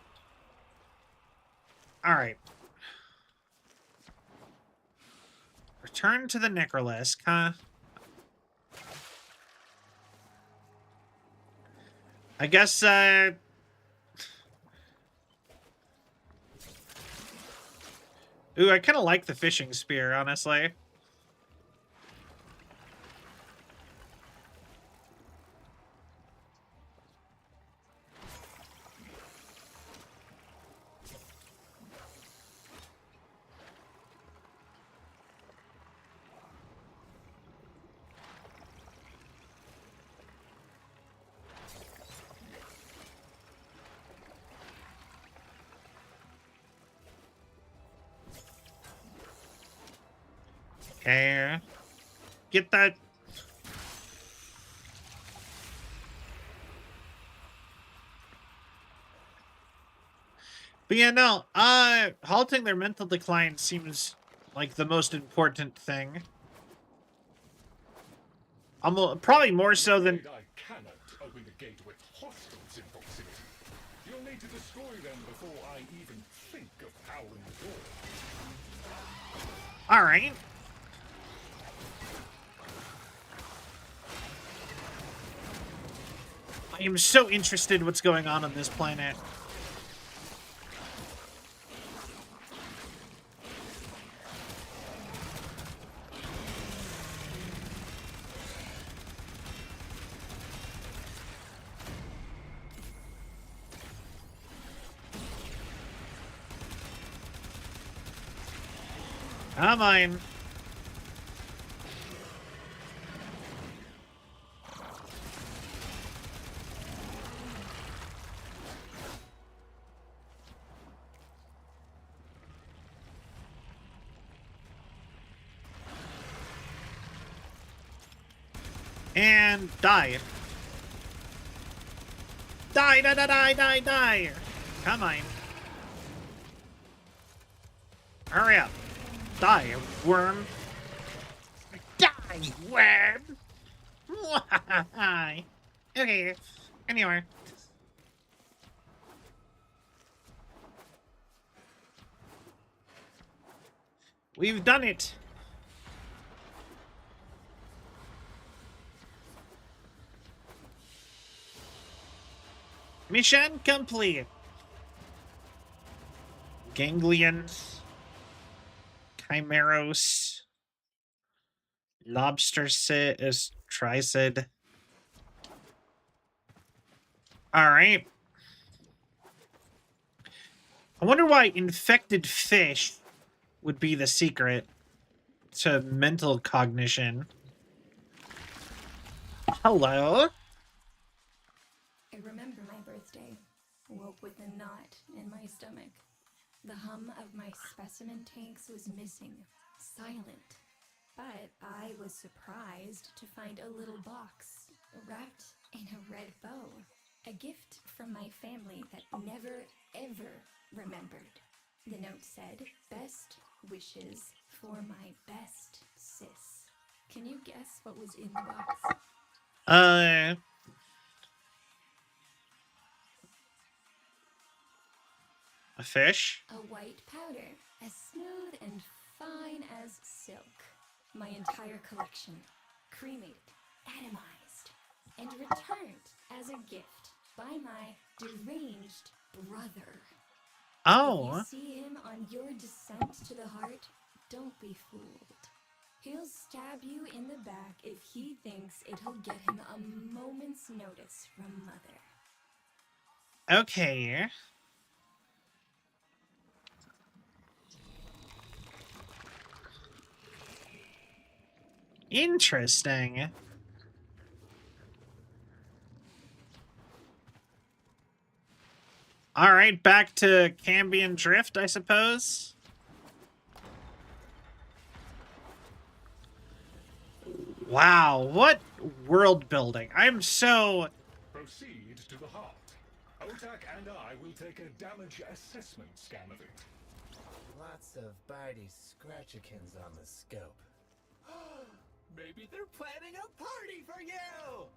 Alright. Return to the Necrolisk, huh? I guess, Ooh, I kind of like the fishing spear, honestly. Okay. Get that. But yeah, no, halting their mental decline seems like the most important thing. Probably more so than... I cannot open the gate with hostiles in proximity. You'll need to destroy them before I even think of powering the door. Alright. I am so interested in what's going on this planet. Come on. And die. Die, die, die, die, die, die. Come on. Hurry up. Die, worm. Die, worm. Why? Okay. Anyway. We've done it. Mission complete. Ganglions. Chimeros. Lobster is tricid. Alright. I wonder why infected fish would be the secret to mental cognition. Hello? I remember my birthday. Woke with a knot in my stomach. The hum of my specimen tanks was missing. Silent. But I was surprised to find a little box wrapped in a red bow. A gift from my family that never, ever remembered. The note said, "Best wishes for my best sis." Can you guess what was in the box? A fish? A white powder, as smooth and fine as silk. My entire collection, cremated, atomized, and returned as a gift by my deranged brother. Oh. If you see him on your descent to the heart, don't be fooled. He'll stab you in the back if he thinks it'll get him a moment's notice from Mother. Okay. Interesting. All right, back to Cambion Drift, I suppose. Wow, what world building. I'm so... Proceed to the heart. Otak and I will take a damage assessment scan of it. Lots of Barty Scratchikins on the scope. Maybe they're planning a party for you!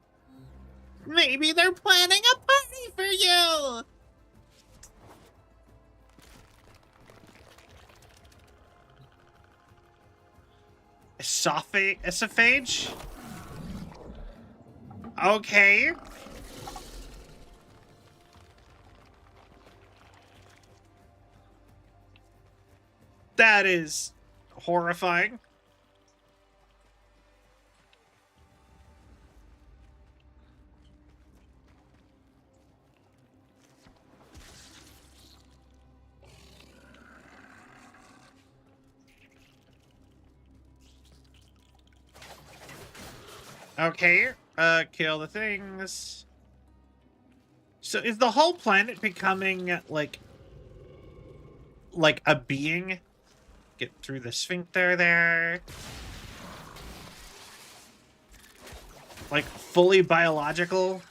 Maybe they're planning a party for you! Esophage? Okay. That is horrifying. Okay, kill the things. So is the whole planet becoming like a being? Get through the sphincter there. Like fully biological?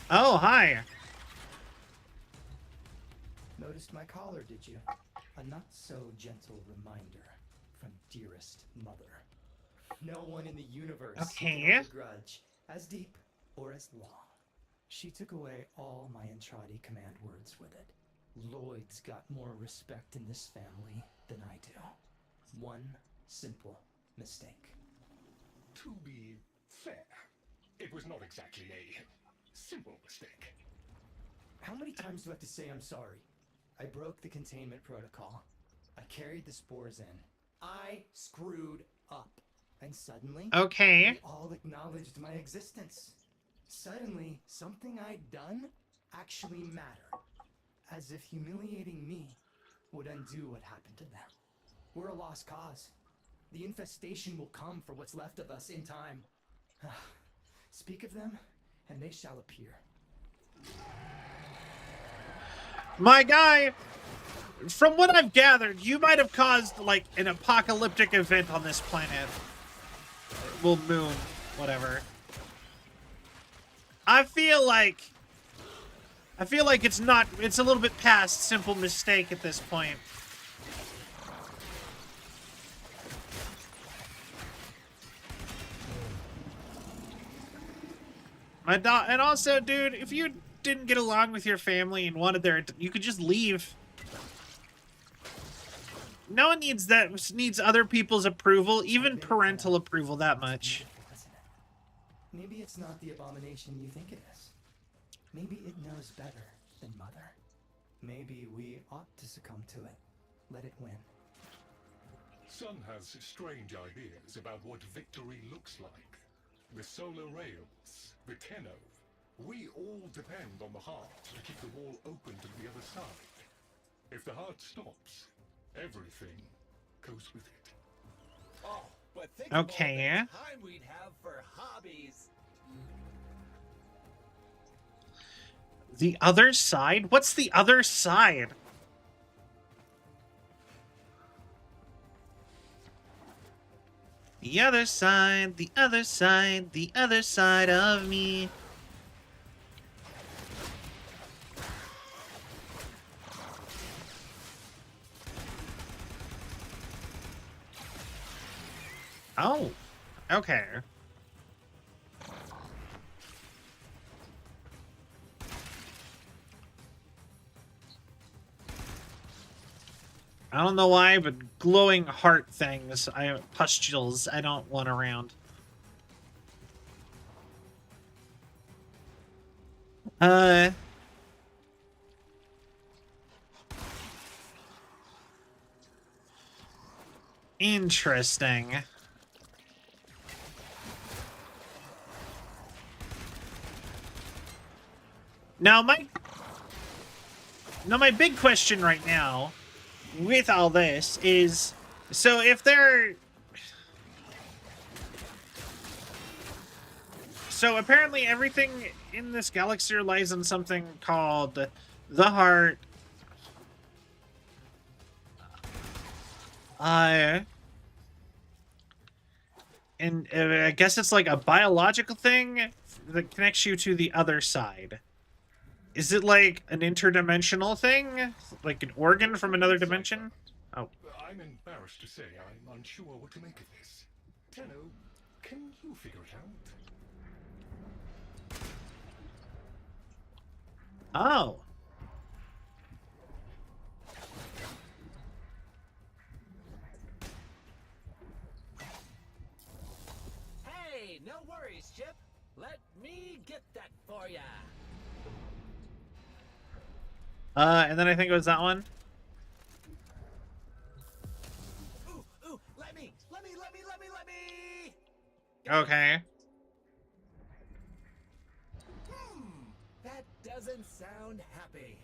Oh, hi. Noticed my collar, did you? A not-so-gentle reminder from dearest mother. No one in the universe can hold a grudge as deep or as long. She took away all my Entradi command words with it. Lloyd's got more respect in this family than I do. One simple mistake. To be fair, It was not exactly a simple mistake. How many times do I have to say I'm sorry? I broke the containment protocol. I carried the spores in. I screwed up. And suddenly, okay, they all acknowledged my existence. Suddenly, something I'd done actually mattered. As if humiliating me would undo what happened to them. We're a lost cause. The infestation will come for what's left of us in time. Speak of them, and they shall appear. My guy, from what I've gathered, you might have caused, like, an apocalyptic event on this planet. Well, moon, whatever. I feel like it's a little bit past simple mistake at this point. And also, dude, if you didn't get along with your family and wanted you could just leave. No one needs other people's approval, even parental approval, that much. Maybe it's not the abomination you think it is. Maybe it knows better than Mother. Maybe we ought to succumb to it. Let it win. Sun has strange ideas about what victory looks like. The solar rails, the Tenno. We all depend on the heart to keep the wall open to the other side. If the heart stops, everything goes with it. Oh, but think okay. about the time we'd have for hobbies. The other side? What's the other side? The other side, the other side, the other side of me. Oh, okay. I don't know why, but glowing heart things, pustules, I don't want around. Interesting. Now my big question right now with all this is, so if they're... So apparently everything in this galaxy relies on something called the heart. And I guess it's like a biological thing that connects you to the other side. Is it like an interdimensional thing? Like an organ from another dimension? Oh. I'm embarrassed to say I'm unsure what to make of this. Tenno, can you figure it out? Oh. Hey, no worries, Chip. Let me get that for ya. And then I think it was that one. Ooh, let me. Okay. That doesn't sound happy.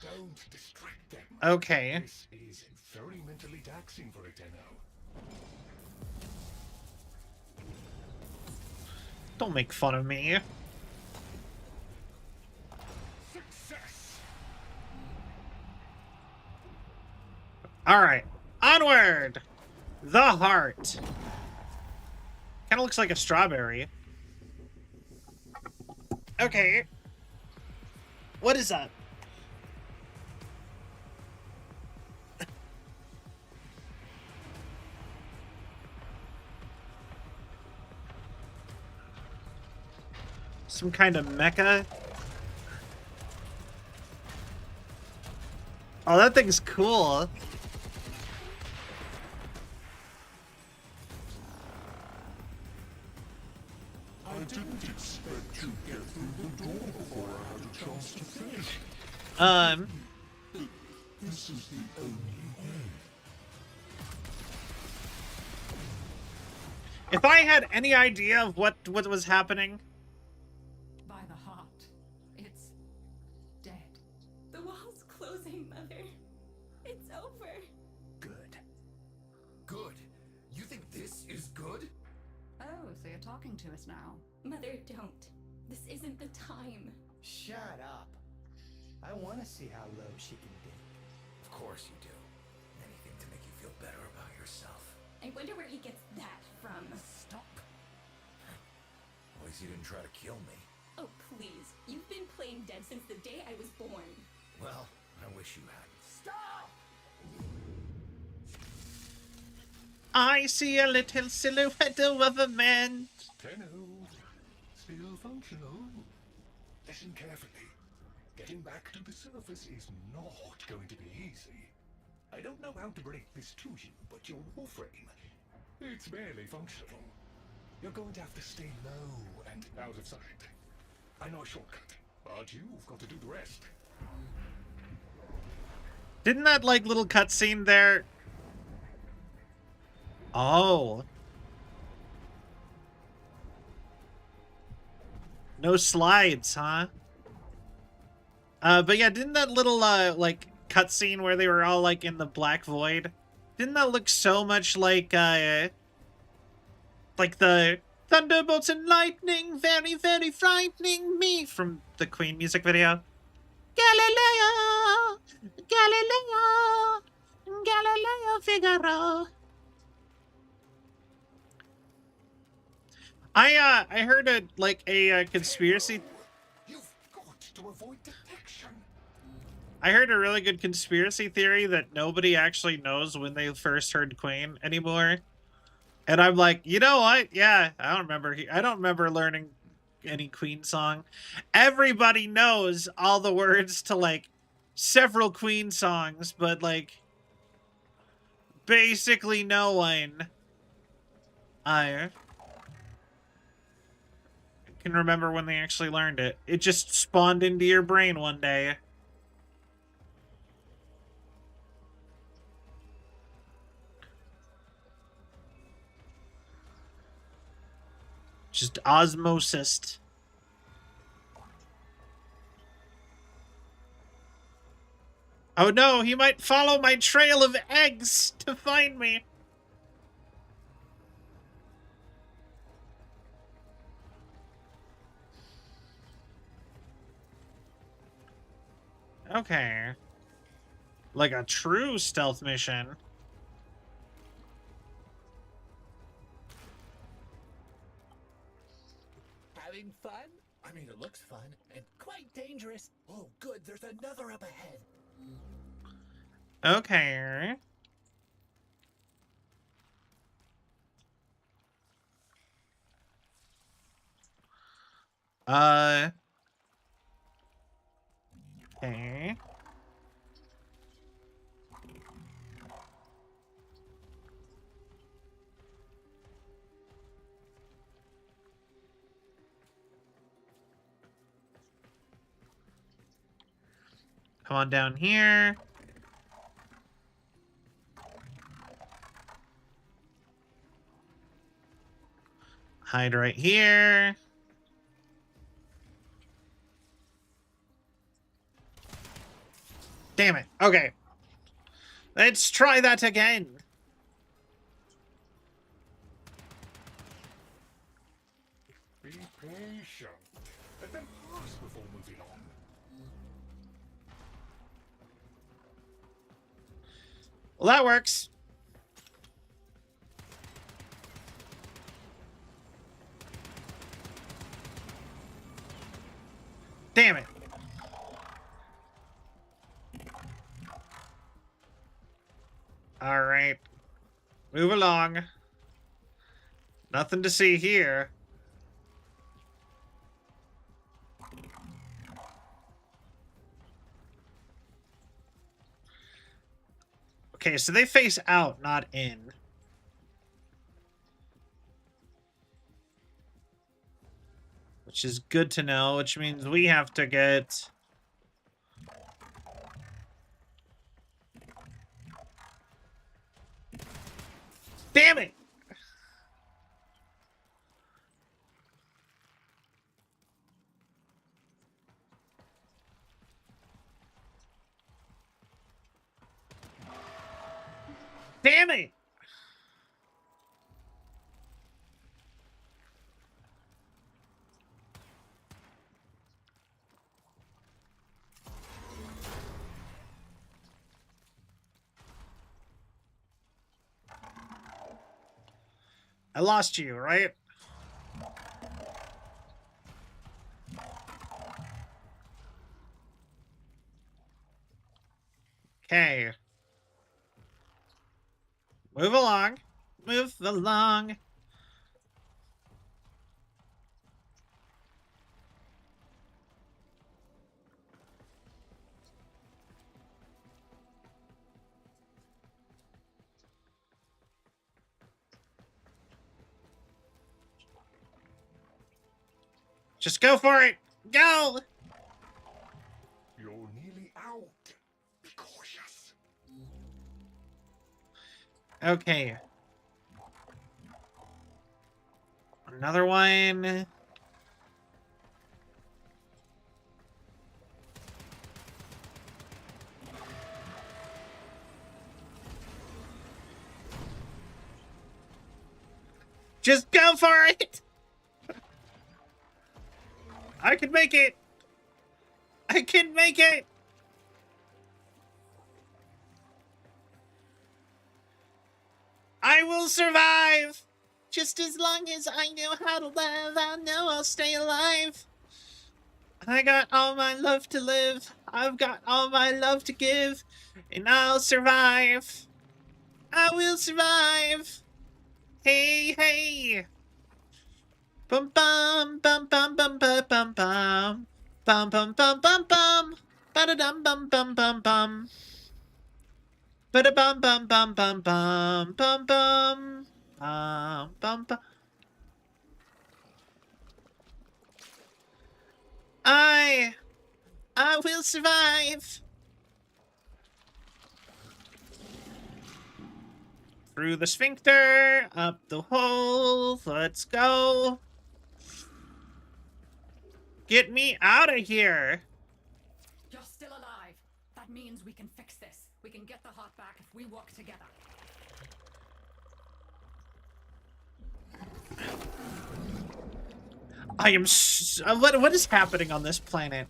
Don't distract them. Okay. This is very mentally taxing for a Tenno. Don't make fun of me. Success. Alright. Onward! The heart. Kind of looks like a strawberry. Okay. What is that? Some kind of mecha? Oh, that thing's cool. I didn't expect to get through the door before I had a chance to finish. This is the only way. If I had any idea of what was happening... By the heart, it's dead. The wall's closing, Mother. It's over. Good. Good? You think this is good? Oh, so you're talking to us now. Mother, don't. This isn't the time. Shut up. I want to see how low she can dig. Of course you do. Anything to make you feel better about yourself. I wonder where he gets that from. Stop. At least you didn't try to kill me. Oh, please. You've been playing dead since the day I was born. Well, I wish you hadn't. Stop! I see a little silhouette of a man. Tenno, still functional. Listen carefully. Getting back to the surface is not going to be easy. I don't know how to break this to you, but your Warframe, it's barely functional. You're going to have to stay low and out of sight. I know a shortcut, but you've got to do the rest. Didn't that, like, little cutscene there... Oh. No slides, huh? But yeah, didn't that little, like, cutscene where they were all, like, in the Black Void? Didn't that look so much like the Thunderbolts and Lightning, very, very frightening me from the Queen music video? Galileo! Galileo! Galileo Figaro! I heard a conspiracy. You've got to avoid detection. I heard a really good conspiracy theory that nobody actually knows when they first heard Queen anymore. And I'm like, you know what? Yeah, I don't remember learning any Queen song. Everybody knows all the words to like several Queen songs, but like basically no one. I can remember when they actually learned it. It just spawned into your brain one day. Just osmosis. Oh no, he might follow my trail of eggs to find me. Okay. Like a true stealth mission. Having fun? I mean, it looks fun and quite dangerous. Oh, good, there's another up ahead. Okay. Okay. Come on down here. Hide right here. Damn it. Okay. Let's try that again. Be patient. Let them pass before moving on. Well, that works. Damn it. All right. Move along. Nothing to see here. Okay, so they face out, not in. which is good to know, which means we have to get... Damn it! Damn it! I lost you, right? Okay. Move along. Move along. Just go for it. Go. You're nearly out. Be cautious. Okay. Another one. Just go for it. I can make it. I can make it. I will survive. Just as long as I know how to live, I know I'll stay alive. I got all my love to live. I've got all my love to give. And I'll survive. I will survive. Hey, hey. Bum bum bum bum bum bum bum bum bum bum bum bum bum ba da dum bum bum bum bum ba da bum bum bum bum bum bum bum bum bum. I will survive. Through the sphincter, up the hole. Let's go. Get me out of here. You're still alive. That means we can fix this. We can get the heart back if we work together. I am what is happening on this planet?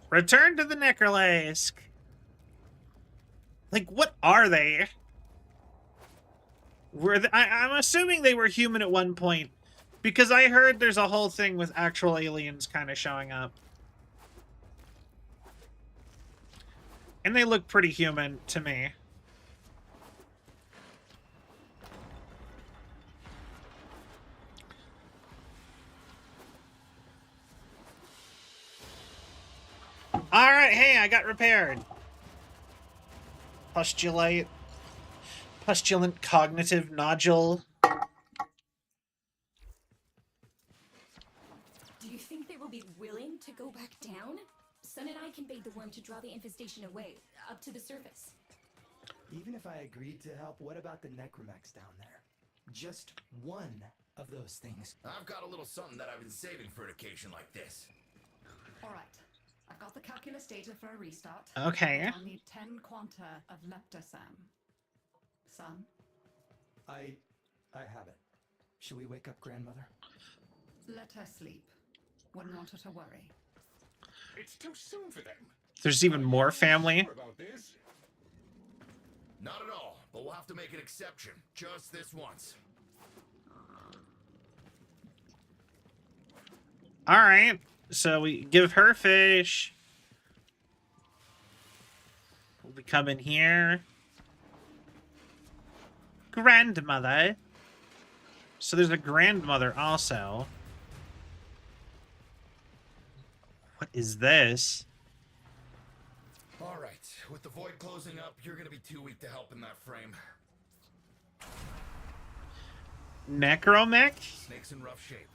Return to the Necrolisk. Like, what are they? I'm assuming they were human at one point. Because I heard there's a whole thing with actual aliens kind of showing up. And they look pretty human to me. Alright, hey, I got repaired. Pustulant cognitive nodule. Do you think they will be willing to go back down? Sun and I can bait the worm to draw the infestation away, up to the surface. Even if I agreed to help, what about the necromax down there? Just one of those things. I've got a little something that I've been saving for an occasion like this. All right. I've got the calculus data for a restart. Okay. I'll need 10 quanta of leptosam. Son? I have it. Should we wake up grandmother? Let her sleep. Wouldn't want her to worry. It's too soon for them. There's even more family. Sure about this? Not at all, but we'll have to make an exception. Just this once. Alright. So we give her fish. We'll be coming here. Grandmother. So there's a grandmother also. What is this? All right, with the void closing up, you're gonna be too weak to help in that frame. Necromech? Snake's in rough shape,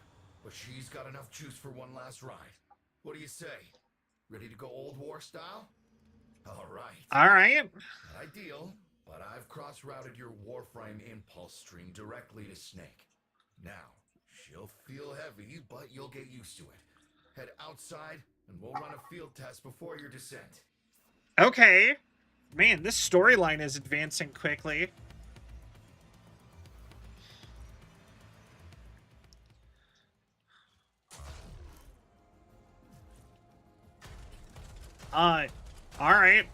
but she's got enough juice for one last ride. What do you say? Ready to go old war style? All right. All right. Not ideal, but I've cross-routed your Warframe impulse stream directly to Snake. Now, she'll feel heavy, but you'll get used to it. Head outside, and we'll run a field test before your descent. Okay. Man, this storyline is advancing quickly. Alright. Alright.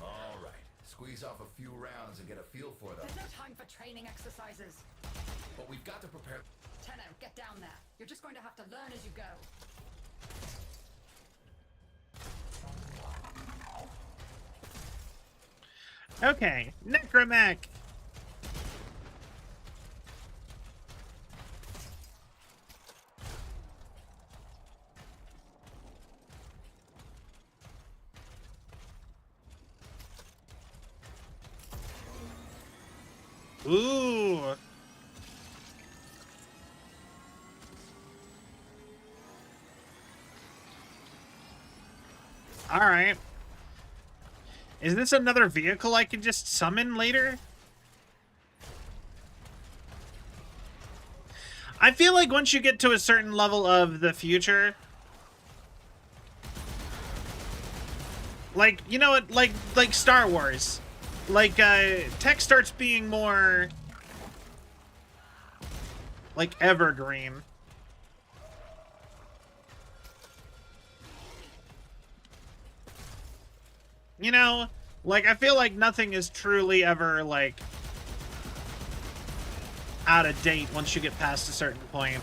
Squeeze off a few rounds and get a feel for them. There's no time for training exercises. But we've got to prepare. Tenno, get down there. You're just going to have to learn as you go. Okay. Necromech. Ooh. All right. Is this another vehicle I can just summon later? I feel like once you get to a certain level of the future, like, you know what, like Star Wars, like, tech starts being more, like, evergreen. You know, like, I feel like nothing is truly ever, like, out of date once you get past a certain point.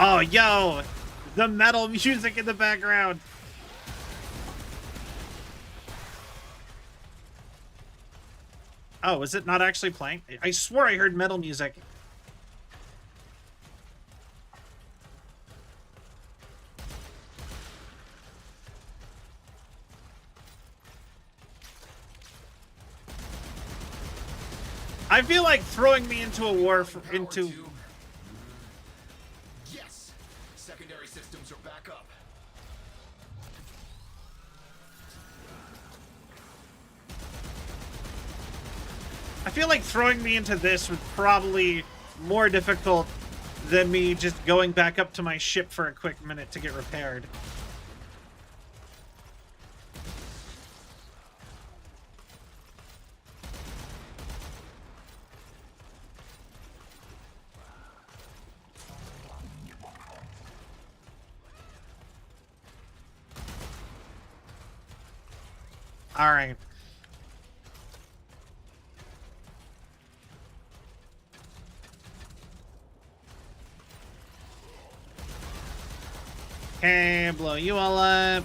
Oh, yo! The metal music in the background! Oh, is it not actually playing? I swore I heard metal music. I feel like throwing me into a war into... Yes! Secondary systems are back up. I feel like throwing me into this was probably more difficult than me just going back up to my ship for a quick minute to get repaired. All right. Okay, blow you all up.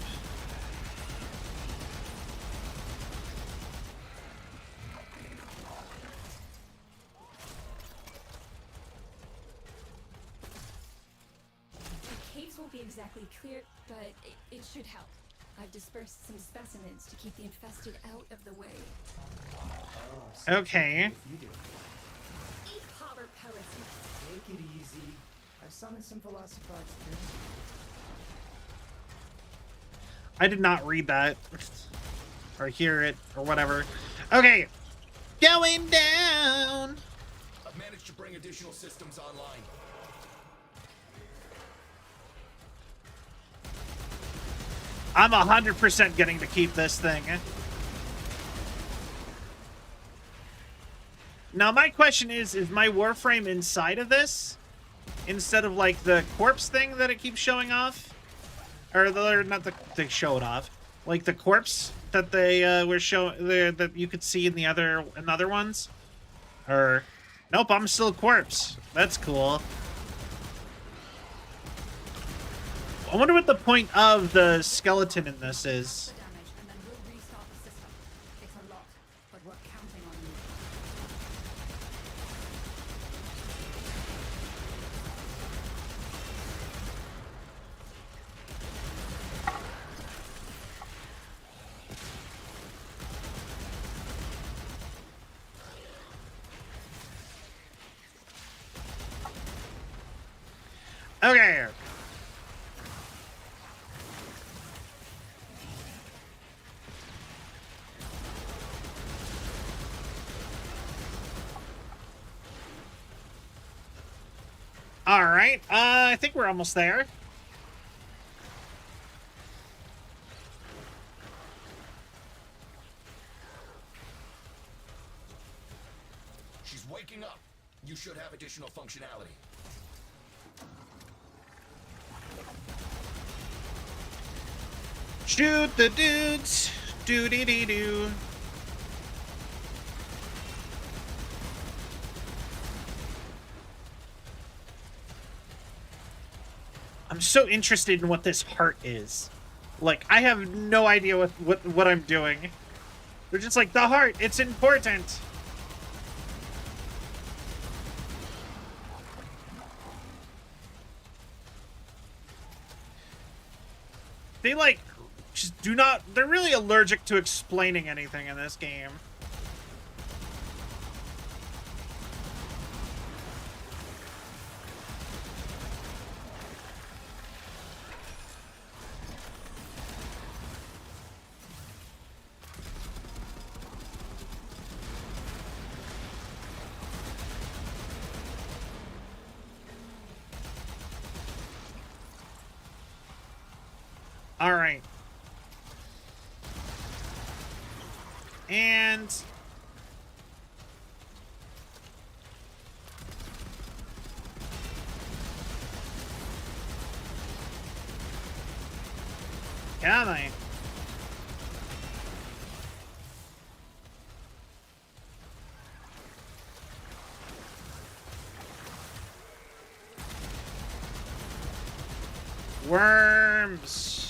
The caves won't be exactly clear, but it should help. I've dispersed some specimens to keep the infested out of the way. Okay. Eat hover pellets. Take it easy. I've summoned some Velocipods too. I did not read that. Or hear it, or whatever. Okay. Going down! I've managed to bring additional systems online. I'm 100% getting to keep this thing. Now, my question is my Warframe inside of this? Instead of, like, the corpse thing that it keeps showing off? Or, they show it off. Like, the corpse that they were showing, that you could see in the other ones? Or, nope, I'm still a corpse. That's cool. I wonder what the point of the skeleton in this is. Damage, and then we'll restart the system. It's a lot, but we're counting on you. Okay. All right. I think we're almost there. She's waking up. You should have additional functionality. Shoot the dudes. Doo-dee-dee-doo. I'm so interested in what this heart is. Like, I have no idea what I'm doing. They're just like, the heart, it's important. They, like, just do not... They're really allergic to explaining anything in this game. All right. And come on. Worms.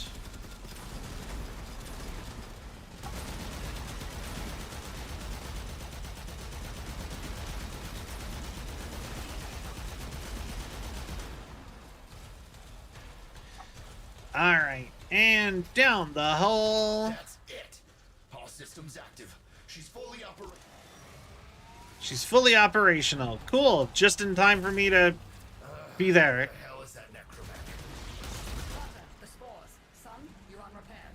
All right, and down the hole. That's it. All systems active. She's fully operational. She's fully operational. Cool. Just in time for me to be there. What the hell is that necromancer? The spores. Son, you're on repairs.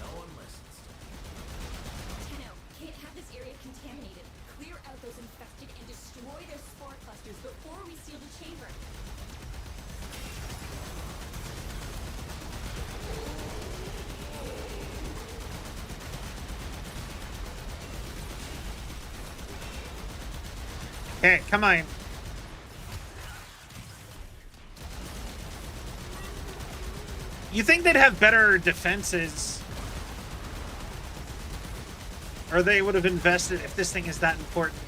No one listens. Tenno, can't have this area contaminated. Clear out those infected and destroy their spore clusters before we seal the chamber. Okay, come on. You think they'd have better defenses? Or they would have invested if this thing is that important.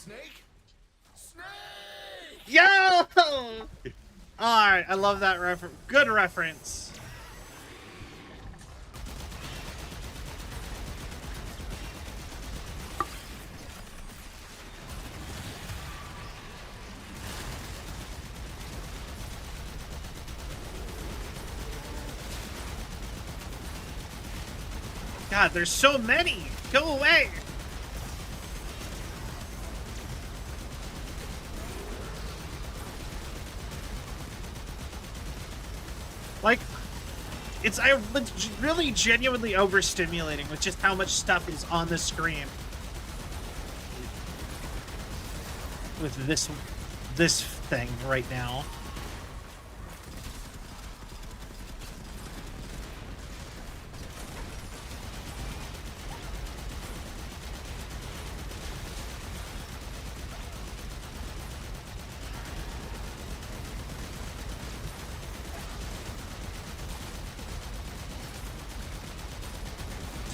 Snake? Snake! Yo! Alright, I love that reference. Good reference. God, there's so many! Go away! Like, it's really genuinely overstimulating with just how much stuff is on the screen. With this thing right now.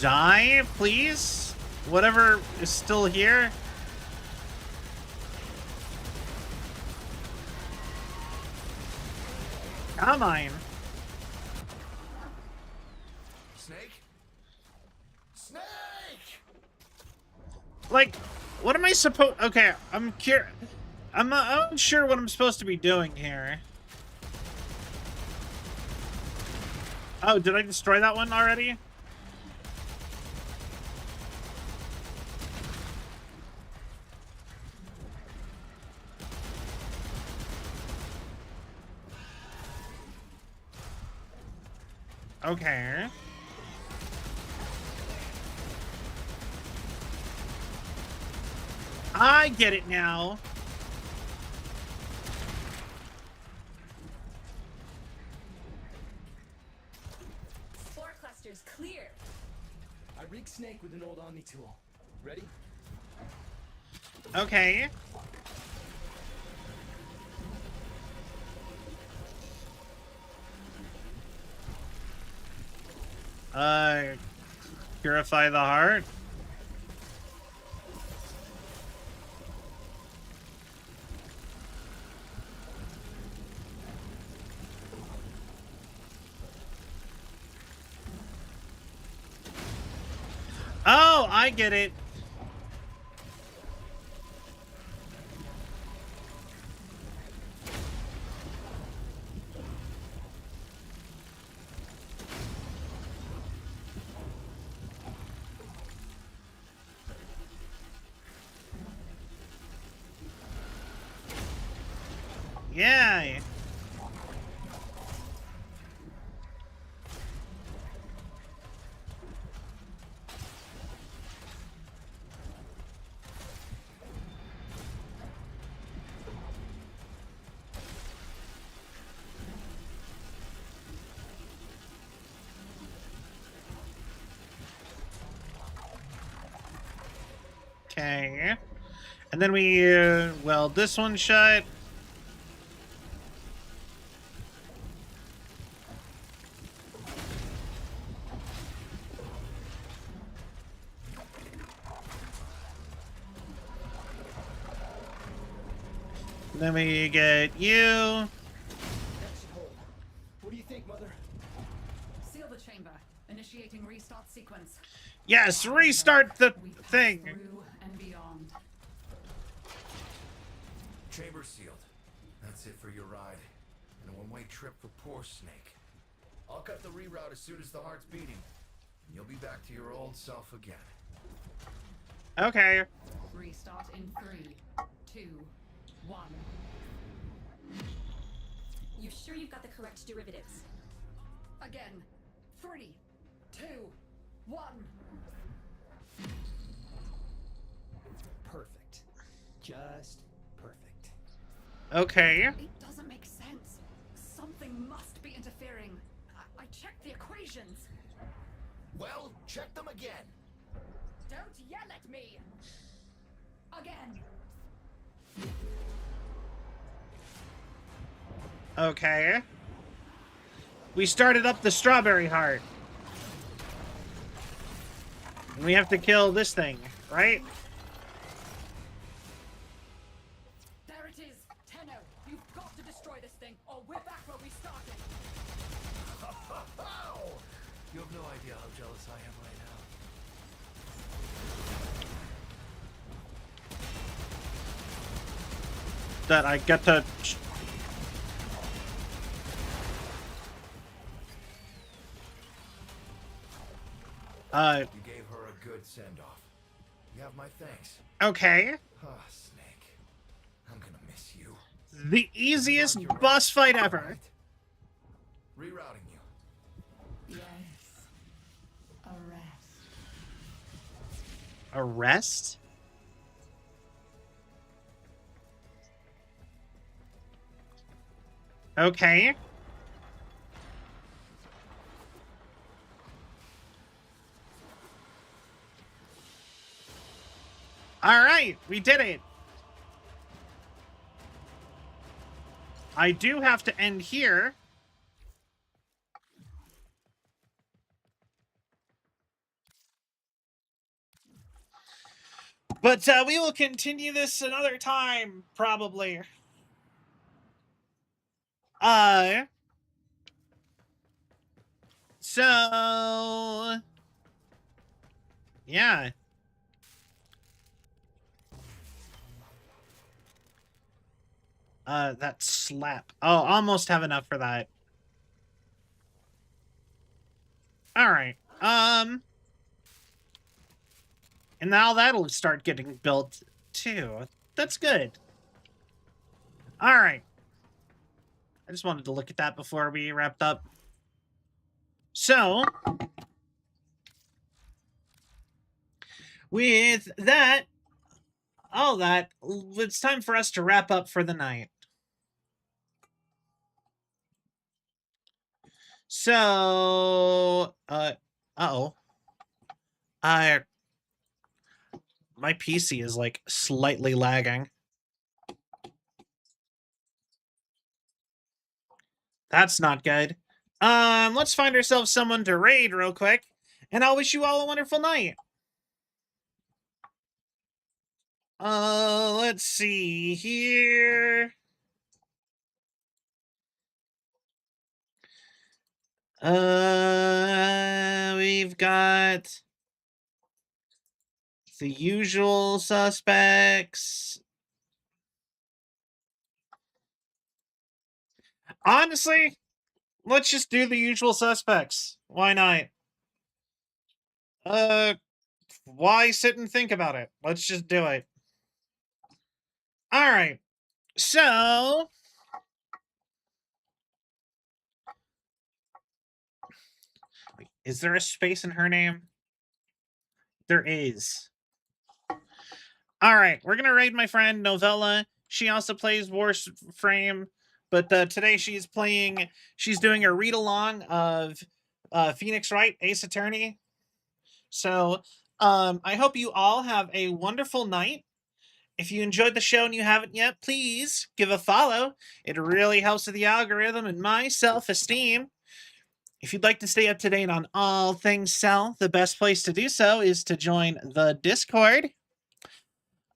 Die, please? Whatever is still here. Come on. Snake? Snake! Like, what am I supposed... Okay, I'm curious. I'm unsure what I'm supposed to be doing here. Oh, did I destroy that one already? Okay. I get it now. Spore clusters clear. I rigged Snake with an old Omni tool. Ready? Okay. Purify the heart. Oh, I get it. Yeah. Okay. And then we, well, this one shut. Then we get you. That should hold. What do you think, Mother? Seal the chamber. Initiating restart sequence. Yes, restart the thing. Through and beyond. Chamber sealed. That's it for your ride. And a one-way trip for poor Snake. I'll cut the reroute as soon as the heart's beating. And you'll be back to your old self again. Okay. Restart in 3, 2, 1. You sure you've got the correct derivatives? Again. 3, 2, 1. Perfect. Just perfect. Okay. It doesn't make sense. Something must be interfering. I checked the equations. Well, check them again. Don't yell at me. Again. Okay. We started up the strawberry heart. And we have to kill this thing, right? There it is. Tenno, you've got to destroy this thing, or we're back where we started. You have no idea how jealous I am right now. That I get to... You gave her a good send-off. You have my thanks. Okay. Ah, Snake. I'm gonna miss you. The easiest boss fight ever. Rerouting you. Yes. Arrest. Arrest? Okay. All right, we did it. I do have to end here. But we will continue this another time, probably. So, yeah. That slap. Oh, almost have enough for that. All right. And now that'll start getting built too. That's good. All right. I just wanted to look at that before we wrapped up. So, with that, all that, it's time for us to wrap up for the night. So, uh-oh. My PC is, like, slightly lagging. That's not good. Let's find ourselves someone to raid real quick, and I'll wish you all a wonderful night. Let's see here. We've got the usual suspects. Honestly, let's just do the usual suspects. Why not? Why sit and think about it? Let's just do it. All right. So, is there a space in her name? There is. All right, we're gonna raid my friend Novella. She also plays Warframe, but today she's doing a read along of Phoenix Wright, Ace Attorney. So, I hope you all have a wonderful night. If you enjoyed the show and you haven't yet, please give a follow. It really helps with the algorithm and my self-esteem. If you'd like to stay up to date on all things Cell, the best place to do so is to join the Discord.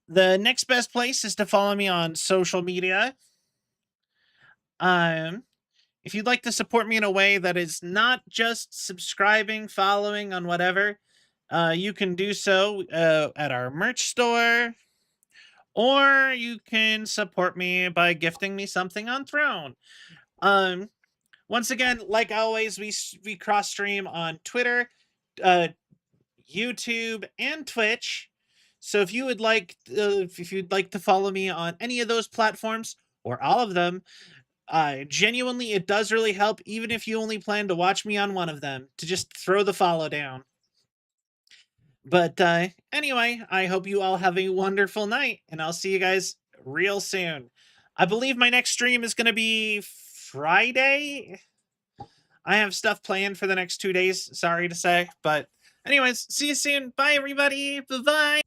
The next best place is to follow me on social media. If you'd like to support me in a way that is not just subscribing, following on whatever, you can do so at our merch store, or you can support me by gifting me something on Throne. Once again, like always, we cross stream on Twitter, YouTube, and Twitch. So if you'd like to follow me on any of those platforms or all of them, genuinely, it does really help, even if you only plan to watch me on one of them, to just throw the follow down. But anyway, I hope you all have a wonderful night, and I'll see you guys real soon. I believe my next stream is going to be Friday. I have stuff planned for the next 2 days, sorry to say. But anyways, see you soon. Bye, everybody. Bye-bye.